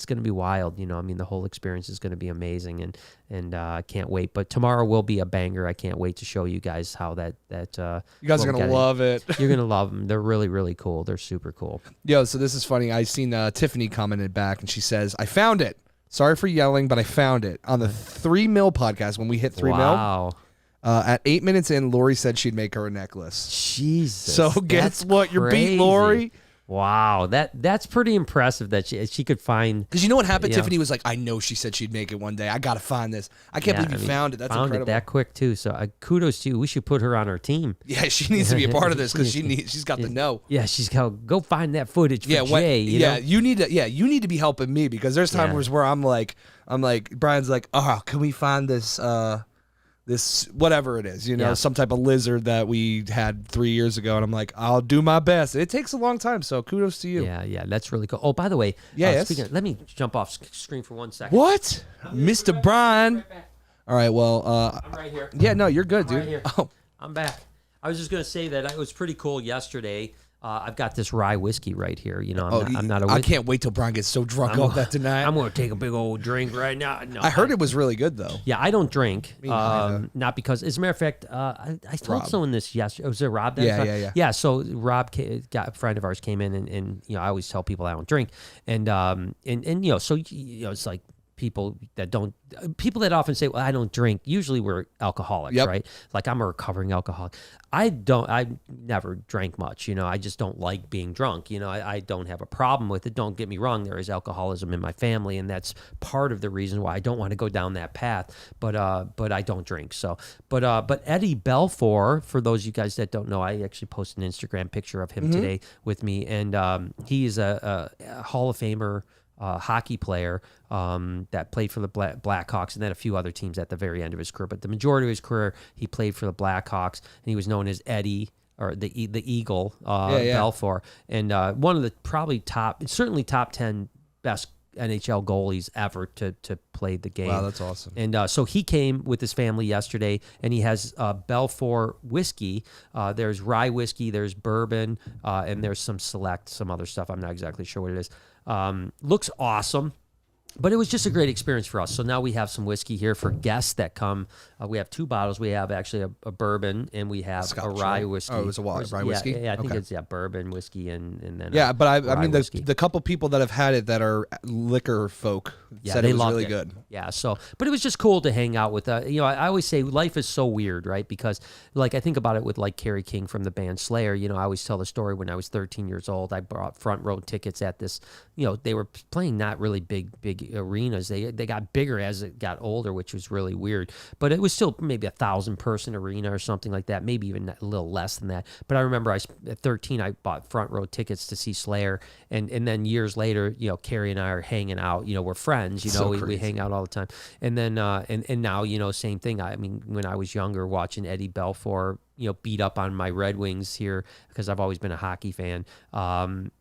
[SPEAKER 2] going to be wild. You know, I mean, the whole experience is going to be amazing, and I can't wait. But tomorrow will be a banger. I can't wait to show you guys how that
[SPEAKER 1] you guys are going to love it.
[SPEAKER 2] You're going to love them. They're really, really cool. They're super cool.
[SPEAKER 1] Yo, so this is funny. I seen Tiffany commented back, and she says, I found it. Sorry for yelling, but I found it on the 3 Mil podcast when we hit 3 Mil.
[SPEAKER 2] Wow.
[SPEAKER 1] At 8 minutes in, Lori said she'd make her a necklace.
[SPEAKER 2] Jesus.
[SPEAKER 1] So guess what? You're beat, Lori.
[SPEAKER 2] Wow, that's pretty impressive that she could find.
[SPEAKER 1] Because you know what happened? Tiffany was like, I know she said she'd make it one day. I got to find this. I can't believe you found it. That's
[SPEAKER 2] found
[SPEAKER 1] incredible.
[SPEAKER 2] It that quick, too. So kudos to you. We should put her on our team.
[SPEAKER 1] Yeah, she needs to be a part of this because she's got to know.
[SPEAKER 2] Yeah, she's got to go find that footage for Jay. You know?
[SPEAKER 1] You need to be helping me because there's times where I'm like, Brian's like, oh, can we find this this whatever it is, you know, some type of lizard that we had 3 years ago, and I'm like, I'll do my best. It takes a long time, so kudos to you.
[SPEAKER 2] Yeah, that's really cool. Oh, by the way, let me jump off screen for 1 second.
[SPEAKER 1] What, Mr. Brian?
[SPEAKER 2] Right back.
[SPEAKER 1] All right, well,
[SPEAKER 2] I'm right here.
[SPEAKER 1] Yeah, no, you're good, dude.
[SPEAKER 2] Right here.
[SPEAKER 1] Oh,
[SPEAKER 2] I'm back. I was just gonna say that it was pretty cool yesterday. I've got this rye whiskey right here. You know, I'm not
[SPEAKER 1] I can't wait till Brian gets so drunk off that tonight.
[SPEAKER 2] I'm going to take a big old drink right now. No,
[SPEAKER 1] I heard it was really good, though.
[SPEAKER 2] Yeah, I don't drink. Not because, as a matter of fact, I told someone this yesterday. Was it Rob?
[SPEAKER 1] Yeah.
[SPEAKER 2] Yeah, so Rob, a friend of ours, came in, and you know, I always tell people I don't drink. And you know, so, you know, it's like, people that often say, well, I don't drink. Usually we're alcoholics, right? Like, I'm a recovering alcoholic. I never drank much, you know, I just don't like being drunk. You know, I don't have a problem with it. Don't get me wrong. There is alcoholism in my family, and that's part of the reason why I don't want to go down that path, but I don't drink. So, but Eddie Belfour, for those of you guys that don't know, I actually posted an Instagram picture of him today with me, and he is a Hall of Famer hockey player that played for the Blackhawks and then a few other teams at the very end of his career. But the majority of his career, he played for the Blackhawks, and he was known as Eddie, or the Eagle, Belfour. And one of the certainly top 10 best NHL goalies ever to play the game.
[SPEAKER 1] Wow, that's awesome.
[SPEAKER 2] And so he came with his family yesterday, and he has Belfour whiskey. There's rye whiskey, there's bourbon, and there's some other stuff. I'm not exactly sure what it is. Looks awesome. But it was just a great experience for us. So now we have some whiskey here for guests that come. We have 2 bottles. We have actually a bourbon, and we have a rye whiskey.
[SPEAKER 1] Oh, it was a rye whiskey?
[SPEAKER 2] Yeah, I think it's bourbon whiskey and then
[SPEAKER 1] but I mean, the couple people that have had it that are liquor folk said it was really good.
[SPEAKER 2] Yeah, so, but it was just cool to hang out with. You know, I always say life is so weird, right? Because, like, I think about it with, like, Kerry King from the band Slayer. You know, I always tell the story when I was 13 years old. I bought front row tickets at this, you know, they were playing not really big arenas. They got bigger as it got older, which was really weird. But it was still maybe 1,000-person arena or something like that, maybe even a little less than that. But I remember at 13, I bought front row tickets to see Slayer, and then years later, you know, Carrie and I are hanging out. You know, we're friends. You know, we hang out all the time. And then and now, you know, same thing. I mean, when I was younger, watching Eddie Belfour, you know, beat up on my Red Wings here because I've always been a hockey fan.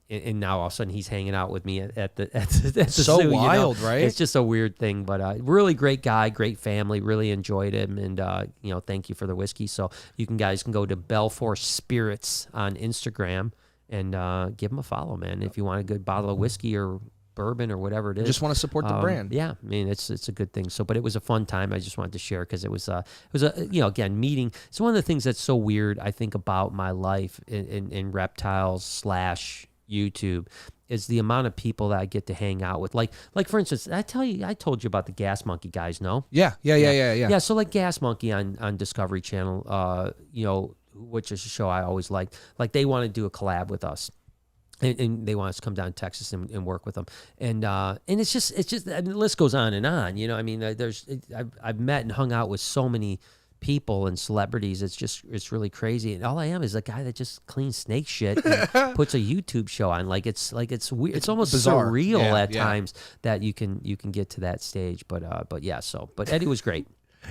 [SPEAKER 2] And now all of a sudden he's hanging out with me at the
[SPEAKER 1] so
[SPEAKER 2] zoo,
[SPEAKER 1] wild,
[SPEAKER 2] you know?
[SPEAKER 1] right?
[SPEAKER 2] It's just a weird thing, but really great guy, great family. Really enjoyed him, and you know, thank you for the whiskey. So you guys can go to Belfour Spirits on Instagram and give him a follow, man. If you want a good bottle of whiskey or bourbon or whatever it is,
[SPEAKER 1] just want to support the brand.
[SPEAKER 2] Yeah, I mean, it's a good thing. So, but it was a fun time. I just wanted to share because it was a you know, again, meeting. It's one of the things that's so weird, I think, about my life in reptiles / YouTube is the amount of people that I get to hang out with. Like for instance, I told you about the Gas Monkey guys, no?
[SPEAKER 1] Yeah.
[SPEAKER 2] Yeah, so like Gas Monkey on Discovery Channel, which is a show I always liked. Like they want to do a collab with us. And they want us to come down to Texas and work with them, and it's just I mean, the list goes on and on. I mean, I've met and hung out with so many people and celebrities. It's really crazy. And all I am is a guy that just cleans snake shit and puts a YouTube show on. Like it's weird. It's almost
[SPEAKER 1] bizarre.
[SPEAKER 2] surreal at times that you can get to that stage. But Eddie was great.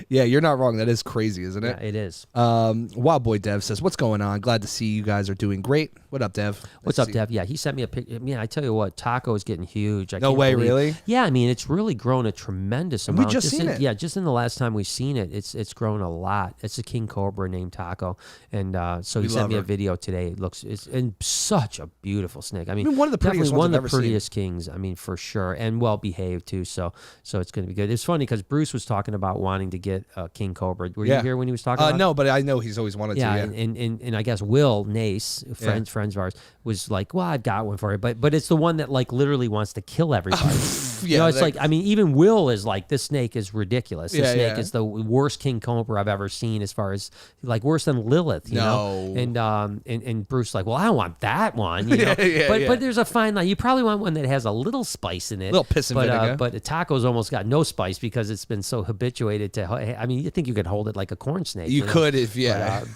[SPEAKER 1] Yeah, you're not wrong. That is crazy, isn't it?
[SPEAKER 2] Yeah, it is.
[SPEAKER 1] Wild Boy Dev says, "What's going on? Glad to see you guys are doing great. What up, Dev?
[SPEAKER 2] What's up, Dev? Yeah, he sent me a picture. Man, I tell you what, Taco is getting huge.
[SPEAKER 1] No way, really?
[SPEAKER 2] Yeah, I mean, it's really grown a tremendous amount.
[SPEAKER 1] We just seen it.
[SPEAKER 2] Yeah, just in the last time we've seen it, it's grown a lot. It's a king cobra named Taco, and so he sent me a video today. It's such a beautiful snake. I mean
[SPEAKER 1] one of the prettiest ones
[SPEAKER 2] one
[SPEAKER 1] I've
[SPEAKER 2] of the
[SPEAKER 1] ever
[SPEAKER 2] prettiest kings. I mean, for sure, and well behaved too. So it's going to be good. It's funny because Bruce was talking about wanting to get a king cobra. Were you here when he was talking about it?
[SPEAKER 1] No, but I know he's always wanted to. Yeah,
[SPEAKER 2] and I guess Will Nace, friends of ours, was like, well, I've got one for you, but it's the one that like literally wants to kill everybody. It's like, I mean, even Will is like, this snake is ridiculous. This snake is the worst king cobra I've ever seen, as far as like worse than Lilith. You know? And Bruce like, well, I don't want that one. You know? But there's a fine line. You probably want one that has a little spice in it,
[SPEAKER 1] a little piss and vinegar.
[SPEAKER 2] But Taco's almost got no spice because it's been so habituated to. I mean, you think you could hold it like a corn snake.
[SPEAKER 1] You could if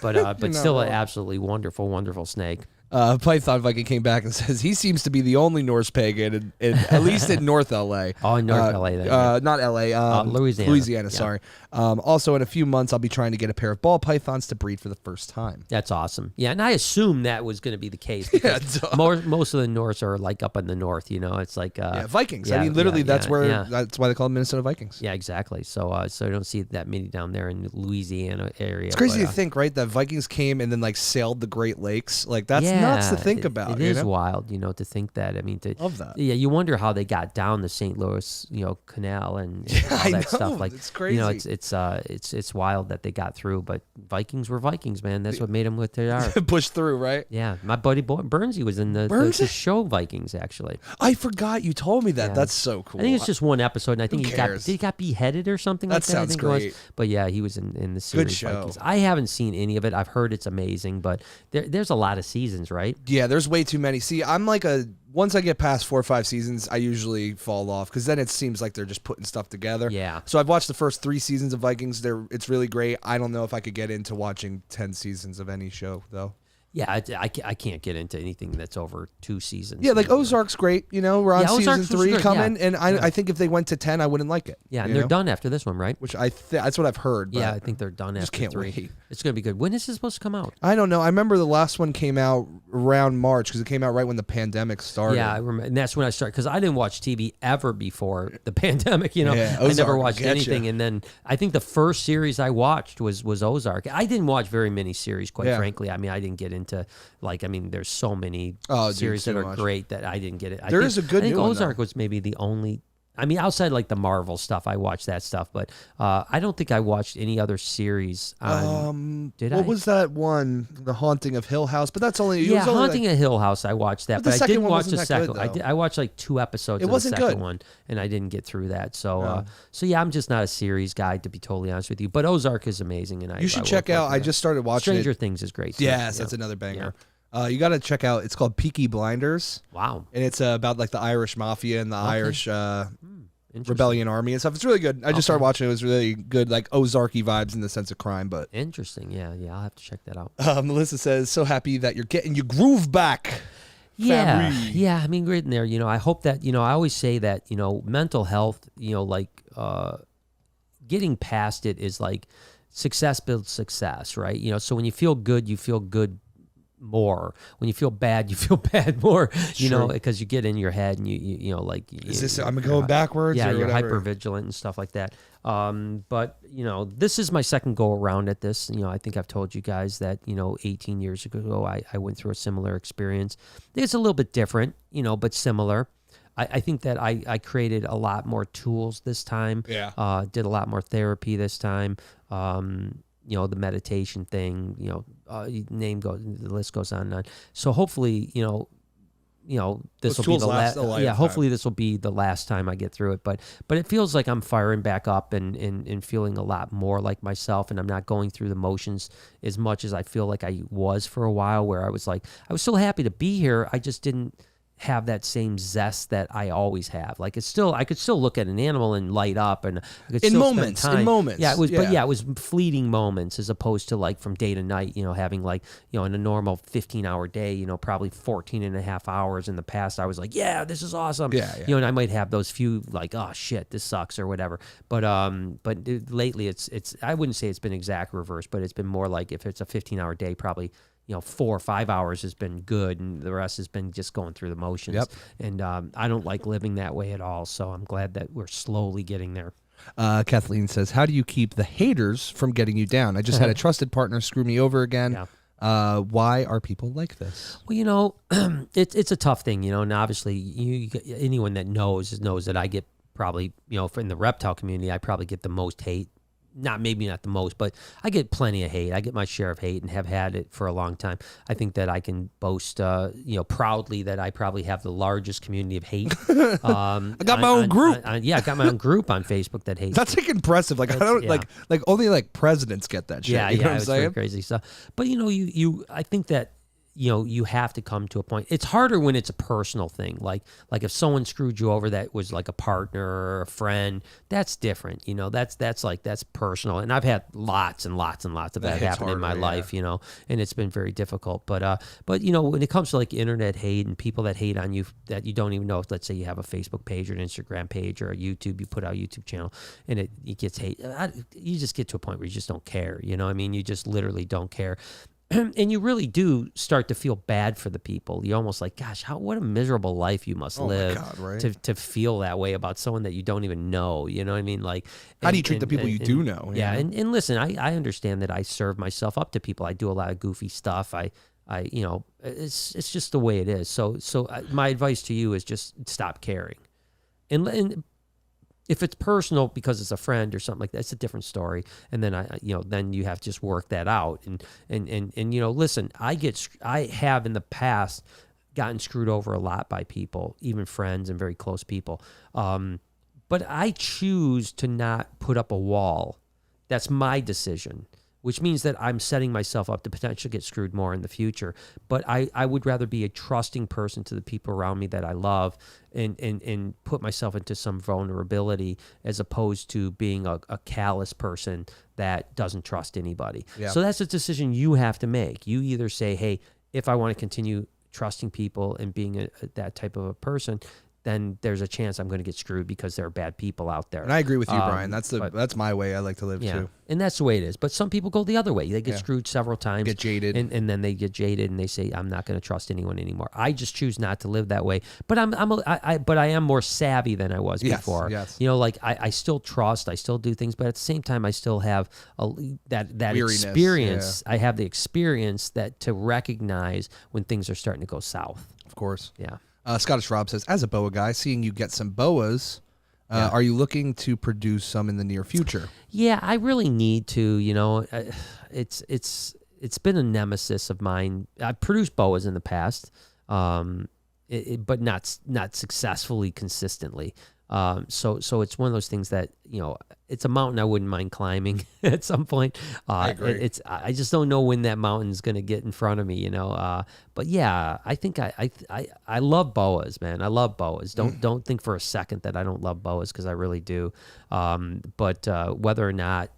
[SPEAKER 2] but still an absolutely wonderful snake.
[SPEAKER 1] Python Viking came back and says he seems to be the only Norse pagan, at least in North LA.
[SPEAKER 2] Oh, in North LA. Then,
[SPEAKER 1] not LA. Louisiana,
[SPEAKER 2] yeah.
[SPEAKER 1] sorry. Also, in a few months, I'll be trying to get a pair of ball pythons to breed for the first time.
[SPEAKER 2] That's awesome. Yeah, and I assume that was going to be the case. Because most of the Norse are like up in the north. It's like
[SPEAKER 1] Vikings. I mean, literally, that's why they call them Minnesota Vikings.
[SPEAKER 2] Yeah, exactly. So I don't see that many down there in the Louisiana area.
[SPEAKER 1] It's crazy to think, right? That Vikings came and then like sailed the Great Lakes. Like that's nuts to think about.
[SPEAKER 2] It is wild, to think that. I mean,
[SPEAKER 1] love that.
[SPEAKER 2] Yeah, you wonder how they got down the St. Louis, Canal and all that stuff. Like
[SPEAKER 1] it's crazy.
[SPEAKER 2] It's wild that they got through, but Vikings were Vikings, man. That's what made them what they are.
[SPEAKER 1] Push through, right?
[SPEAKER 2] Yeah, my buddy Burnsy was in the show Vikings. Actually,
[SPEAKER 1] I forgot you told me that. Yeah. That's so cool.
[SPEAKER 2] I think it's just one episode, and I think he got beheaded or something. That
[SPEAKER 1] sounds great.
[SPEAKER 2] But yeah, he was in the series.
[SPEAKER 1] Good show.
[SPEAKER 2] Vikings. I haven't seen any of it. I've heard it's amazing, but there's a lot of seasons, right?
[SPEAKER 1] Yeah, there's way too many. See, I'm like once I get past 4 or 5 seasons, I usually fall off because then it seems like they're just putting stuff together.
[SPEAKER 2] Yeah.
[SPEAKER 1] So I've watched the first 3 seasons of Vikings. It's really great. I don't know if I could get into watching 10 seasons of any show though.
[SPEAKER 2] Yeah, I can't get into anything that's over 2 seasons.
[SPEAKER 1] Yeah, like Ozark's great. We're on season 3 coming, and I think if they went to 10, I wouldn't like it.
[SPEAKER 2] Yeah, and they're done after this one, right?
[SPEAKER 1] Which that's what I've heard. But
[SPEAKER 2] yeah, I think they're done after 3.
[SPEAKER 1] Just can't wait.
[SPEAKER 2] It's going to be good. When is this supposed to come out?
[SPEAKER 1] I don't know. I remember the last one came out around March because it came out right when the pandemic started.
[SPEAKER 2] Yeah, I remember, and that's when I started because I didn't watch TV ever before the pandemic.
[SPEAKER 1] Yeah,
[SPEAKER 2] I never watched anything, and then I think the first series I watched was Ozark. I didn't watch very many series, quite frankly. I mean, I didn't get into there's so many series that are great that I didn't get it. I think Ozark was maybe the only. I mean, outside like the Marvel stuff, I watched that stuff, but I don't think I watched any other series.
[SPEAKER 1] What was that one? The Haunting of Hill House, but that's only
[SPEAKER 2] Haunting of Hill House. I watched that, but I didn't watch the second. I watched like 2 episodes.
[SPEAKER 1] It wasn't
[SPEAKER 2] of the second one, and I didn't get through that. So, yeah, I'm just not a series guy, to be totally honest with you. But Ozark is amazing, and
[SPEAKER 1] you should check out. I just started watching
[SPEAKER 2] Stranger Things is great.
[SPEAKER 1] Yes, that's another banger. Yeah. You got to check out. It's called Peaky Blinders.
[SPEAKER 2] Wow,
[SPEAKER 1] and it's about like the Irish mafia and the Irish rebellion army and stuff. It's really good. I just started watching it. It was really good, like Ozarky vibes in the sense of crime. But
[SPEAKER 2] interesting, yeah, I'll have to check that out.
[SPEAKER 1] Melissa says, "So happy that you're getting your groove back."
[SPEAKER 2] Yeah, I mean, great in there. I hope that I always say that mental health. Getting past it is like success builds success, right? So when you feel good more. When you feel bad, you feel bad more, because you get in your head and I'm going backwards?
[SPEAKER 1] Yeah,
[SPEAKER 2] you're hyper vigilant and stuff like that. But this is my second go around at this. I think I've told you guys that, 18 years ago, I went through a similar experience. It's a little bit different, but similar. I think that I created a lot more tools this time.
[SPEAKER 1] Yeah.
[SPEAKER 2] Did a lot more therapy this time. The meditation thing, the list goes on and on. So hopefully, this will be the last. Yeah, hopefully this will be the last time I get through it. But it feels like I'm firing back up and feeling a lot more like myself, and I'm not going through the motions as much as I feel like I was for a while, where I was so happy to be here. I just didn't have that same zest that I always have. Like I could still look at an animal and light up, and I could still spend time.
[SPEAKER 1] In moments.
[SPEAKER 2] Yeah, it was, but it was fleeting moments as opposed to like from day to night, having like, in a normal 15-hour day, probably 14 and a half hours in the past, I was like, yeah, this is awesome.
[SPEAKER 1] Yeah.
[SPEAKER 2] And I might have those few like, oh shit, this sucks or whatever. But lately it's, I wouldn't say it's been exact reverse, but it's been more like if it's a 15-hour day, probably 4 or 5 hours has been good, and the rest has been just going through the motions.
[SPEAKER 1] Yep.
[SPEAKER 2] And I don't like living that way at all. So I'm glad that we're slowly getting there.
[SPEAKER 1] Kathleen says, how do you keep the haters from getting you down? I just had a trusted partner screw me over again.
[SPEAKER 2] Yeah.
[SPEAKER 1] Why are people like this?
[SPEAKER 2] Well, it's a tough thing, and obviously anyone that knows that I get probably, in the reptile community, I probably get the most hate. Maybe not the most, but I get plenty of hate. I get my share of hate and have had it for a long time. I think that I can boast, proudly that I probably have the largest community of hate.
[SPEAKER 1] I got my own group.
[SPEAKER 2] I got my own group on Facebook that hates.
[SPEAKER 1] That's like impressive. Like I don't like only like presidents get that shit.
[SPEAKER 2] Yeah,
[SPEAKER 1] you know what I'm saying?
[SPEAKER 2] Crazy stuff. But I think that you have to come to a point. It's harder when it's a personal thing. Like if someone screwed you over that was like a partner or a friend, that's different. That's personal. And I've had lots and lots and lots of that happen in my life, and it's been very difficult. But when it comes to like internet hate and people that hate on you that you don't even know, let's say you have a Facebook page or an Instagram page or a YouTube, you put out a YouTube channel and it gets hate. You just get to a point where you just don't care. You just literally don't care. And you really do start to feel bad for the people. You're almost like, gosh, what a miserable life you must live to feel that way about someone that you don't even know. You know what I mean? Like,
[SPEAKER 1] how do you treat the people you do know?
[SPEAKER 2] Yeah. And listen, I understand that I serve myself up to people. I do a lot of goofy stuff. It's just the way it is. So my advice to you is just stop caring. And if it's personal because it's a friend or something like that, it's a different story. And then then you have to just work that out. And listen, I have in the past gotten screwed over a lot by people, even friends and very close people. But I choose to not put up a wall. That's my decision, which means that I'm setting myself up to potentially get screwed more in the future. But I would rather be a trusting person to the people around me that I love and put myself into some vulnerability as opposed to being a callous person that doesn't trust anybody. Yeah. So that's a decision you have to make. You either say, hey, if I want to continue trusting people and being that type of a person, then there's a chance I'm going to get screwed because there are bad people out there.
[SPEAKER 1] And I agree with you, Brian. That's my way I like to live too.
[SPEAKER 2] And that's the way it is. But some people go the other way. They get screwed several times.
[SPEAKER 1] Get jaded.
[SPEAKER 2] And then they get jaded and they say, I'm not going to trust anyone anymore. I just choose not to live that way. But I am more savvy than I was before.
[SPEAKER 1] Yes.
[SPEAKER 2] I still trust, I still do things, but at the same time, I still have that
[SPEAKER 1] weariness,
[SPEAKER 2] experience. Yeah. I have the experience that to recognize when things are starting to go south.
[SPEAKER 1] Of course.
[SPEAKER 2] Yeah.
[SPEAKER 1] Scottish Rob says, as a boa guy, seeing you get some boas, are you looking to produce some in the near future?
[SPEAKER 2] Yeah, I really need to. It's been a nemesis of mine. I've produced boas in the past, but not successfully consistently. So it's one of those things that, it's a mountain I wouldn't mind climbing at some point.
[SPEAKER 1] I agree.
[SPEAKER 2] I just don't know when that mountain's going to get in front of me, but yeah, I think I love boas, man. I love boas. Don't think for a second that I don't love boas, because I really do. But whether or not,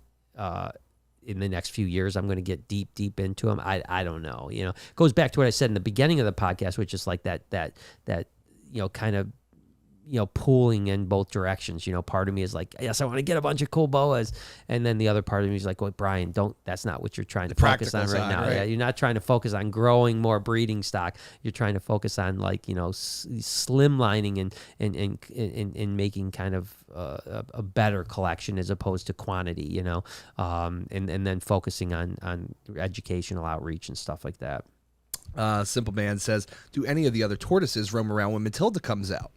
[SPEAKER 2] in the next few years I'm going to get deep into them, I don't know. It goes back to what I said in the beginning of the podcast, which is like that kind of, pulling in both directions. Part of me is like, yes, I want to get a bunch of cool boas. And then the other part of me is like, well, Brian, that's not what you're trying to focus on right now. Right? Yeah, you're not trying to focus on growing more breeding stock. You're trying to focus on slimlining and making kind of a better collection as opposed to quantity, and then focusing on educational outreach and stuff like that.
[SPEAKER 1] Simple Man says, do any of the other tortoises roam around when Matilda comes out?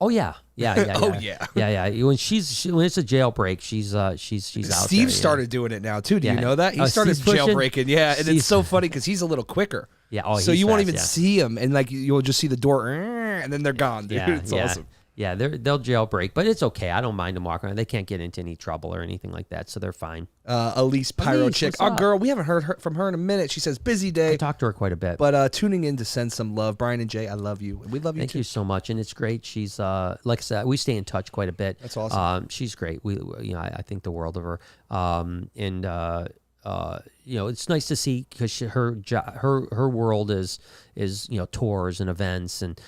[SPEAKER 2] Oh yeah.
[SPEAKER 1] Oh yeah.
[SPEAKER 2] Yeah. When it's a jailbreak, she's out.
[SPEAKER 1] Steve started doing it now too. Do you know that he started jailbreaking? Yeah, and it's so funny because he's a little quicker.
[SPEAKER 2] Yeah. Oh,
[SPEAKER 1] so you won't
[SPEAKER 2] fast,
[SPEAKER 1] even see them, and like you'll just see the door, and then they're gone, dude. It's awesome.
[SPEAKER 2] Yeah, they'll jailbreak, but it's okay. I don't mind them walking around. They can't get into any trouble or anything like that, so they're fine.
[SPEAKER 1] Elise Pyro Chick. Our girl, we haven't heard from her in a minute. She says, busy day.
[SPEAKER 2] I talked to her quite a bit.
[SPEAKER 1] But tuning in to send some love. Brian and Jay, I love you. We love you
[SPEAKER 2] Thank
[SPEAKER 1] too.
[SPEAKER 2] you so much, and it's great. She's, like I said, we stay in touch quite a bit.
[SPEAKER 1] That's awesome.
[SPEAKER 2] She's great. I think the world of her. It's nice to see because her world is tours and events and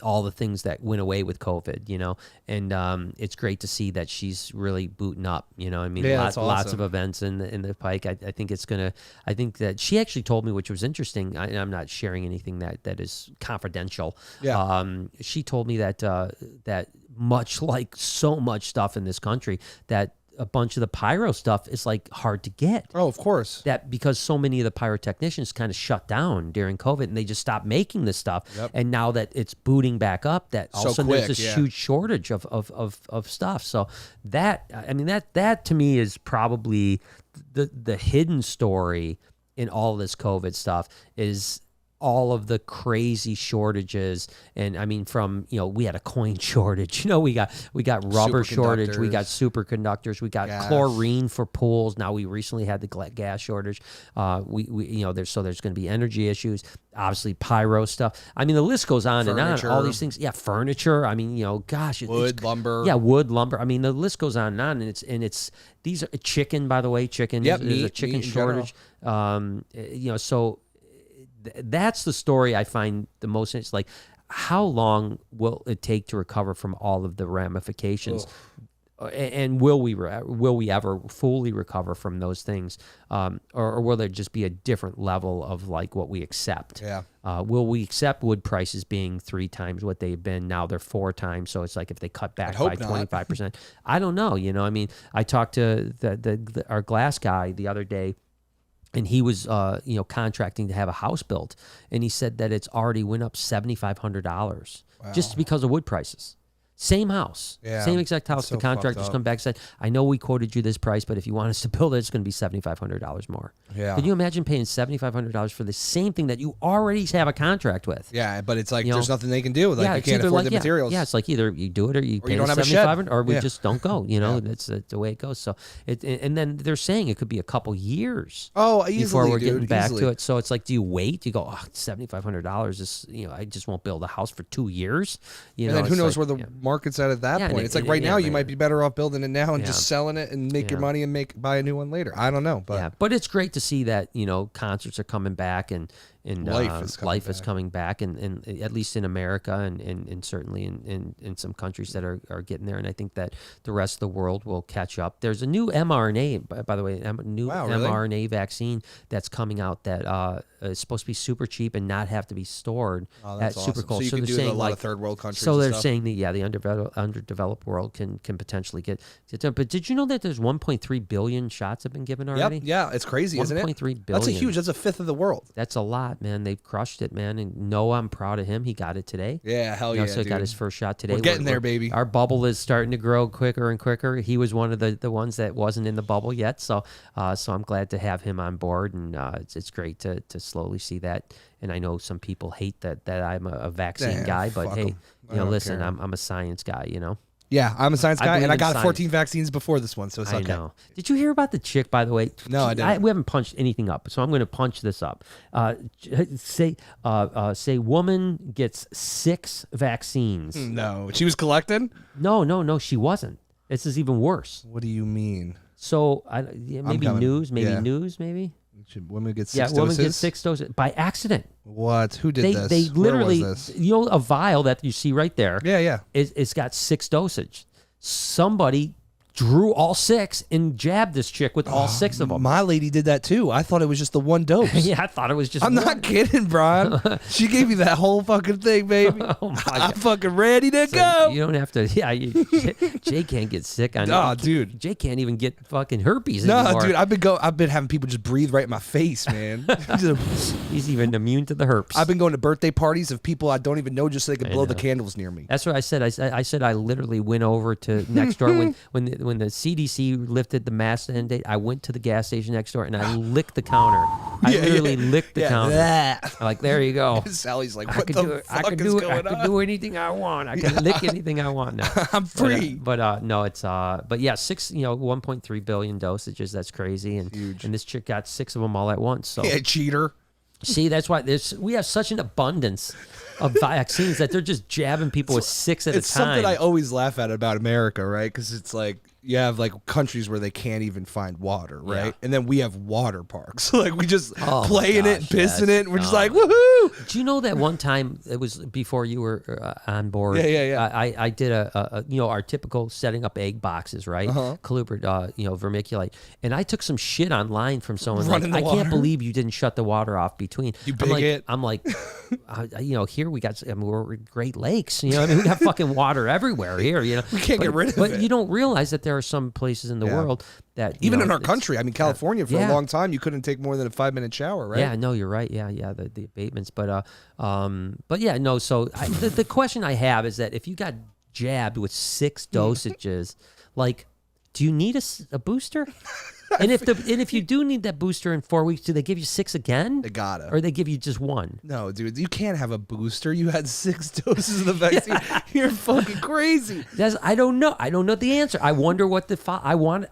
[SPEAKER 2] all the things that went away with COVID, and it's great to see that she's really booting up. Lots of events in the Pike. I think that she actually told me, which was interesting. I'm not sharing anything that is confidential.
[SPEAKER 1] Yeah.
[SPEAKER 2] She told me that much like so much stuff in this country that a bunch of the pyro stuff is like hard to get.
[SPEAKER 1] Oh, of course.
[SPEAKER 2] That because so many of the pyrotechnicians kind of shut down during COVID and they just stopped making this stuff.
[SPEAKER 1] Yep.
[SPEAKER 2] And now that it's booting back up, that all of a sudden there's this huge shortage of stuff. So that to me is probably the hidden story in all this COVID stuff is all of the crazy shortages. And I mean, from, we had a coin shortage, we got rubber shortage, we got superconductors, we got chlorine for pools. Now we recently had the gas shortage. There's going to be energy issues, obviously pyro stuff. I mean, the list goes on
[SPEAKER 1] Furniture.
[SPEAKER 2] and on, all these things. Yeah. Furniture. I mean,
[SPEAKER 1] wood, lumber.
[SPEAKER 2] Yeah. Wood, lumber. I mean, the list goes on and it's these are chicken, by the way, chicken.
[SPEAKER 1] Yep,
[SPEAKER 2] there's a chicken shortage. So that's the story I find the most. It's like, how long will it take to recover from all of the ramifications? And will we ever fully recover from those things, or will there just be a different level of like what we accept?
[SPEAKER 1] Yeah.
[SPEAKER 2] Will we accept wood prices being 3 times what they've been? Now they're 4 times. So it's like if they cut back by 25%, I don't know. I mean, I talked to our glass guy the other day. And he was, contracting to have a house built, and he said that it's already went up $7,500 just because of wood prices. Same house, same exact house. The contractor's come back and said, I know we quoted you this price, but if you want us to build it, it's going to be $7,500 more.
[SPEAKER 1] Yeah.
[SPEAKER 2] Can you imagine paying $7,500 for the same thing that you already have a contract with?
[SPEAKER 1] Yeah, but it's like there's nothing they can do. Like, you can't afford the materials.
[SPEAKER 2] Yeah, it's like either you do it or you pay
[SPEAKER 1] don't have a shed.
[SPEAKER 2] or we just don't go. That's the way it goes. So and then they're saying it could be a couple years.
[SPEAKER 1] Oh, easily,
[SPEAKER 2] before we're getting back to it. So it's like, do you wait? You go, $7,500 is, I just won't build a house for 2 years.
[SPEAKER 1] And then who knows where the market's at that point. It's like right now you might be better off building it now and just selling it and make your money and buy a new one later. I don't know, but
[SPEAKER 2] it's great to see that concerts are coming back and life is coming back and at least in America and certainly in some countries that are getting there, and I think that the rest of the world will catch up. There's a new mRNA, by the way, mRNA vaccine that's coming out that is supposed to be super cheap and not have to be stored at super cold.
[SPEAKER 1] So you can do it in a lot of third world countries.
[SPEAKER 2] So they're saying that the underdeveloped world can potentially get done. But did you know that there's 1.3 billion shots have been given already?
[SPEAKER 1] Yep. Yeah, it's crazy, isn't it?
[SPEAKER 2] 1.3 billion.
[SPEAKER 1] That's a fifth of the world.
[SPEAKER 2] That's a lot, man. They've crushed it, man. And Noah, I'm proud of him. He got it today.
[SPEAKER 1] Yeah, hell yeah,
[SPEAKER 2] So he got his first shot today.
[SPEAKER 1] We're getting there, baby.
[SPEAKER 2] Our bubble is starting to grow quicker and quicker. He was one of the ones that wasn't in the bubble yet. So I'm glad to have him on board, and it's great to slowly see that. And I know some people hate that I'm a vaccine guy, but hey, listen, I'm a science guy,
[SPEAKER 1] Yeah, I'm a science guy, and I got
[SPEAKER 2] science.
[SPEAKER 1] 14 vaccines before this one, so it's okay.
[SPEAKER 2] I know. Did you hear about the chick, by the way?
[SPEAKER 1] No, I didn't.
[SPEAKER 2] We haven't punched anything up, so I'm going to punch this up. Say woman gets 6 vaccines.
[SPEAKER 1] No, she was collecting?
[SPEAKER 2] No, she wasn't. This is even worse.
[SPEAKER 1] What do you mean?
[SPEAKER 2] So maybe news,
[SPEAKER 1] Women get 6 doses?
[SPEAKER 2] Women get 6 doses by accident.
[SPEAKER 1] What? Who did this?
[SPEAKER 2] They literally,
[SPEAKER 1] Where was this?
[SPEAKER 2] a vial that you see right there.
[SPEAKER 1] Yeah.
[SPEAKER 2] It's got 6 dosage. Somebody drew all 6 and jabbed this chick with all 6 of them.
[SPEAKER 1] My lady did that too. I thought it was just the one dose.
[SPEAKER 2] Yeah, I thought it was just
[SPEAKER 1] I'm not kidding, Brian. She gave me that whole fucking thing, baby. I'm fucking ready to go.
[SPEAKER 2] You don't have to. Yeah, Jay can't get sick.
[SPEAKER 1] Dude.
[SPEAKER 2] Jay can't even get fucking herpes anymore.
[SPEAKER 1] Dude, I've been having people just breathe right in my face, man.
[SPEAKER 2] He's even immune to the herpes.
[SPEAKER 1] I've been going to birthday parties of people I don't even know just so they can blow the candles near me.
[SPEAKER 2] That's what I said. I said I literally went over to next door when when the CDC lifted the mask mandate, I went to the gas station next door and I licked the counter. I literally licked the counter. I'm like, there you go.
[SPEAKER 1] Sally's like, what the fuck is going on?
[SPEAKER 2] I can do anything I want. I can lick anything I want now.
[SPEAKER 1] I'm free.
[SPEAKER 2] But no, it's but yeah, 1.3 billion dosages. That's crazy. And
[SPEAKER 1] huge.
[SPEAKER 2] And this chick got 6 of them all at once. So
[SPEAKER 1] yeah, cheater.
[SPEAKER 2] See, that's why we have such an abundance of vaccines that they're just jabbing people with 6 at a time.
[SPEAKER 1] It's something I always laugh at about America, right? Because it's like you have like countries where they can't even find water, right? Yeah. And then we have water parks. Like we just play in it, piss in it, and we're just like, woohoo!
[SPEAKER 2] Do you know that one time, it was before you were on board?
[SPEAKER 1] Yeah.
[SPEAKER 2] I did our typical setting up egg boxes, right? Colubrid, vermiculite. And I took some shit online from someone like, I can't believe you didn't shut the water off between.
[SPEAKER 1] You bigot.
[SPEAKER 2] I'm like, here we got, we're Great Lakes, we got fucking water everywhere here,
[SPEAKER 1] We can't get rid of it.
[SPEAKER 2] But you don't realize that there are some places in the world that
[SPEAKER 1] even in our country, I mean, California for a long time, you couldn't take more than a 5-minute shower, right?
[SPEAKER 2] Yeah, no, you're right. Yeah, the abatements, but yeah, no. So the question I have is that if you got jabbed with 6 dosages, like, do you need a booster? And if you do need that booster in 4 weeks, do they give you 6 again?
[SPEAKER 1] They gotta.
[SPEAKER 2] Or they give you just 1?
[SPEAKER 1] No, dude, you can't have a booster. You had 6 doses of the vaccine. You're fucking crazy.
[SPEAKER 2] I don't know. I don't know the answer. I wonder what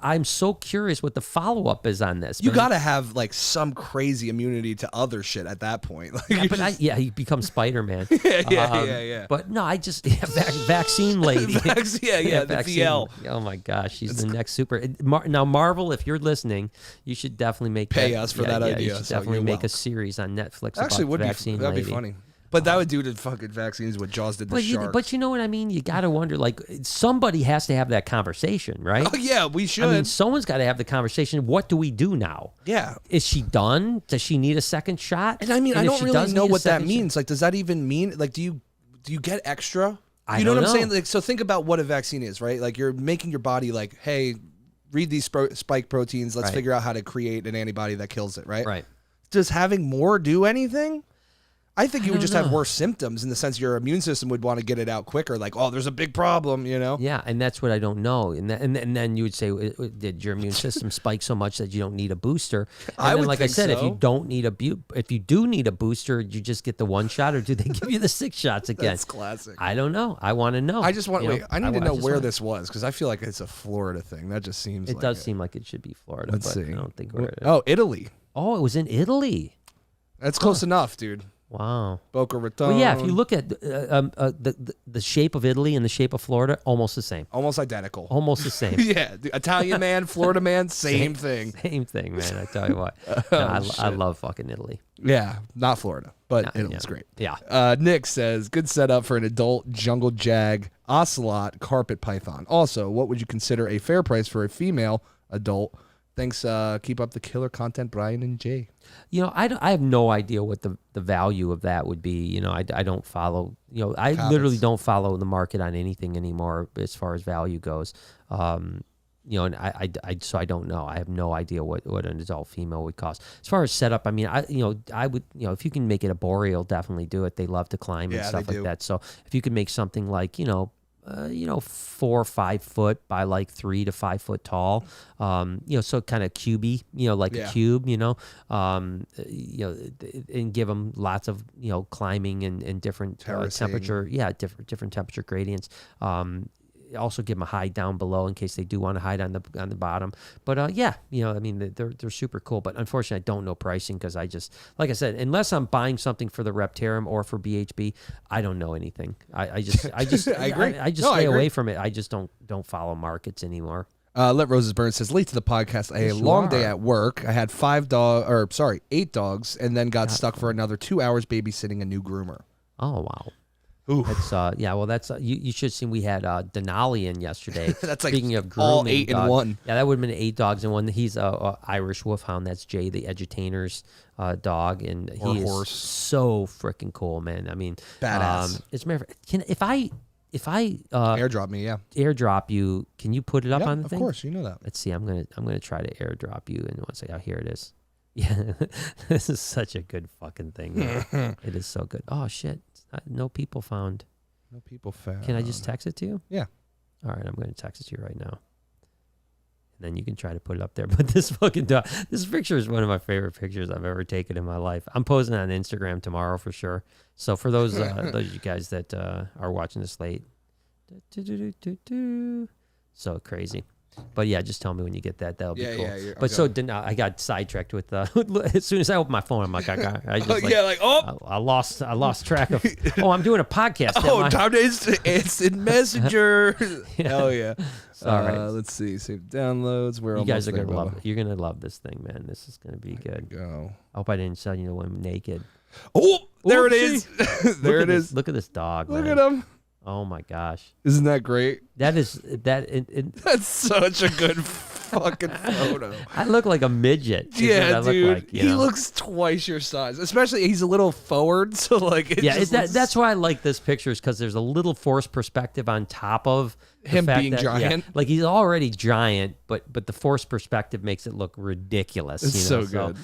[SPEAKER 2] I'm so curious what the follow-up is on this.
[SPEAKER 1] You gotta have like some crazy immunity to other shit at that point. Like,
[SPEAKER 2] he becomes Spider-Man.
[SPEAKER 1] Yeah.
[SPEAKER 2] But no, I just vaccine lady.
[SPEAKER 1] The VL.
[SPEAKER 2] Oh my gosh, she's the next super. Now Marvel, if you're listening, you should definitely
[SPEAKER 1] pay us for that idea.
[SPEAKER 2] You should definitely make a series on Netflix.
[SPEAKER 1] Actually,
[SPEAKER 2] about vaccine
[SPEAKER 1] that'd
[SPEAKER 2] lady.
[SPEAKER 1] be funny. But that would do to fucking vaccines what Jaws did to sharks.
[SPEAKER 2] But you know what I mean? You got to wonder, like, somebody has to have that conversation, right?
[SPEAKER 1] Oh, yeah, we should.
[SPEAKER 2] I mean, someone's got to have the conversation. What do we do now?
[SPEAKER 1] Yeah.
[SPEAKER 2] Is she done? Does she need a second shot?
[SPEAKER 1] And I mean, I don't really know what that means. Like, does that even mean, like, do you get extra? You know what I'm saying? Like, so think about what a vaccine is, right? Like, you're making your body like, hey, read these spike proteins. Let's figure out how to create an antibody that kills it, right?
[SPEAKER 2] Right.
[SPEAKER 1] Does having more do anything? I think you would just have worse symptoms in the sense your immune system would want to get it out quicker. Like, oh, there's a big problem,
[SPEAKER 2] Yeah, and that's what I don't know. And then you would say, did your immune system spike so much that you don't need a booster? And then, like I said, if you don't need if you do need a booster, you just get the 1 shot, or do they give you the 6 shots again?
[SPEAKER 1] That's classic.
[SPEAKER 2] I don't know. I want to know.
[SPEAKER 1] I just want. I need to know where this was because I feel like it's a Florida thing. That just seems.
[SPEAKER 2] It does seem like it should be Florida.
[SPEAKER 1] Let's see.
[SPEAKER 2] I don't think we're.
[SPEAKER 1] Oh, Italy.
[SPEAKER 2] Oh, it was in Italy.
[SPEAKER 1] That's close enough, dude.
[SPEAKER 2] Wow.
[SPEAKER 1] Boca Raton.
[SPEAKER 2] Well, yeah, if you look at the shape of Italy and the shape of Florida, almost the same.
[SPEAKER 1] Almost identical.
[SPEAKER 2] Almost the same.
[SPEAKER 1] Yeah. The Italian man, Florida man, same thing.
[SPEAKER 2] Same thing, man. I tell you what. I love fucking Italy.
[SPEAKER 1] Yeah. Not Florida, but Italy's great.
[SPEAKER 2] Yeah.
[SPEAKER 1] Nick says, good setup for an adult jungle jag, ocelot, carpet python. Also, what would you consider a fair price for a female adult? Thanks. Keep up the killer content, Brian and Jay.
[SPEAKER 2] I have no idea what the value of that would be. I don't follow. I literally don't follow the market on anything anymore as far as value goes. And so I don't know. I have no idea what an adult female would cost. As far as setup, I mean, I would, if you can make it a boreal, definitely do it. They love to climb and stuff like that. So if you could make something like, 4 or 5 foot by like 3 to 5 foot tall, so kind of cubey, like a cube, and give them lots of, climbing and different temperature, different temperature gradients. Also give them a hide down below in case they do want to hide on the bottom. But I mean, they're super cool. But unfortunately, I don't know pricing because I just, like I said, unless I'm buying something for the Reptarium or for BHB, I don't know anything. I just
[SPEAKER 1] I agree.
[SPEAKER 2] I just stay away from it. I just don't follow markets anymore.
[SPEAKER 1] Let Roses Burn says, late to the podcast. I had a long day at work. I had 8 dogs, and then got stuck for another 2 hours babysitting a new groomer.
[SPEAKER 2] Oh wow.
[SPEAKER 1] Ooh.
[SPEAKER 2] That's that's you should see. We had Denali in yesterday.
[SPEAKER 1] That's like
[SPEAKER 2] speaking of grooming,
[SPEAKER 1] all 8 in one.
[SPEAKER 2] Yeah, that would have been 8 dogs in one. He's a Irish Wolfhound. That's Jay, the edutainer's dog, and he is so freaking cool, man. I mean,
[SPEAKER 1] badass.
[SPEAKER 2] It's if I
[SPEAKER 1] airdrop me,
[SPEAKER 2] airdrop you, can you put it up on the thing?
[SPEAKER 1] Of course, you know that.
[SPEAKER 2] Let's see. I'm gonna try to airdrop you, and once here it is. Yeah, this is such a good fucking thing. It is so good. Oh shit. No people found.
[SPEAKER 1] No people found.
[SPEAKER 2] Can I just text it to you?
[SPEAKER 1] Yeah.
[SPEAKER 2] All right, I'm going to text it to you right now. then you can try to put it up there. But this fucking dog, this picture is one of my favorite pictures I've ever taken in my life. I'm posting on Instagram tomorrow for sure. So for those you guys that are watching this late, so crazy. But yeah, just tell me when you get that. That'll be cool.
[SPEAKER 1] Yeah,
[SPEAKER 2] but okay. I got sidetracked with as soon as I opened my phone, I'm like, I lost track of. Oh, I'm doing a podcast.
[SPEAKER 1] Oh, time to instant messenger.
[SPEAKER 2] Yeah.
[SPEAKER 1] Hell yeah!
[SPEAKER 2] All right.
[SPEAKER 1] Let's see. Save downloads.
[SPEAKER 2] You guys are gonna love it. You're gonna love this thing, man. This is gonna be good.
[SPEAKER 1] Go.
[SPEAKER 2] I hope I didn't sell you the one naked.
[SPEAKER 1] Oh, there it is. There it is.
[SPEAKER 2] Look at this dog.
[SPEAKER 1] Look
[SPEAKER 2] man.
[SPEAKER 1] at him.
[SPEAKER 2] Oh my gosh.
[SPEAKER 1] Isn't that great?
[SPEAKER 2] That's
[SPEAKER 1] such a good fucking photo.
[SPEAKER 2] I look like a midget.
[SPEAKER 1] Yeah, dude.
[SPEAKER 2] Like,
[SPEAKER 1] he looks twice your size. Especially he's a little forward, so like
[SPEAKER 2] that's why I like this picture, is because there's a little forced perspective on top of
[SPEAKER 1] him being giant.
[SPEAKER 2] Like he's already giant, but the forced perspective makes it look ridiculous.
[SPEAKER 1] It's so good.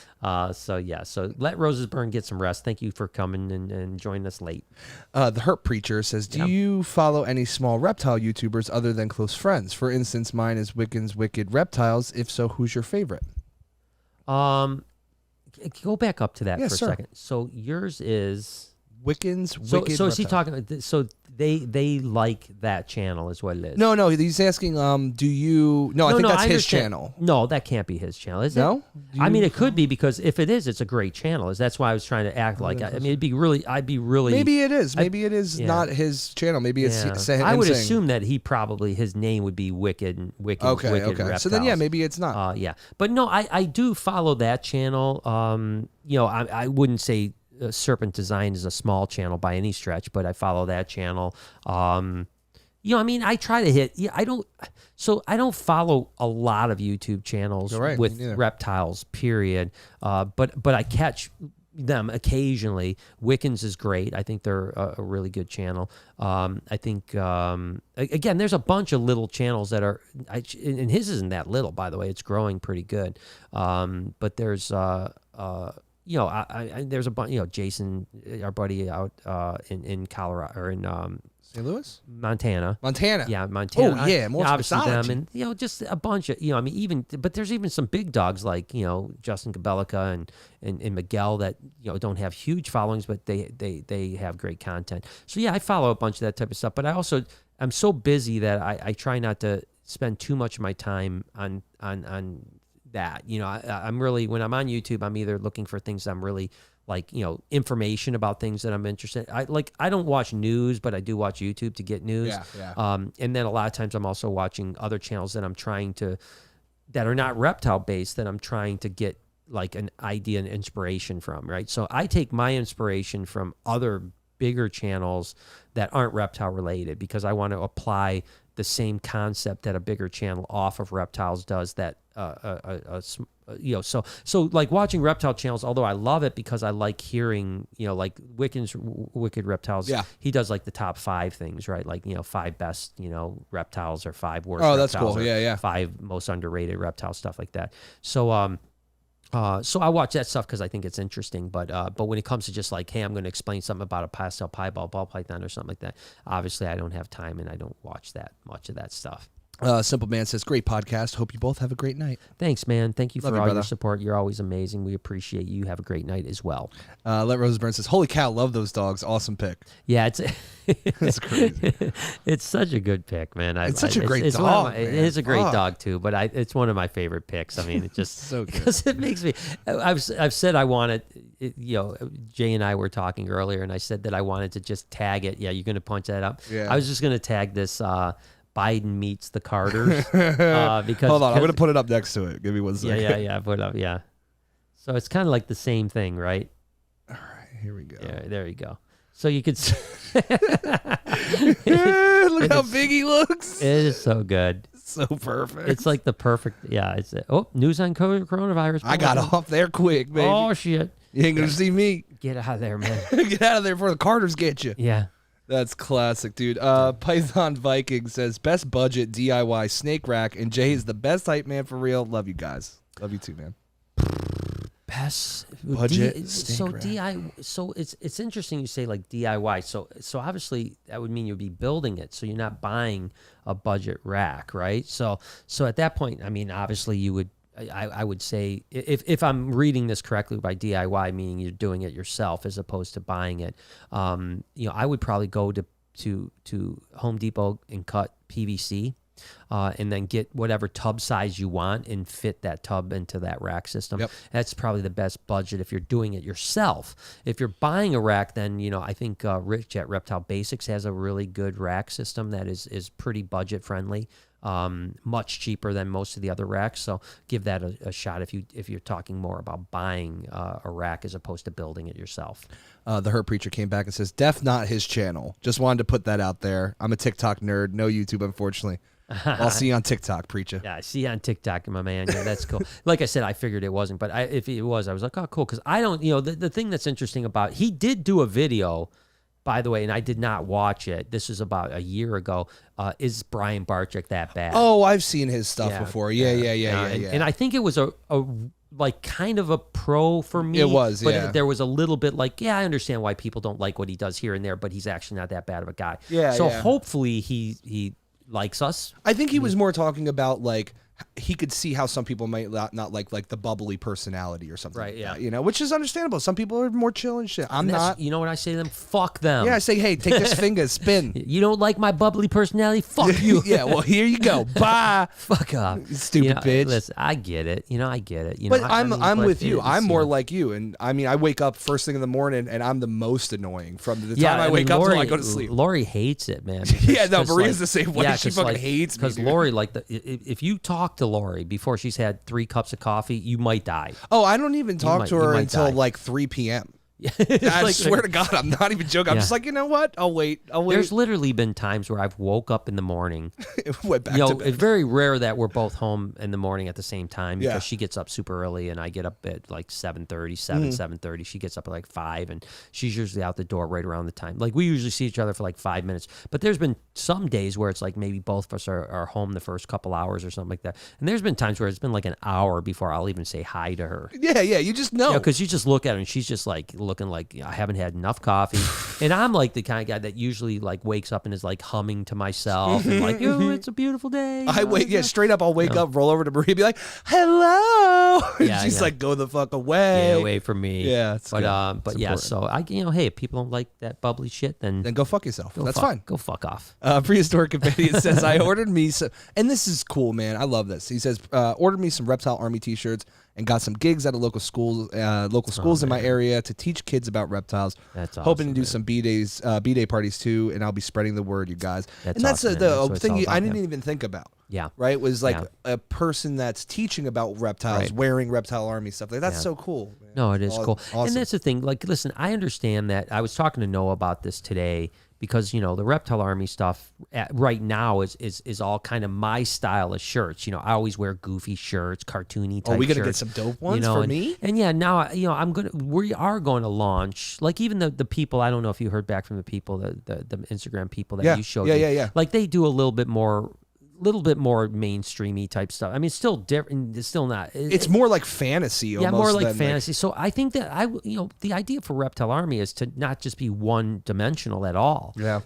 [SPEAKER 2] So let Roses Burn get some rest. Thank you for coming and joining us late.
[SPEAKER 1] The Herp Preacher says, do you follow any small reptile YouTubers other than close friends? For instance, mine is Wiccan's Wicked Reptiles. If so, who's your favorite?
[SPEAKER 2] Go back up to that for a second. So yours is
[SPEAKER 1] Wiccan's Wicked.
[SPEAKER 2] So is he talking? So they like that channel, is what it is.
[SPEAKER 1] No. He's asking, do you? No, I think that's his channel.
[SPEAKER 2] No, that can't be his channel, is it?
[SPEAKER 1] No.
[SPEAKER 2] I mean, it could be, because if it is, it's a great channel. That's why I was trying to act like. I mean, I'd be really.
[SPEAKER 1] Maybe it is. Maybe it is not his channel. Maybe it's.
[SPEAKER 2] I would assume that his name would be Wicked.
[SPEAKER 1] Okay.
[SPEAKER 2] Reptiles.
[SPEAKER 1] So then, maybe it's not.
[SPEAKER 2] But no, I do follow that channel. I wouldn't say Serpent Design is a small channel by any stretch, but I follow that channel. I mean, I try to hit. I don't follow a lot of YouTube channels with reptiles. Period. But I catch them occasionally. Wiccans is great. I think they're a really good channel. I think again, there's a bunch of little channels that are. And his isn't that little, by the way. It's growing pretty good. But there's. There's a bunch. Jason, our buddy out in Colorado or in
[SPEAKER 1] St. Louis,
[SPEAKER 2] Montana. Yeah,
[SPEAKER 1] Oh
[SPEAKER 2] Montana.
[SPEAKER 1] yeah, more
[SPEAKER 2] obviously them, and just a bunch of I mean, but there's even some big dogs like Justin Kabelika and Miguel that don't have huge followings, but they have great content. So yeah, I follow a bunch of that type of stuff. But I'm so busy that I try not to spend too much of my time on that. I'm really, when I'm on YouTube, I'm either looking for things I'm really like, information about things that I'm interested in. I don't watch news, but I do watch YouTube to get news.
[SPEAKER 1] Yeah.
[SPEAKER 2] And then a lot of times I'm also watching other channels that that are not reptile based, that I'm trying to get like an idea and inspiration from, right? So I take my inspiration from other bigger channels that aren't reptile related, because I want to apply the same concept that a bigger channel off of reptiles does. That so like watching reptile channels, although I love it because I like hearing like Wiccan's Wicked Reptiles.
[SPEAKER 1] Yeah,
[SPEAKER 2] he does like the top 5 things, right? Like 5 best reptiles, or 5 worst.
[SPEAKER 1] Oh,
[SPEAKER 2] reptiles,
[SPEAKER 1] that's cool. Yeah.
[SPEAKER 2] 5 most underrated reptile, stuff like that. So so I watch that stuff because I think it's interesting, but when it comes to just like, hey, I'm going to explain something about a pastel piebald ball python or something like that, obviously I don't have time and I don't watch that much of that stuff.
[SPEAKER 1] Simple Man says, great podcast. Hope you both have a great night.
[SPEAKER 2] Thanks, man. Thank you for all
[SPEAKER 1] brother.
[SPEAKER 2] your support. You're always amazing. We appreciate you. Have a great night as well.
[SPEAKER 1] Let Rose Burn says, holy cow, love those dogs. Awesome pick.
[SPEAKER 2] Yeah, it's
[SPEAKER 1] that's crazy.
[SPEAKER 2] It's such a good pick, man.
[SPEAKER 1] It's such a great dog.
[SPEAKER 2] It is a great dog too, but it's one of my favorite picks. I mean, it just
[SPEAKER 1] so good.
[SPEAKER 2] Because it makes me. I've said I wanted. Jay and I were talking earlier, and I said that I wanted to just tag it. Yeah, you're going to punch that up.
[SPEAKER 1] Yeah.
[SPEAKER 2] I was just going to tag this. Biden meets the Carters. Because
[SPEAKER 1] hold on, I'm going to put it up next to it. Give me 1 second.
[SPEAKER 2] Yeah. Put it up. Yeah. So it's kind of like the same thing, right?
[SPEAKER 1] All right, here we go.
[SPEAKER 2] Yeah, there you go. So you could.
[SPEAKER 1] Look how big he looks.
[SPEAKER 2] It is so good.
[SPEAKER 1] So perfect.
[SPEAKER 2] It's like the perfect. Yeah. It's news on coronavirus.
[SPEAKER 1] I got off there quick, baby.
[SPEAKER 2] Oh shit!
[SPEAKER 1] You ain't gonna see me.
[SPEAKER 2] Get out of there, man.
[SPEAKER 1] Get out of there before the Carters get you.
[SPEAKER 2] Yeah.
[SPEAKER 1] That's classic, dude. Python Viking says, best budget DIY snake rack, and Jay is the best hype man for real. Love you guys. Love you too, man.
[SPEAKER 2] Best
[SPEAKER 1] budget
[SPEAKER 2] so DIY. So it's interesting you say like DIY. So obviously that would mean you'd be building it. So you're not buying a budget rack, right? So at that point, I mean, obviously you would. I would say if I'm reading this correctly by DIY, meaning you're doing it yourself as opposed to buying it. I would probably go to Home Depot and cut PVC. And then get whatever tub size you want and fit that tub into that rack system.
[SPEAKER 1] Yep.
[SPEAKER 2] That's probably the best budget if you're doing it yourself. If you're buying a rack, then I think Rich at Reptile Basics has a really good rack system that is pretty budget friendly. Much cheaper than most of the other racks. So give that a shot if you're talking more about buying a rack as opposed to building it yourself.
[SPEAKER 1] The Hurt Preacher came back and says, "Def not his channel." Just wanted to put that out there. I'm a TikTok nerd, no YouTube, unfortunately. I'll see you on TikTok, Preacher.
[SPEAKER 2] Yeah, I see you on TikTok, my man. Yeah, that's cool. Like I said, I figured it wasn't, but if it was, I was like, oh, cool. Because I don't, the thing that's interesting about, he did do a video, by the way, and I did not watch it. This was about a year ago. Is Brian Barczyk that bad?
[SPEAKER 1] Oh, I've seen his stuff before. Yeah.
[SPEAKER 2] And I think it was a like kind of a pro for me.
[SPEAKER 1] It was,
[SPEAKER 2] but there was a little bit like, I understand why people don't like what he does here and there, but he's actually not that bad of a guy.
[SPEAKER 1] Yeah.
[SPEAKER 2] So hopefully he likes us.
[SPEAKER 1] I think he was more talking about like he could see how some people might not like the bubbly personality or something,
[SPEAKER 2] right?
[SPEAKER 1] Like that, which is understandable. Some people are more chill and shit. I'm not.
[SPEAKER 2] You know what I say to them? Fuck them.
[SPEAKER 1] Yeah, I say, hey, take this finger, spin.
[SPEAKER 2] You don't like my bubbly personality? Fuck you.
[SPEAKER 1] Yeah, well, here you go. Bye.
[SPEAKER 2] Fuck off,
[SPEAKER 1] stupid bitch.
[SPEAKER 2] Listen, I get it. I get it.
[SPEAKER 1] But I'm with you. I'm more like you, and I mean, I wake up first thing in the morning, and I'm the most annoying from the time I wake up till I go to sleep.
[SPEAKER 2] Lori hates it, man.
[SPEAKER 1] Yeah, no, Maria's the same way. Yeah, she fucking hates me.
[SPEAKER 2] Because Lori, if you talk to Lori before she's had 3 cups of coffee, you might die.
[SPEAKER 1] Oh, I don't even talk to her until like 3 p.m. I swear to God, I'm not even joking. I'm just like, you know what? I'll wait.
[SPEAKER 2] There's literally been times where I've woke up in the morning.
[SPEAKER 1] Went back to bed.
[SPEAKER 2] It's very rare that we're both home in the morning at the same time because
[SPEAKER 1] Yeah.
[SPEAKER 2] she gets up super early and I get up at like 7:30. 7:30. She gets up at like 5 and she's usually out the door right around the time. Like we usually see each other for like 5 minutes. But there's been some days where it's like maybe both of us are home the first couple hours or something like that. And there's been times where it's been like an hour before I'll even say hi to her.
[SPEAKER 1] Yeah, you just know.
[SPEAKER 2] Because you just look at her and she's just like looking like I haven't had enough coffee. And I'm like the kind of guy that usually like wakes up and is like humming to myself and like, oh, it's a beautiful day.
[SPEAKER 1] Straight up, I'll wake up, roll over to Maria, be like, hello. And she's like, go the fuck away.
[SPEAKER 2] Get away from me.
[SPEAKER 1] Yeah.
[SPEAKER 2] But yeah,
[SPEAKER 1] important.
[SPEAKER 2] so hey, if people don't like that bubbly shit, then
[SPEAKER 1] go fuck yourself. That's fine.
[SPEAKER 2] Go fuck off.
[SPEAKER 1] Prehistoric Companion says, I ordered me some, and this is cool, man. I love this. He says, ordered me some Reptile Army t-shirts and got some gigs at a local schools in my area to teach kids about reptiles.
[SPEAKER 2] That's awesome.
[SPEAKER 1] Hoping to do some B-day parties too, and I'll be spreading the word, you guys.
[SPEAKER 2] That's awesome,
[SPEAKER 1] the thing I didn't even think about.
[SPEAKER 2] Yeah.
[SPEAKER 1] Right? Was like a person that's teaching about reptiles, wearing Reptile Army stuff. Like that's so cool, man.
[SPEAKER 2] No, it is cool.
[SPEAKER 1] Awesome.
[SPEAKER 2] And that's the thing. Like, listen, I understand that. I was talking to Noah about this today because, the Reptile Army stuff right now is all kind of my style of shirts. I always wear goofy shirts, cartoony type shirts.
[SPEAKER 1] We got to get some dope ones for me?
[SPEAKER 2] And yeah, now, we are going to launch, like even the people, I don't know if you heard back from the people, the Instagram people that you showed me.
[SPEAKER 1] Yeah.
[SPEAKER 2] Like they do a little bit more mainstreamy type stuff. I mean, it's still different. It's still not.
[SPEAKER 1] It's more like fantasy.
[SPEAKER 2] Yeah, more like fantasy. So I think that the idea for Reptile Army is to not just be one dimensional at all.
[SPEAKER 1] Yeah.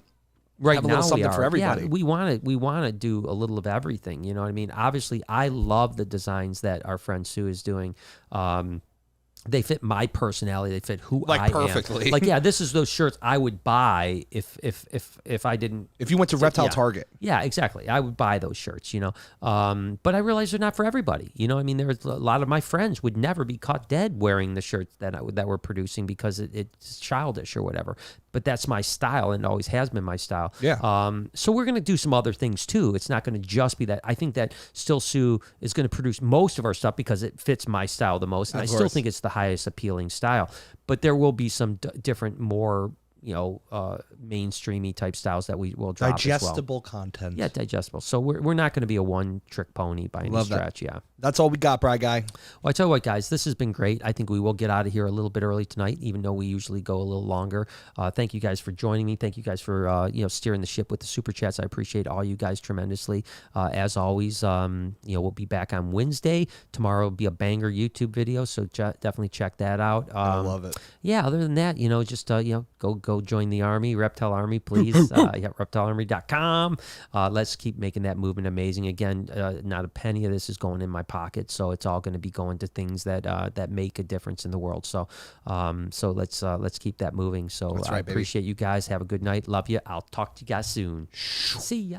[SPEAKER 2] Right
[SPEAKER 1] Have a
[SPEAKER 2] now
[SPEAKER 1] little something for everybody.
[SPEAKER 2] Yeah, we want to do a little of everything. You know what I mean? Obviously, I love the designs that our friend Sue is doing. They fit my personality. They fit who I
[SPEAKER 1] perfectly.
[SPEAKER 2] am. Like, yeah, this is those shirts I would buy if I didn't.
[SPEAKER 1] If you went to Reptile Target.
[SPEAKER 2] Yeah, exactly. I would buy those shirts, But I realize they're not for everybody. I mean, there's a lot of my friends would never be caught dead wearing the shirts that we're producing because it's childish or whatever. But that's my style and it always has been my style.
[SPEAKER 1] Yeah.
[SPEAKER 2] So we're going to do some other things too. It's not going to just be that. I think that still Sue is going to produce most of our stuff because it fits my style the most. And I still think it's the highest appealing style. But there will be some different, more mainstreamy type styles that we will drop
[SPEAKER 1] digestible
[SPEAKER 2] as well.
[SPEAKER 1] content.
[SPEAKER 2] Yeah, digestible. So we're not going to be a one trick pony by any stretch. Yeah.
[SPEAKER 1] That's all we got, Bri Guy.
[SPEAKER 2] Well, I tell you what, guys, this has been great. I think we will get out of here a little bit early tonight, even though we usually go a little longer. Thank you guys for joining me. Thank you guys for steering the ship with the super chats. I appreciate all you guys tremendously. As always, we'll be back on Wednesday. Tomorrow will be a banger YouTube video, so definitely check that out.
[SPEAKER 1] I love it.
[SPEAKER 2] Yeah. Other than that, just go join the army, Reptile Army, please. ReptileArmy.com. Let's keep making that movement amazing. Again, not a penny of this is going in my pocket, so it's all going to be going to things that make a difference in the world. So let's keep that moving. So
[SPEAKER 1] That's right,
[SPEAKER 2] I appreciate you guys. Have a good night. Love you. I'll talk to you guys soon. See ya.